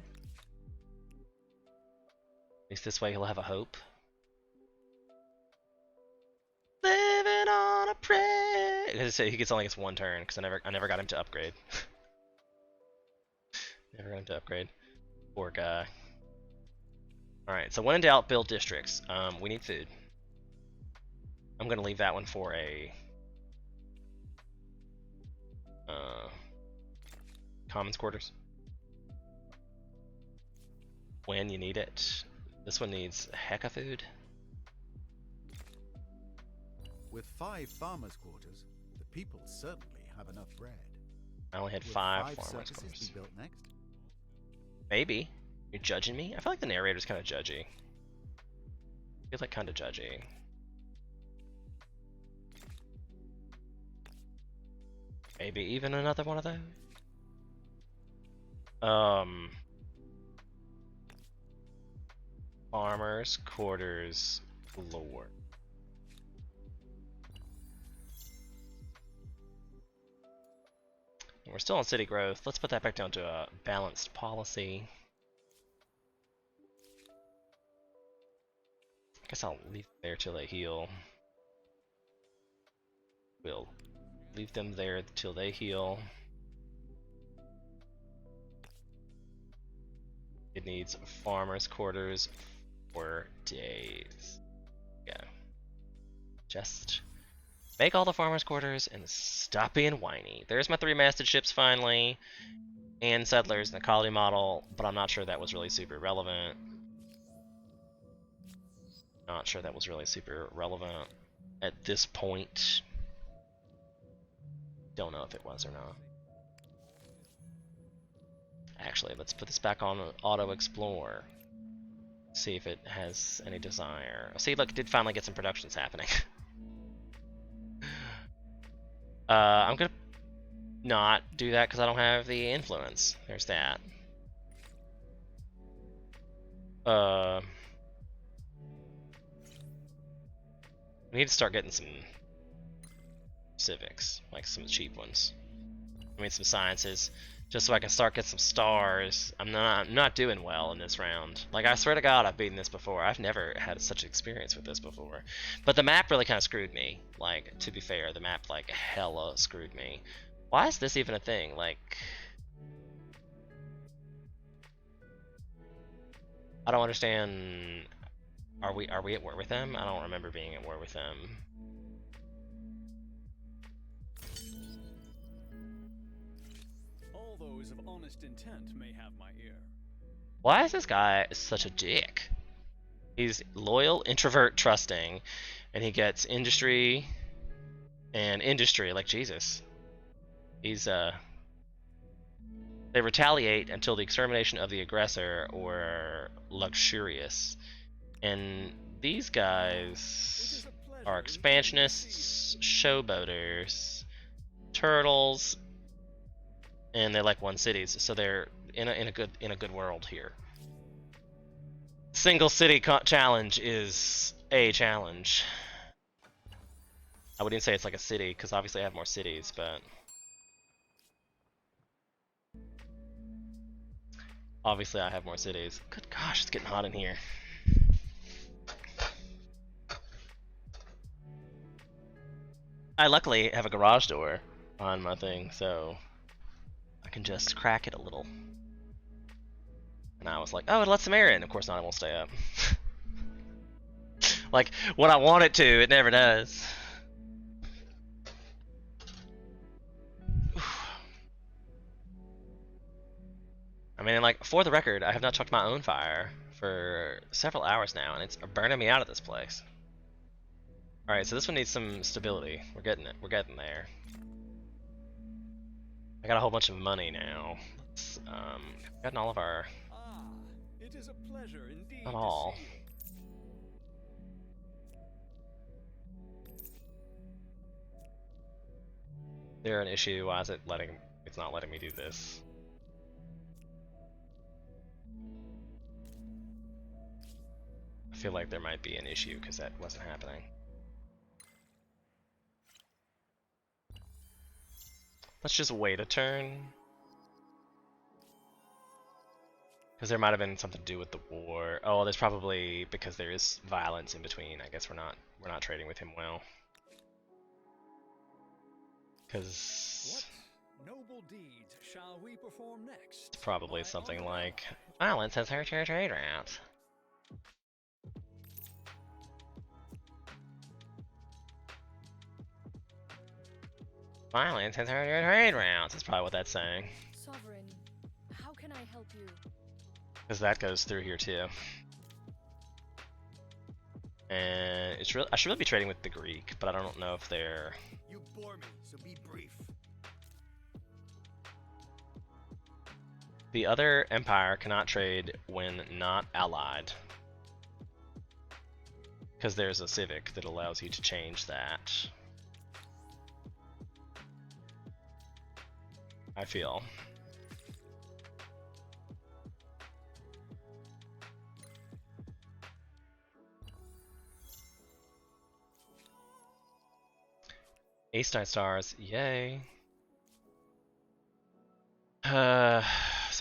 At least this way he'll have a hope. Living on a prayer. He only gets one turn because I never got him to upgrade. Never got him to upgrade. Poor guy. All right, so when in doubt, build districts. We need food. I'm gonna leave that one for a commons quarters. When you need it. This one needs a heck of food. With 5 farmers' quarters, the people certainly have enough bread. I only had Will 5 5 farmers' circuses quarters. be built next? Maybe. You're judging me? I feel like the narrator's kind of judgy. Feels like kind of judgy. Maybe even another one of those. Farmers' quarters lore. We're still on city growth. Let's put that back down to a balanced policy. I guess I'll leave them there till they heal. We'll leave them there till they heal. It needs farmers' quarters for days. Yeah. Just make all the farmers' quarters and stop being whiny. There's my 3-masted ships finally, and settlers in the colony model, but I'm not sure that was really super relevant. Not sure that was really super relevant at this point. Don't know if it was or not. Actually, let's put this back on auto explore. See if it has any desire. See, look, it did finally get some productions happening. I'm gonna not do that because I don't have the influence. There's that. We need to start getting some civics, like some cheap ones. I mean, some sciences, just so I can start getting some stars. I'm not doing well in this round. Like, I swear to God, I've beaten this before. I've never had such experience with this before. But the map really kind of screwed me. Like, to be fair, the map like hella screwed me. Why is this even a thing? Like, I don't understand. Are we at war with them? I don't remember being at war with them. All those of honest intent may have my ear. Why is this guy such a dick? He's loyal, introvert, trusting, and he gets industry and industry, like Jesus. He's they retaliate until the extermination of the aggressor or luxurious. And these guys are expansionists, showboaters, turtles, and they like one cities, so they're in a good world here. Single city challenge is a challenge. I wouldn't say it's like a city, because obviously I have more cities, but obviously I have more cities. Good gosh, it's getting hot in here. I luckily have a garage door on my thing, so I can just crack it a little. And I was like, oh, it lets some air in. Of course not, it won't stay up. Like, when I want it to, it never does. I mean, like, for the record, I have not chucked my own fire for several hours now, and it's burning me out of this place. Alright, so this one needs some stability. We're getting it. We're getting there. I got a whole bunch of money now. Let's, gotten all of our... It is a pleasure indeed. Not all. There an issue? Why is it letting... It's not letting me do this. I feel like there might be an issue because that wasn't happening. Let's just wait a turn. Because there might have been something to do with the war. Oh, there's probably because there is violence in between. I guess we're not trading with him well. Because what noble deeds shall we perform next? It's probably something like violence has hurt your trade routes. Violence has hurt your trade routes. That's probably what that's saying. Sovereign, how can I help you? Because that goes through here too. And it's real. I should really be trading with the Greek, but I don't know if they're. You bore me, so be brief. The other empire cannot trade when not allied. Because there's a civic that allows you to change that. I feel. Ace 9 stars, yay. So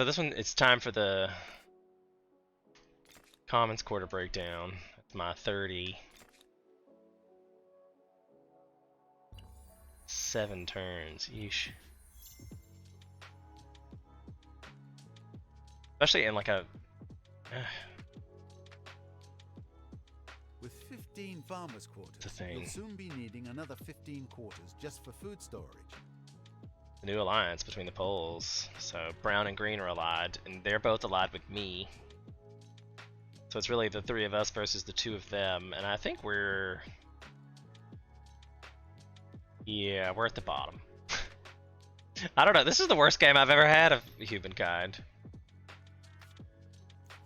this one, it's time for the Commons Quarter breakdown. It's my 37 turns, yeesh. Especially in like a... With 15 farmers' quarters, you'll soon be needing another 15 quarters just for food storage. The new alliance between the poles. So brown and green are allied, and they're both allied with me. So it's really the three of us versus the two of them, and I think we're... Yeah, we're at the bottom. I don't know, this is the worst game I've ever had of humankind.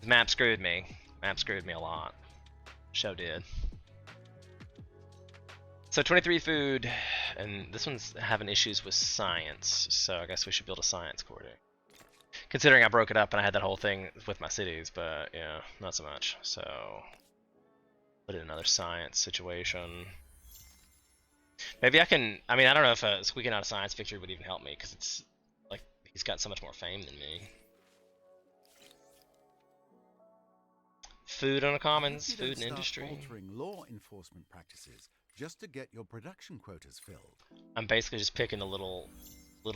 The map screwed me. Map screwed me a lot. Show did. So 23 food, and this one's having issues with science, so I guess we should build a science quarter. Considering I broke it up and I had that whole thing with my cities, but yeah, not so much. So put in another science situation. Maybe I can, I mean, I don't know if squeaking out a science victory would even help me, because it's like he's got so much more fame than me. Food on a commons, food and industry. Altering law enforcement practices just to get your production quotas filled. I'm basically just picking the little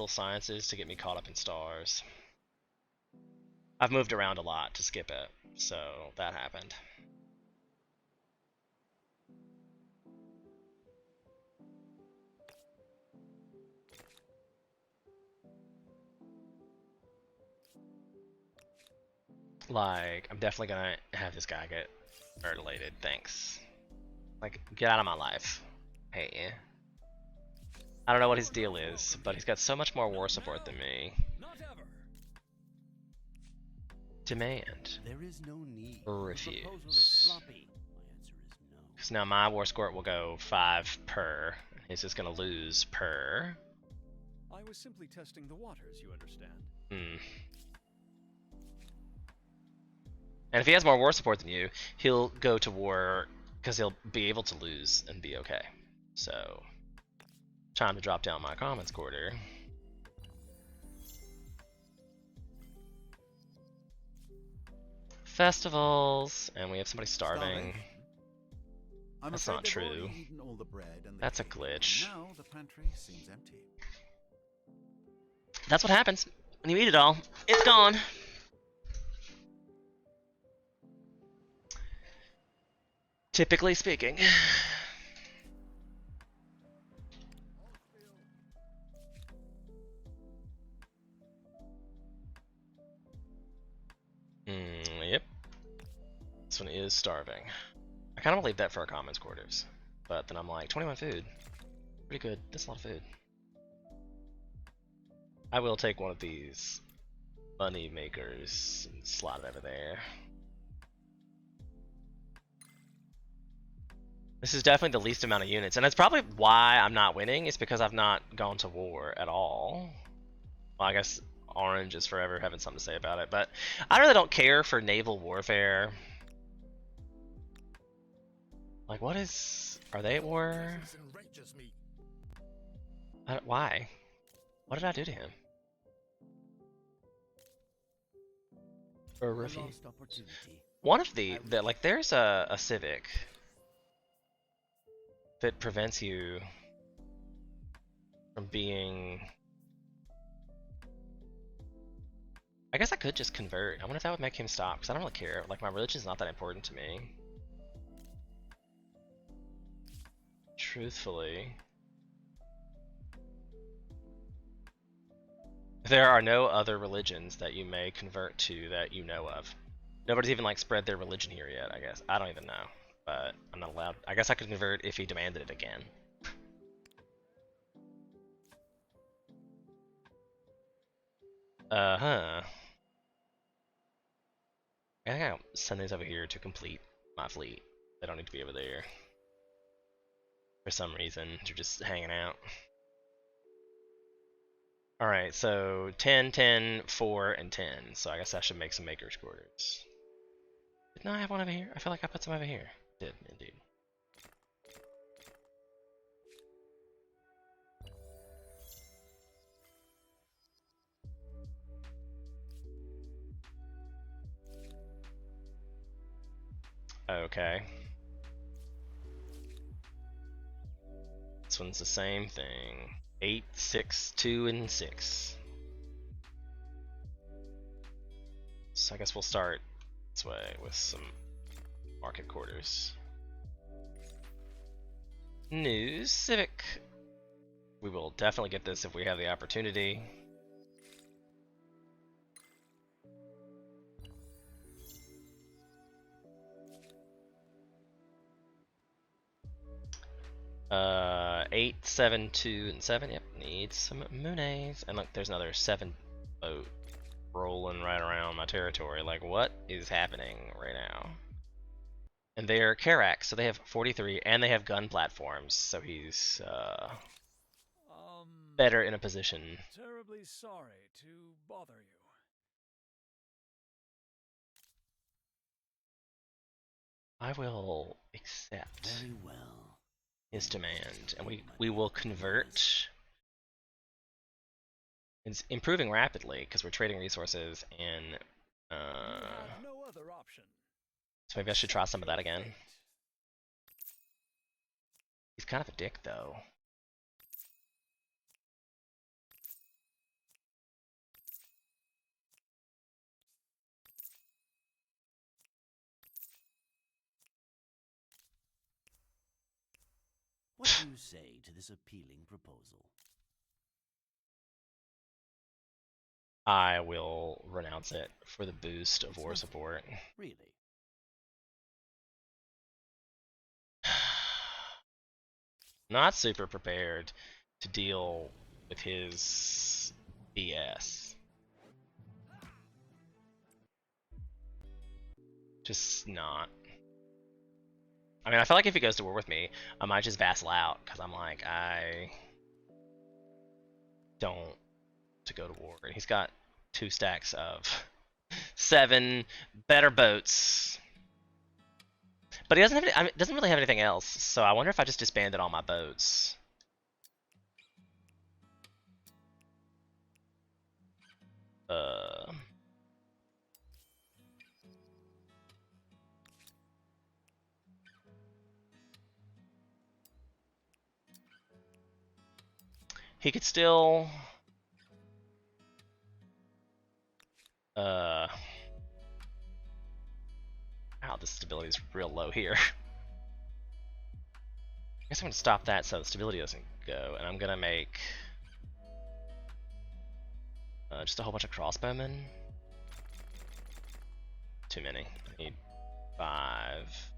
sciences to get me caught up in stars. I've moved around a lot to skip it, so that happened. Like, I'm definitely gonna have this guy get mutilated, thanks. Like, get out of my life. Hey. I don't know what his deal is, but he's got so much more war support than me. Demand. There is no need. Refuse. Because now my war score will go 5 per. He's just gonna lose per. I was simply testing the waters, you understand. And if he has more war support than you, he'll go to war because he'll be able to lose and be okay. So Time to drop down my commons quarter. Festivals, and we have somebody starving. That's not true. That's a glitch. Now the pantry seems empty. That's what happens when you eat it all. It's gone. Typically speaking. Yep. This one is starving. I kind of leave that for our commons quarters. But then I'm like, 21 food. Pretty good. That's a lot of food. I will take one of these money makers and slot it over there. This is definitely the least amount of units, and that's probably why I'm not winning. It's because I've not gone to war at all. Well, I guess Orange is forever having something to say about it, but I really don't care for naval warfare. Like, what is... Are they at war? Why? What did I do to him? Or refuse? One of the like, there's a civic that prevents you from being... I guess I could just convert. I wonder if that would make him stop, because I don't really care. Like, my religion's not that important to me. Truthfully. There are no other religions that you may convert to that you know of. Nobody's even like spread their religion here yet, I guess. I don't even know. But I'm not allowed. I guess I could convert if he demanded it again. I think I'll send these over here to complete my fleet. They don't need to be over there. For some reason, they're just hanging out. Alright, so 10, 10, 4, and 10. So I guess I should make some maker's quarters. Didn't I have one over here? I feel like I put some over here. Did, indeed. Okay. This one's the same thing. 8, 6, 2, and 6. So I guess we'll start this way with some market quarters. New civic. We will definitely get this if we have the opportunity. Uh, 8, 7, 2, and 7. Yep, need some moonies. And look, there's another 7 boat rolling right around my territory. Like, what is happening right now? And they're Karak, so they have 43, and they have gun platforms, so he's better in a position. Terribly sorry to bother you. I will accept Very well. his demand, and we will convert. It's improving rapidly because we're trading resources, and No other option. so maybe I should try some of that again. He's kind of a dick, though. What do you say to this appealing proposal? I will renounce it for the boost of war support. Really? Not super prepared to deal with his BS. Just not. I mean, I feel like if he goes to war with me, I might just vassal out, because I'm like, I don't to go to war. And he's got 2 stacks of 7 better boats. But he doesn't have any, I mean, doesn't really have anything else, so I wonder if I just disbanded all my boats. Uh, he could still wow, the stability is real low here. I guess I'm gonna stop that so the stability doesn't go, and I'm gonna make just a whole bunch of crossbowmen. Too many. I need 5.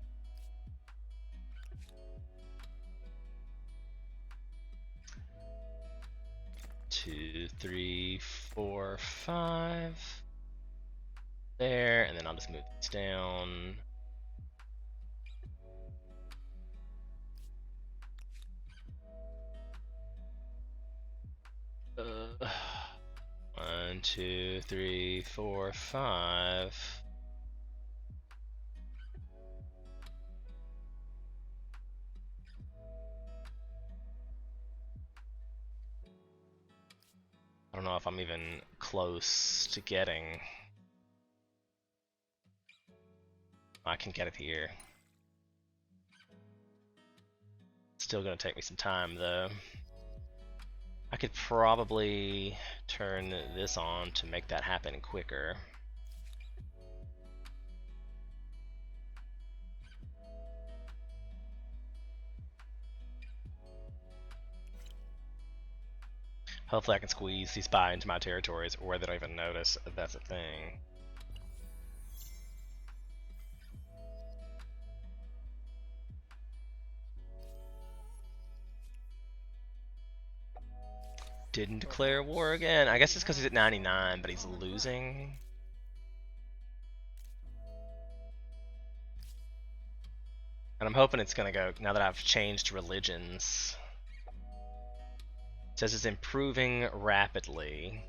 2, 3, 4, 5. There, and then I'll just move these down. Uh, 1, 2, 3, 4, 5. I don't know if I'm even close to getting. I can get it here. Still gonna take me some time though. I could probably turn this on to make that happen quicker. Hopefully I can squeeze these by into my territories or they don't even notice that's a thing. Didn't declare war again. I guess it's because he's at 99, but he's losing. And I'm hoping it's gonna go, now that I've changed religions. It says it's improving rapidly.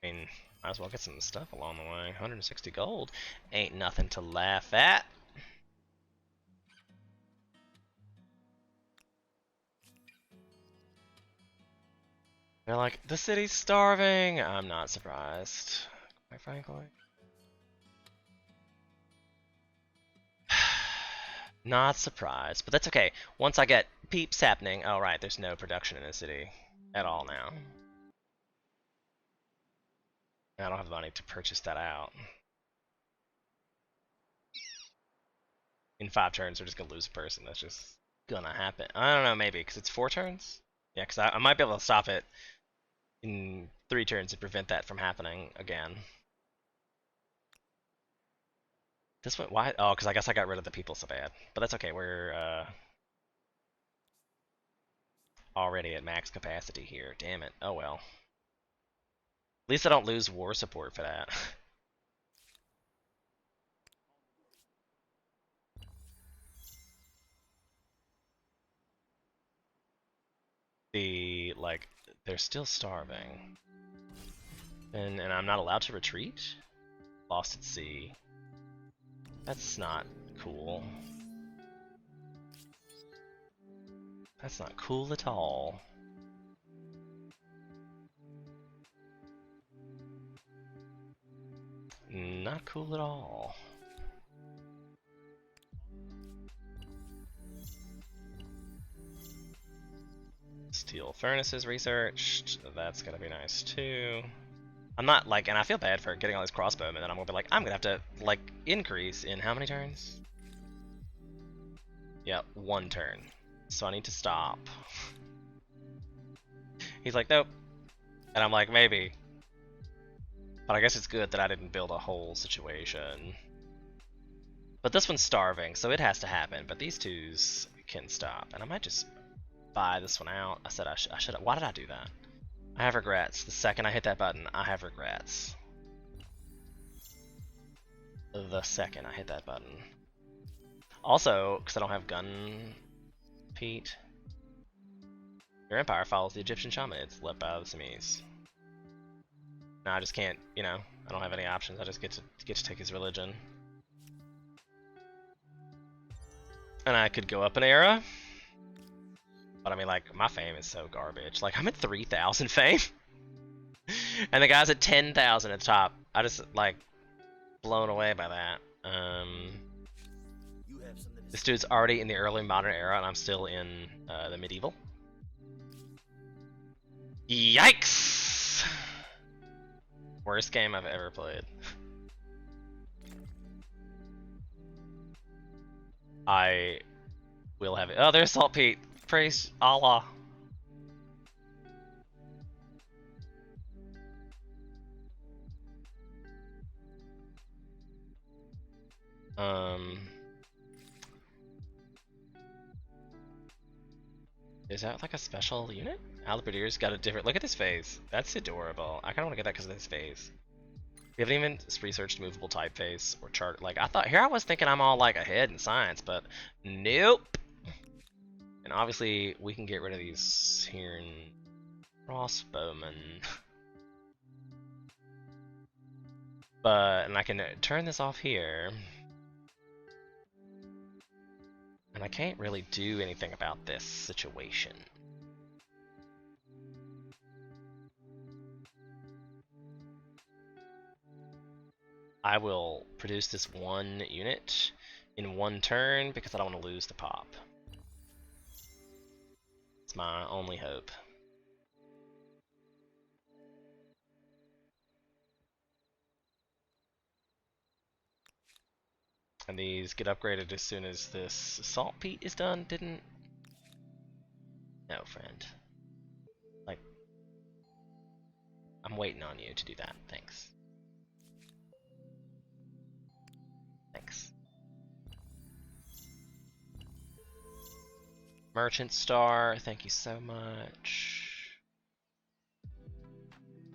I mean, might as well get some stuff along the way. 160 gold. Ain't nothing to laugh at. They're like, the city's starving. I'm not surprised, quite frankly. Not surprised, but that's okay. Once I get peeps happening, oh right, there's no production in the city at all now. I don't have the money to purchase that out. In 5 turns, we're just gonna lose a person. That's just gonna happen. I don't know, maybe, because it's 4 turns? Yeah, because I might be able to stop it in 3 turns to prevent that from happening again. This one, why? Oh, because I guess I got rid of the people so bad. But that's okay, we're already at max capacity here. Damn it. Oh well. At least I don't lose war support for that. Like, they're still starving. And I'm not allowed to retreat? Lost at sea. That's not cool. That's not cool at all. Not cool at all. Steel furnaces researched. That's gonna be nice too. I'm not like, and I feel bad for getting all these crossbowmen, and I'm gonna be like, I'm gonna have to like increase in how many turns? Yeah, 1 turn. So I need to stop. He's like, nope. And I'm like, maybe. But I guess it's good that I didn't build a whole situation. But this one's starving, so it has to happen. But these twos can stop. And I might just buy this one out. I said I should. Why did I do that? I have regrets. The second I hit that button, I have regrets. The second I hit that button. Also, because I don't have gun Pete. Your empire follows the Egyptian shaman. It's led by the Siamese. No, I just can't, you know, I don't have any options. I just get to take his religion. And I could go up an era. But I mean, like, my fame is so garbage. Like, I'm at 3,000 fame. And the guy's at 10,000 at the top. I just, like, blown away by that. This dude's already in the early modern era, and I'm still in the medieval. Yikes! Worst game I've ever played. I will have it. Oh, there's Saltpeat. Praise Allah. Is that like a special unit? Halberdiers got a different. Look at his face. That's adorable. I kind of want to get that because of his face. We haven't even researched movable typeface or chart. Like, I thought, here I was thinking I'm all like ahead in science, but nope. And obviously, we can get rid of these here in crossbowmen. And I can turn this off here. And I can't really do anything about this situation. I will produce this one unit in one turn because I don't want to lose the pop. It's my only hope. And these get upgraded as soon as this saltpeat is done, didn't? No, friend. Like, I'm waiting on you to do that. Thanks. Thanks. Merchant Star, thank you so much.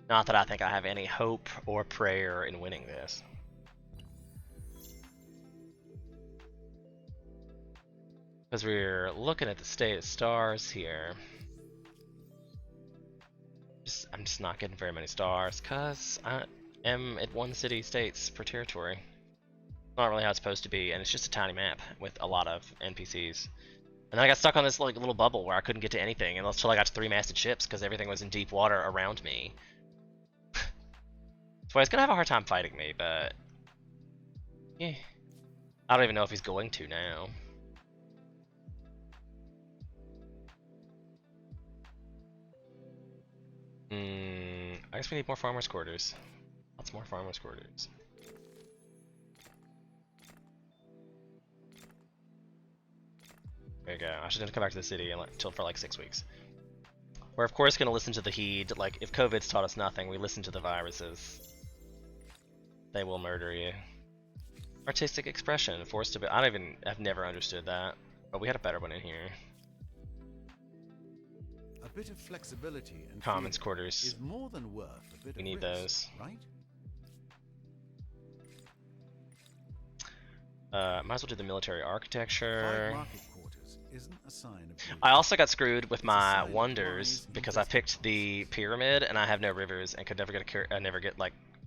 Not that I think I have any hope or prayer in winning this. Because we're looking at the state of stars here. I'm just not getting very many stars because I am at 1 city states per territory. Not really how it's supposed to be, and it's just a tiny map with a lot of NPCs. And then I got stuck on this like little bubble where I couldn't get to anything until I got to 3-masted ships because everything was in deep water around me. So he's gonna have a hard time fighting me, but yeah, I don't even know if he's going to now. I guess we need more farmers' quarters. Lots more farmers' quarters. There you go. I shouldn't come back to the city until for like 6 weeks. We're of course gonna listen to the heed. Like if COVID's taught us nothing, we listen to the viruses. They will murder you. Artistic expression, forced to be. I've never understood that, but we had a better one in here. A bit of flexibility and Commons quarters is more than worth a bit we of need risk, those, right? Might as well do the military architecture. 5 market quarters isn't a sign of beauty. I also got screwed with my wonders because I picked the pyramid and I have no rivers and could never get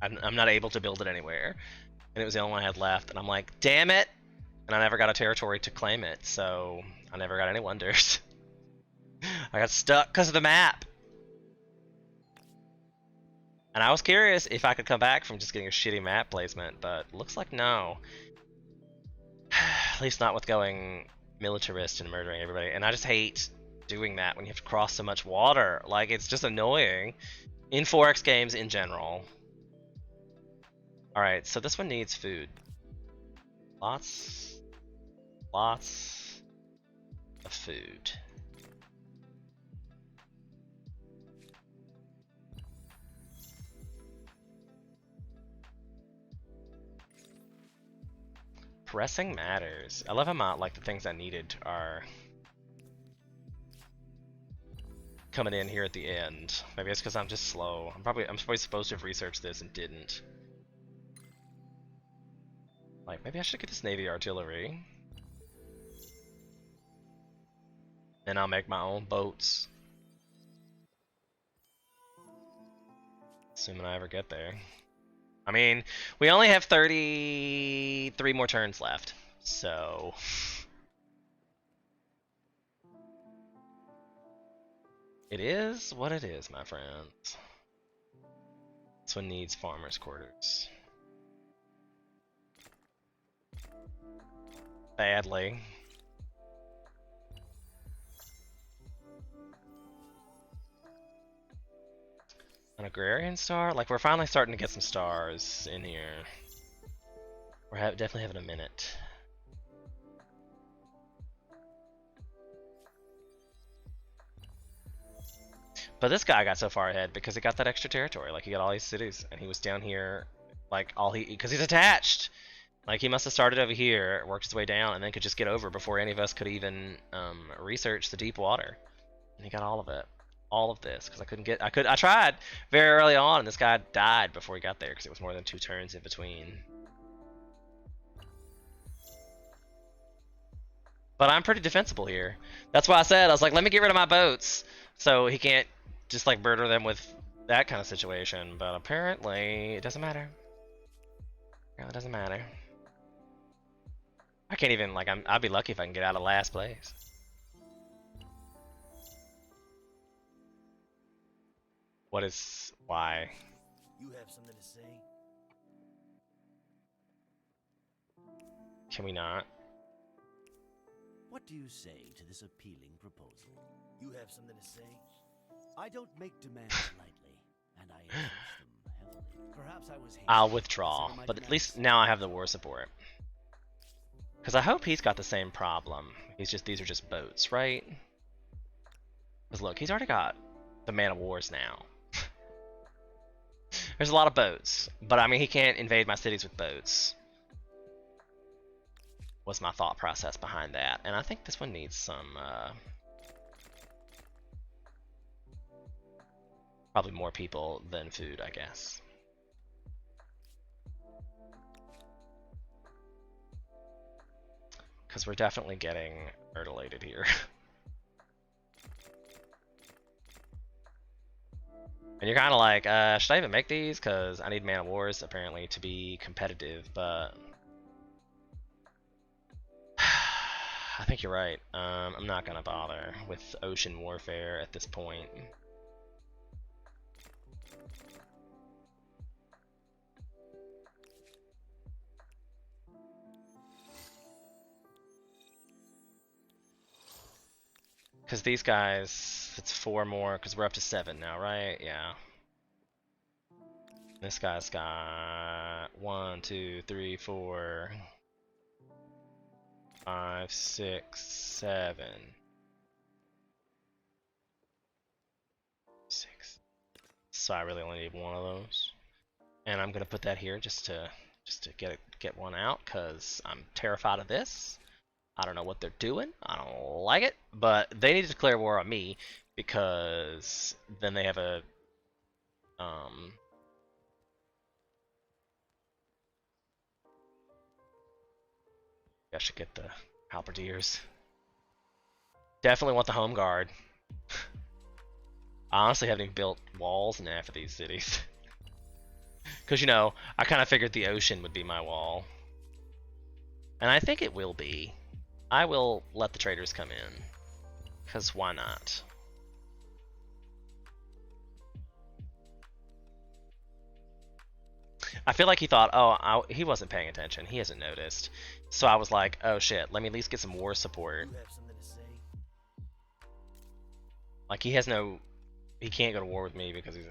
I'm not able to build it anywhere, and it was the only one I had left, and I'm like, damn it, and I never got a territory to claim it, so I never got any wonders. I got stuck because of the map. And I was curious if I could come back from just getting a shitty map placement, but looks like no. At least not with going militarist and murdering everybody. And I just hate doing that when you have to cross so much water. Like, it's just annoying. In 4X games in general. Alright, so this one needs food. Lots of food. Pressing matters. I love how like the things I needed are coming in here at the end. Maybe it's because I'm just slow. I'm probably supposed to have researched this and didn't. Like, maybe I should get this Navy artillery. And I'll make my own boats. Assuming I ever get there. I mean, we only have 33 more turns left, so It is what it is, my friends. This one needs farmers' quarters. Badly. An agrarian star? Like, we're finally starting to get some stars in here. We're definitely having a minute. But this guy got so far ahead because he got that extra territory. Like, he got all these cities, and he was down here, like, because he's attached. Like, he must have started over here, worked his way down, and then could just get over before any of us could even research the deep water. And he got all of it. All of this, because I tried very early on, and this guy died before he got there, because it was more than 2 turns in between. But I'm pretty defensible here. That's why I said, I was like, let me get rid of my boats, so he can't just, like, murder them with that kind of situation. But apparently, it doesn't matter. Apparently, it doesn't matter. I can't even, like, I'd be lucky if I can get out of last place. Why? You have something to say? Can we not? What do you say to this appealing proposal? You have something to say? I don't make demands lightly, and I enforce them heavily. Perhaps I was hasty. I'll withdraw, but at least now I have the war support. Because I hope he's got the same problem. These are just boats, right? Because look, he's already got the Man of Wars now. There's a lot of boats, but I mean, he can't invade my cities with boats. Was my thought process behind that. And I think this one needs some, probably more people than food, I guess. Because we're definitely getting myrtleated here. And you're kind of like, should I even make these? Because I need Man of Wars, apparently, to be competitive, but... I think you're right. I'm not going to bother with ocean warfare at this point. Because these guys, it's 4 more, because we're up to 7 now, right? Yeah. This guy's got 1, 2, 3, 4, 5, 6, 7. 6. So I really only need 1 of those. And I'm gonna put that here just to get one out, because I'm terrified of this. I don't know what they're doing. I don't like it, but they need to declare war on me, because then they have a I should get the halberdiers. Definitely want the home guard. I honestly haven't even built walls in half of these cities. Because, you know, I kind of figured the ocean would be my wall. And I think it will be. I will let the traders come in. Because why not? I feel like he thought, oh, he wasn't paying attention. He hasn't noticed. So I was like, oh shit, let me at least get some war support. You have something to say? Like, he can't go to war with me because he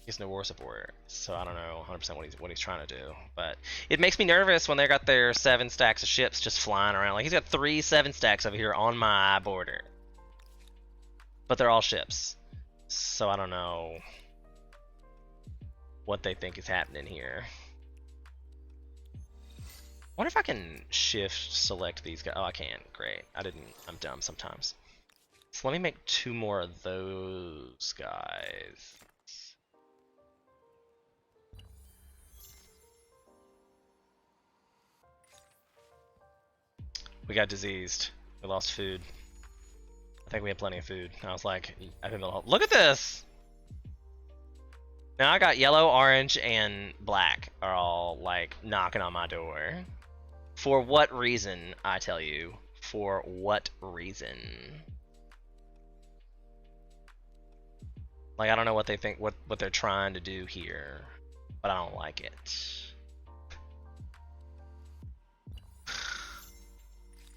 has no war support. So I don't know 100% what he's trying to do. But it makes me nervous when they got their 7 stacks of ships just flying around. Like, he's got 3 7 stacks over here on my border. But they're all ships. So I don't know what they think is happening here. I wonder if I can shift select these guys. Oh, I can. Great. I'm dumb sometimes. So let me make 2 more of those guys. We got diseased. We lost food. I think we had plenty of food. I was like, I've been able to, look at this! Now I got yellow, orange, and black are all like knocking on my door. For what reason, I tell you? For what reason? Like, I don't know what they think, what they're trying to do here, but I don't like it.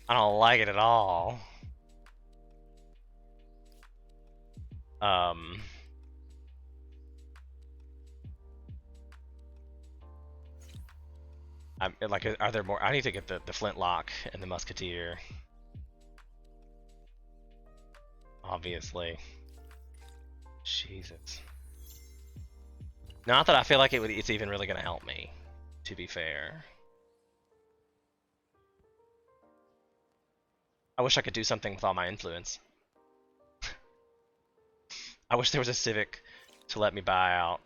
I don't like it at all. Like, are there more? I need to get the flintlock and the musketeer. Obviously. Jesus. Not that I feel like it's even really gonna help me, to be fair. I wish I could do something with all my influence. I wish there was a civic to let me buy out.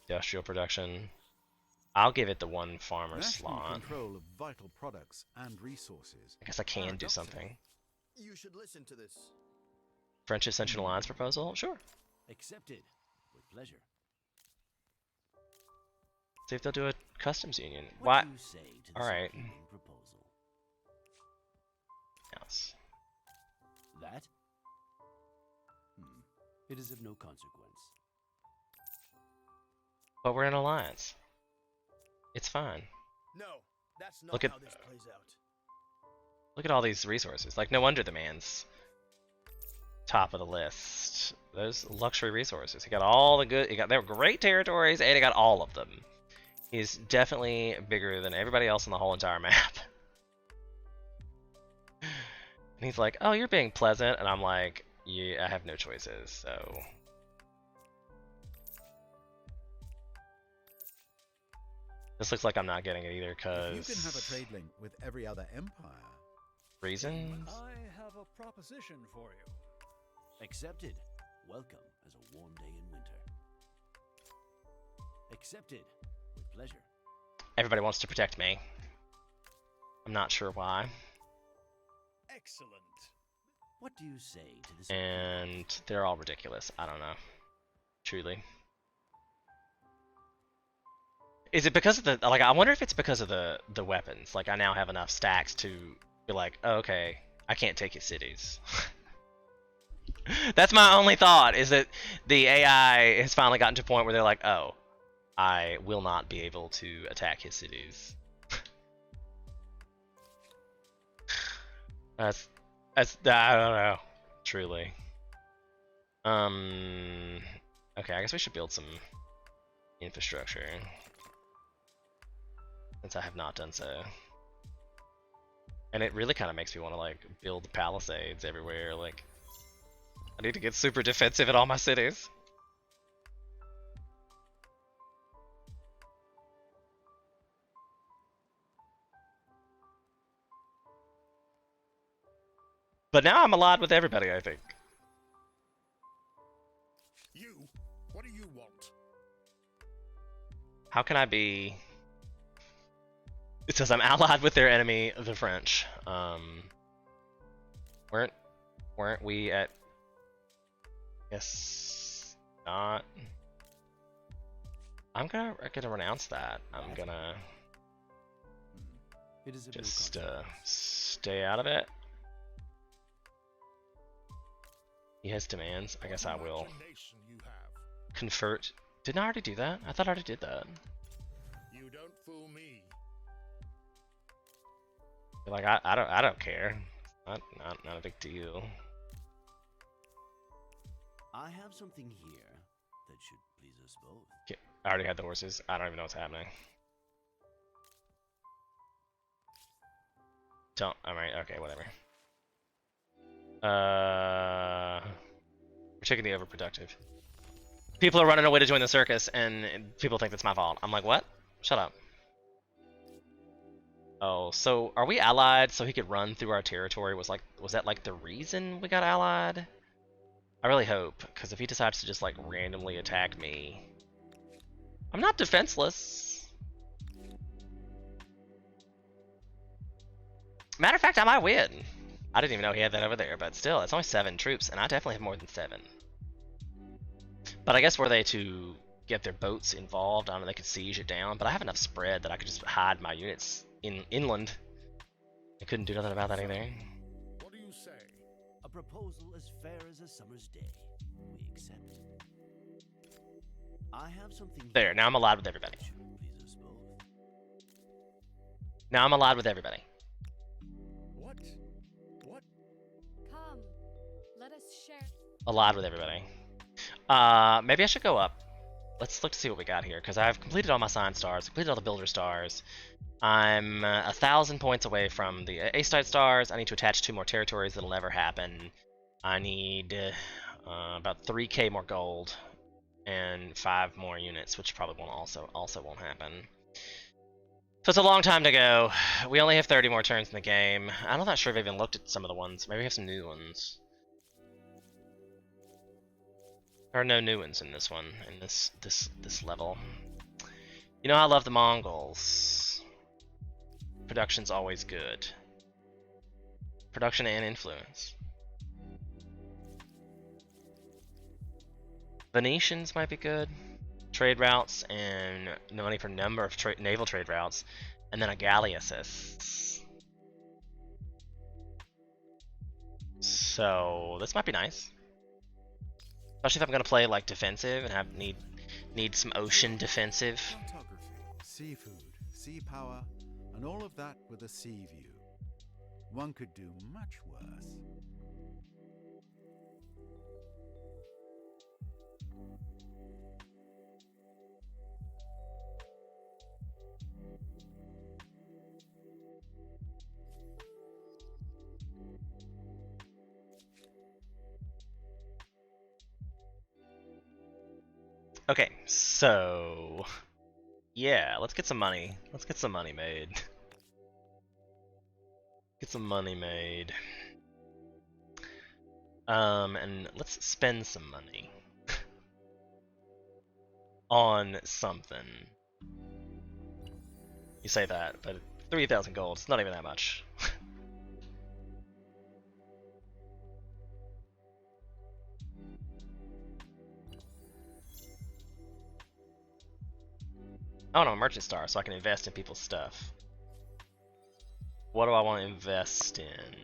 Industrial production. I'll give it the one farmer National slot. control of vital products and resources. I guess I can do something. You should listen to this. French Ascension Alliance proposal? Sure. Accepted. With pleasure. See if they'll do a customs union. What do you say to this Alright. appealing proposal? Yes. That? It is of no consequence. But we're in alliance. It's fine. No, that's not Look at how this plays out. Look at all these resources. Like, no wonder the man's top of the list. Those luxury resources. He got all the good. They were great territories, and he got all of them. He's definitely bigger than everybody else on the whole entire map. And he's like, "Oh, you're being pleasant," and I'm like, "Yeah, I have no choices." So. This looks like I'm not getting it either, cause. You can have a trade link with every other empire. Reasons? I have a proposition for you. Accepted. Welcome as a warm day in winter. Accepted. With pleasure. Everybody wants to protect me. I'm not sure why. Excellent. What do you say to this? And they're all ridiculous. I don't know. Truly. Is it because of the, like, I wonder if it's because of the weapons. Like, I now have enough stacks to be like, oh, okay, I can't take his cities. That's my only thought, is that the AI has finally gotten to a point where they're like, oh, I will not be able to attack his cities. That's, I don't know, truly. Okay, I guess we should build some infrastructure. Since I have not done so. And it really kind of makes me want to, like, build palisades everywhere. Like, I need to get super defensive in all my cities. But now I'm allied with everybody, I think. You? What do you want? How can I be... It says I'm allied with their enemy, the French. Weren't we at... Yes, not. I'm gonna renounce that. I'm gonna just stay out of it. He has demands. I guess I will convert. Didn't I already do that? I thought I already did that. You don't fool me. Like, I don't care. Not a big deal. I have something here that should please us both. Okay, I already had the horses. I don't even know what's happening. Don't. Alright, okay, whatever. We're taking the overproductive. People are running away to join the circus, and people think that's my fault. I'm like, what? Shut up. Oh, so are we allied so he could run through our territory? Was that like the reason we got allied? I really hope, because if he decides to just like randomly attack me, I'm not defenseless. Matter of fact, I might win. I didn't even know he had that over there, but still, it's only 7 troops, and I definitely have more than 7. But I guess were they to get their boats involved, I don't know, they could siege it down, but I have enough spread that I could just hide my units inland. I couldn't do nothing about that either. What do you say? A proposal as fair as a summer's day. We accept. I have something. There, now I'm allowed with everybody. Please us both. Now I'm allowed with everybody. What? What? Come, let us share. Allowed with everybody. Maybe I should go up. Let's look to see what we got here, because I've completed all my sign stars, completed all the builder stars. I'm 1,000 points away from the A-side stars. I need to attach 2 more territories. That'll never happen. I need about 3k more gold and 5 more units, which probably won't also won't happen. So it's a long time to go. We only have 30 more turns in the game. I'm not sure if I've even looked at some of the ones. Maybe we have some new ones. There are no new ones in this one, in this level. You know I love the Mongols. Production's always good. Production and influence. Venetians might be good. Trade routes and money for number of naval trade routes, and then a galley assists. So this might be nice, especially if I'm gonna play like defensive and have need some ocean defensive. Cartography, seafood, sea power, and all of that with a sea view. One could do much worse. Okay, so yeah, let's get some money. Let's get some money made. Get some money made. And let's spend some money on something. You say that, but 3,000 gold, it's not even that much. Oh no, merchant star, so I can invest in people's stuff. What do I want to invest in?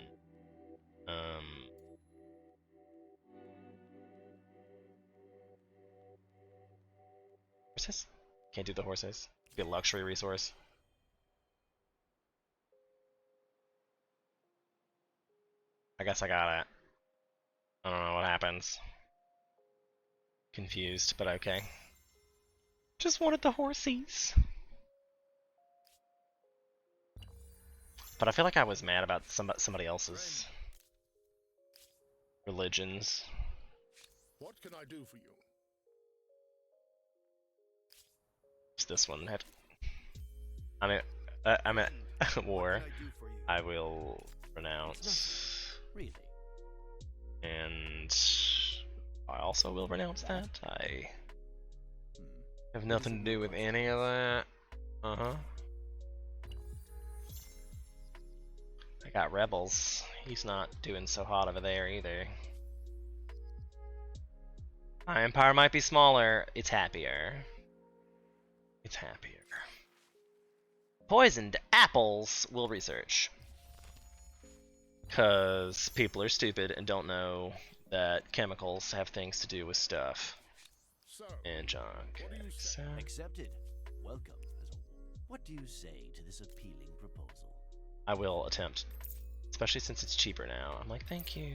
Horses? Can't do the horses. Be a luxury resource. I guess I got it. I don't know what happens. Confused, but okay. Just wanted the horsies. But I feel like I was mad about somebody else's religions. What can I do for you? It's this one. I'm at war. I will renounce. Really? And I also will renounce that. I have nothing to do with any of that. I got rebels. He's not doing so hot over there either. My empire might be smaller. It's happier. It's happier. Poisoned apples will research. Because people are stupid and don't know that chemicals have things to do with stuff. So, and junk. Accepted. Welcome. What do you say to this appealing proposal? I will attempt. Especially since it's cheaper now. I'm like, thank you.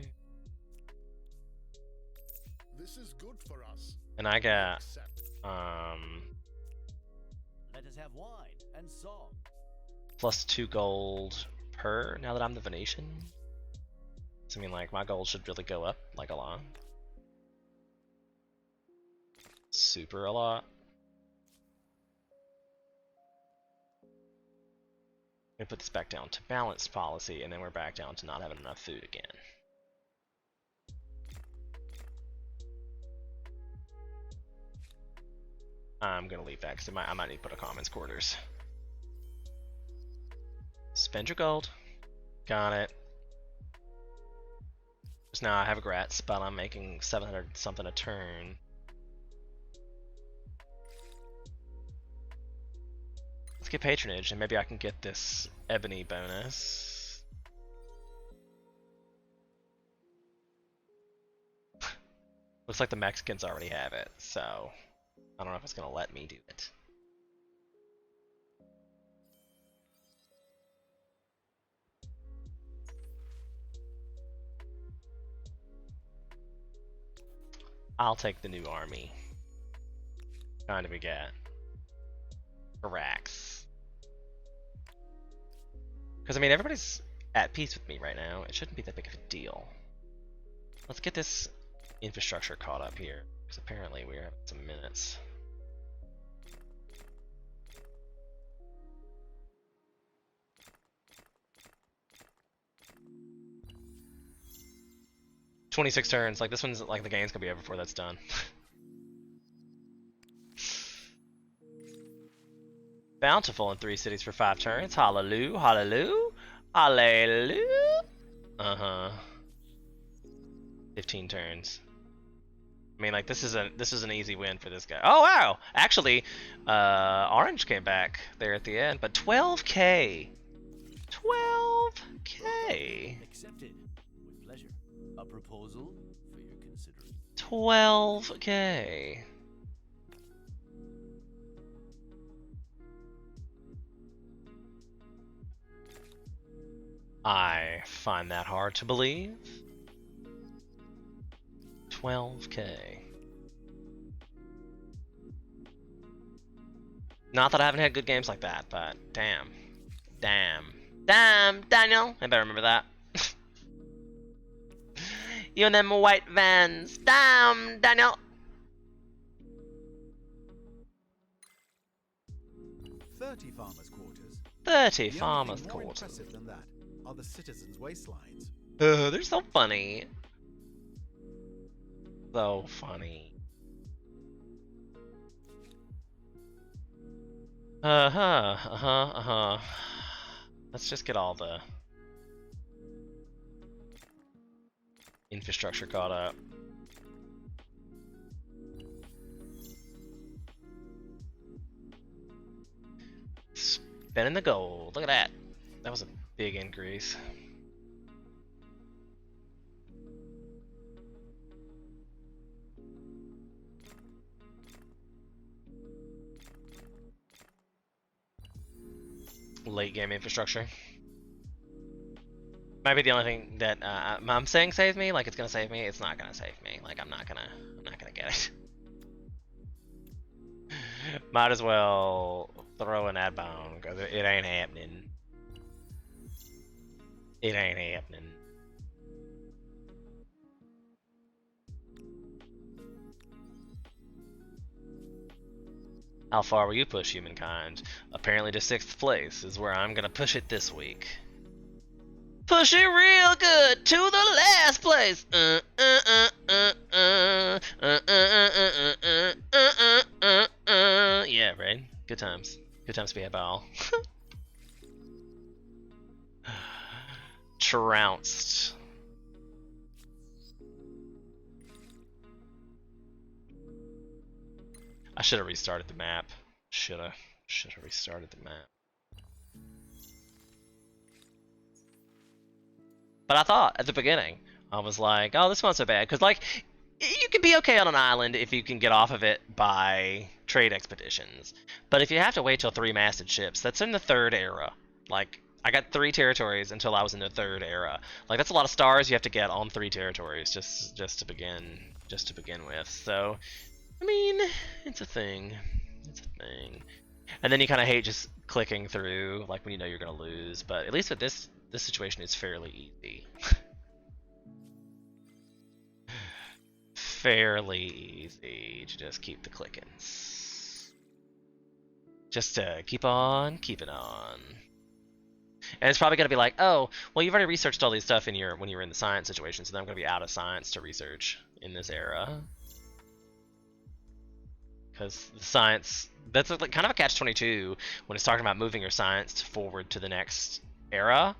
This is good for us. And I got Let us have wine and song. plus 2 gold per now that I'm the Venetian. So I mean, like, my gold should really go up like a lot. Super a lot. I'm gonna put this back down to balanced policy, and then we're back down to not having enough food again. I'm gonna leave that because I might need to put a commons quarters. Spend your gold. Got it. Just now I have regrets, but I'm making 700 something a turn. Let's get patronage, and maybe I can get this ebony bonus. Looks like the Mexicans already have it, so I don't know if it's gonna let me do it. I'll take the new army. Kind of a get. Iraqs. Because, I mean, everybody's at peace with me right now. It shouldn't be that big of a deal. Let's get this infrastructure caught up here. Because apparently we're having some minutes. "26 turns." Like, this one's like the game's gonna be over before that's done. Bountiful in 3 cities for 5 turns. Hallelujah, hallelujah, hallelujah. 15 turns. I mean, like, this is an easy win for this guy. Oh wow! Actually, Orange came back there at the end, but 12k. 12k. Accepted. With pleasure. A proposal for your consideration. 12k. I find that hard to believe. 12k. Not that I haven't had good games like that, but damn. Damn, Daniel. I better remember that. You and them white vans. Damn, Daniel. 30 farmers' quarters. 30 The farmers' only thing more quarters. impressive than that are the citizens' waistlines. They're so funny. So funny. Let's just get all the infrastructure caught up. Spending the gold. Look at that. That was a big increase. Late game infrastructure. Might be the only thing that I'm saying saves me. Like, it's gonna save me. It's not gonna save me. Like, I'm not gonna get it. Might as well throw an ad bound because it ain't happening. It ain't happening. How far will you push humankind? Apparently to 6th place is where I'm gonna push it this week. Push it real good to the last place. Yeah, right. Good times. Good times to be at ball. Trounced. I should have restarted the map. Should have restarted the map. But I thought at the beginning, I was like, oh, this one's so bad. Because, like, you can be okay on an island if you can get off of it by trade expeditions. But if you have to wait till 3 masted ships, that's in the 3rd era. Like, I got 3 territories until I was in the 3rd era. Like, that's a lot of stars you have to get on 3 territories just to begin with. So, I mean, it's a thing. It's a thing. And then you kind of hate just clicking through, like, when you know you're going to lose. But at least with this situation, it's fairly easy. Fairly easy to just keep the clickings. Just to keep on keeping on. And it's probably going to be like, oh, well, you've already researched all these stuff when you're in the science situation, so then I'm going to be out of science to research in this era. Because the science, that's like kind of a catch-22 when it's talking about moving your science forward to the next era.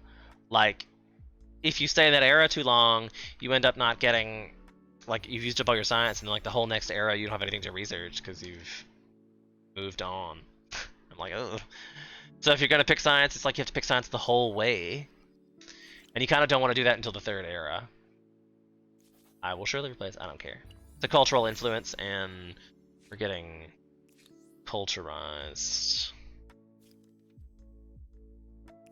Like, if you stay in that era too long, you end up not getting, like, you've used up all your science, and then, like, the whole next era you don't have anything to research because you've moved on. I'm like, ugh. So if you're going to pick science, it's like you have to pick science the whole way. And you kind of don't want to do that until the 3rd era. I will surely replace, I don't care. the cultural influence, and we're getting culturized.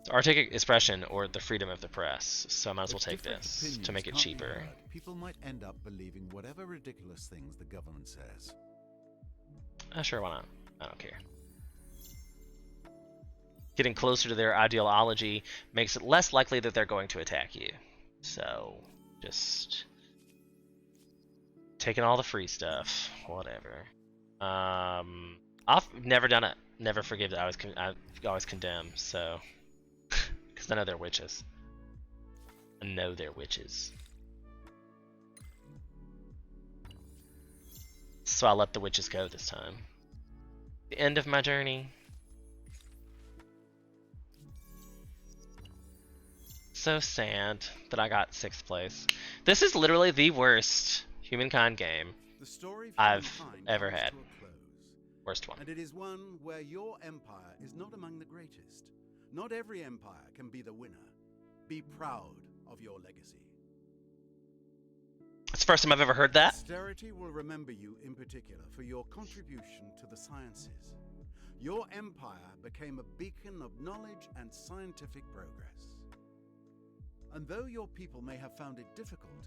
It's artistic expression or the freedom of the press, so I might as well take this to make it cheaper. People might end up believing whatever ridiculous things the government says. Sure, why not? I don't care. Getting closer to their ideology makes it less likely that they're going to attack you. So, just taking all the free stuff, whatever. I've never done it. Never forgive that. I always condemn. So, because I know they're witches. I know they're witches. So I let the witches go this time. The end of my journey. So sad that I got 6th place. This is literally the worst Humankind game I've ever had. Worst one. And it is one where your empire is not among the greatest. Not every empire can be the winner. Be proud of your legacy. It's the first time I've ever heard that. Posterity will remember you in particular for your contribution to the sciences. Your empire became a beacon of knowledge and scientific progress. And though your people may have found it difficult,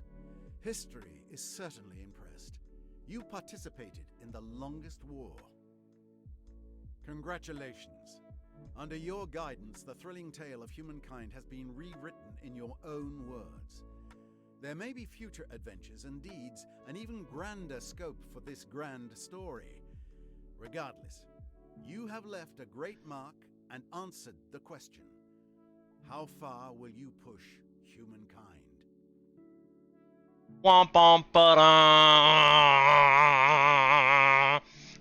history is certainly impressed. You participated in the longest war. Congratulations. Under your guidance, the thrilling tale of humankind has been rewritten in your own words. There may be future adventures and deeds, and even grander scope for this grand story. Regardless, you have left a great mark and answered the question. How far will you push humankind? Womp womp ba-da.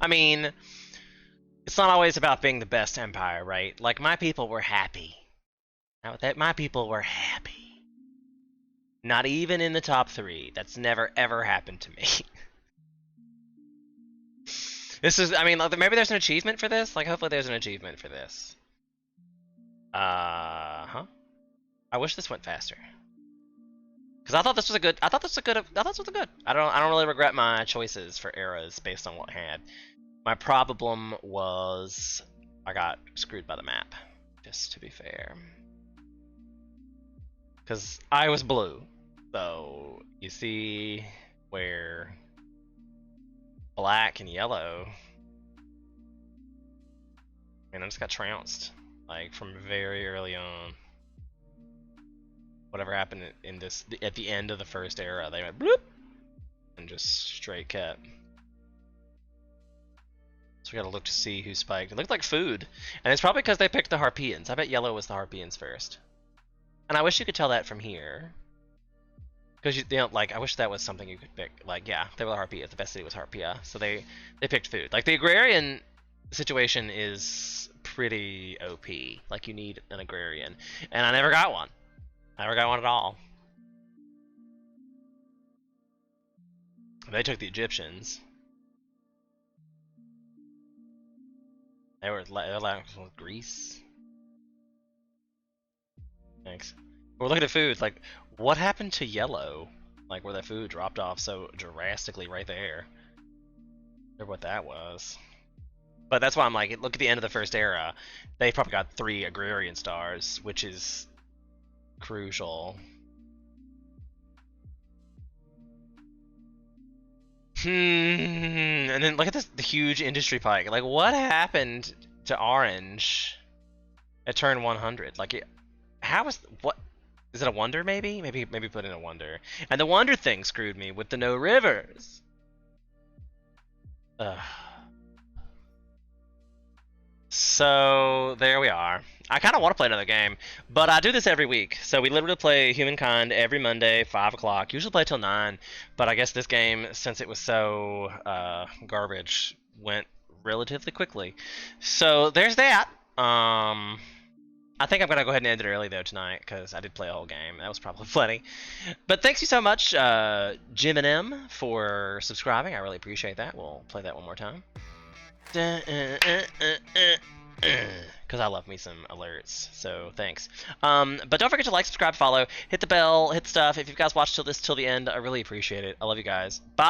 I mean, it's not always about being the best empire, right? Like, my people were happy. My people were happy. Not even in the top 3. That's never ever happened to me. This is, I mean, maybe there's an achievement for this? Like, hopefully there's an achievement for this. I wish this went faster. Because I thought this was good. I thought this was good. I don't really regret my choices for eras based on what I had. My problem was I got screwed by the map, just to be fair. Because I was blue. So, you see where black and yellow, and I just got trounced, like, from very early on. Whatever happened in this, at the end of the first era, they went bloop, and just straight cut. So we gotta look to see who spiked. It looked like food, and it's probably because they picked the Harpians. I bet yellow was the Harpians first. And I wish you could tell that from here. Because you know, like, I wish that was something you could pick. Like, yeah, they were the Harpias. The best city was Harpia, so they picked food. Like, the agrarian situation is pretty OP. Like, you need an agrarian, and I never got one. I never got one at all. They took the Egyptians. They were like Greece. Thanks. We're looking at food. Like, what happened to yellow? Like, where the food dropped off so drastically right there. I wonder what that was. But that's why I'm like, look at the end of the first era. They probably got 3 agrarian stars, which is crucial. And then look at this, the huge industry pike. Like, what happened to orange at turn 100? Like, how is, what is it, a wonder? Maybe put in a wonder. And the wonder thing screwed me with the no rivers. So there we are. I kind of want to play another game, but I do this every week. So we literally play Humankind every Monday, 5 o'clock. Usually play till 9, but I guess this game, since it was so garbage, went relatively quickly. So there's that. I think I'm going to go ahead and end it early, though, tonight, because I did play a whole game. That was probably plenty. But thanks you so much, Jim and M, for subscribing. I really appreciate that. We'll play that one more time. Because I love me some alerts, so thanks. But don't forget to like, subscribe, follow, hit the bell, hit stuff. If you guys watched till the end, I really appreciate it. I love you guys. Bye.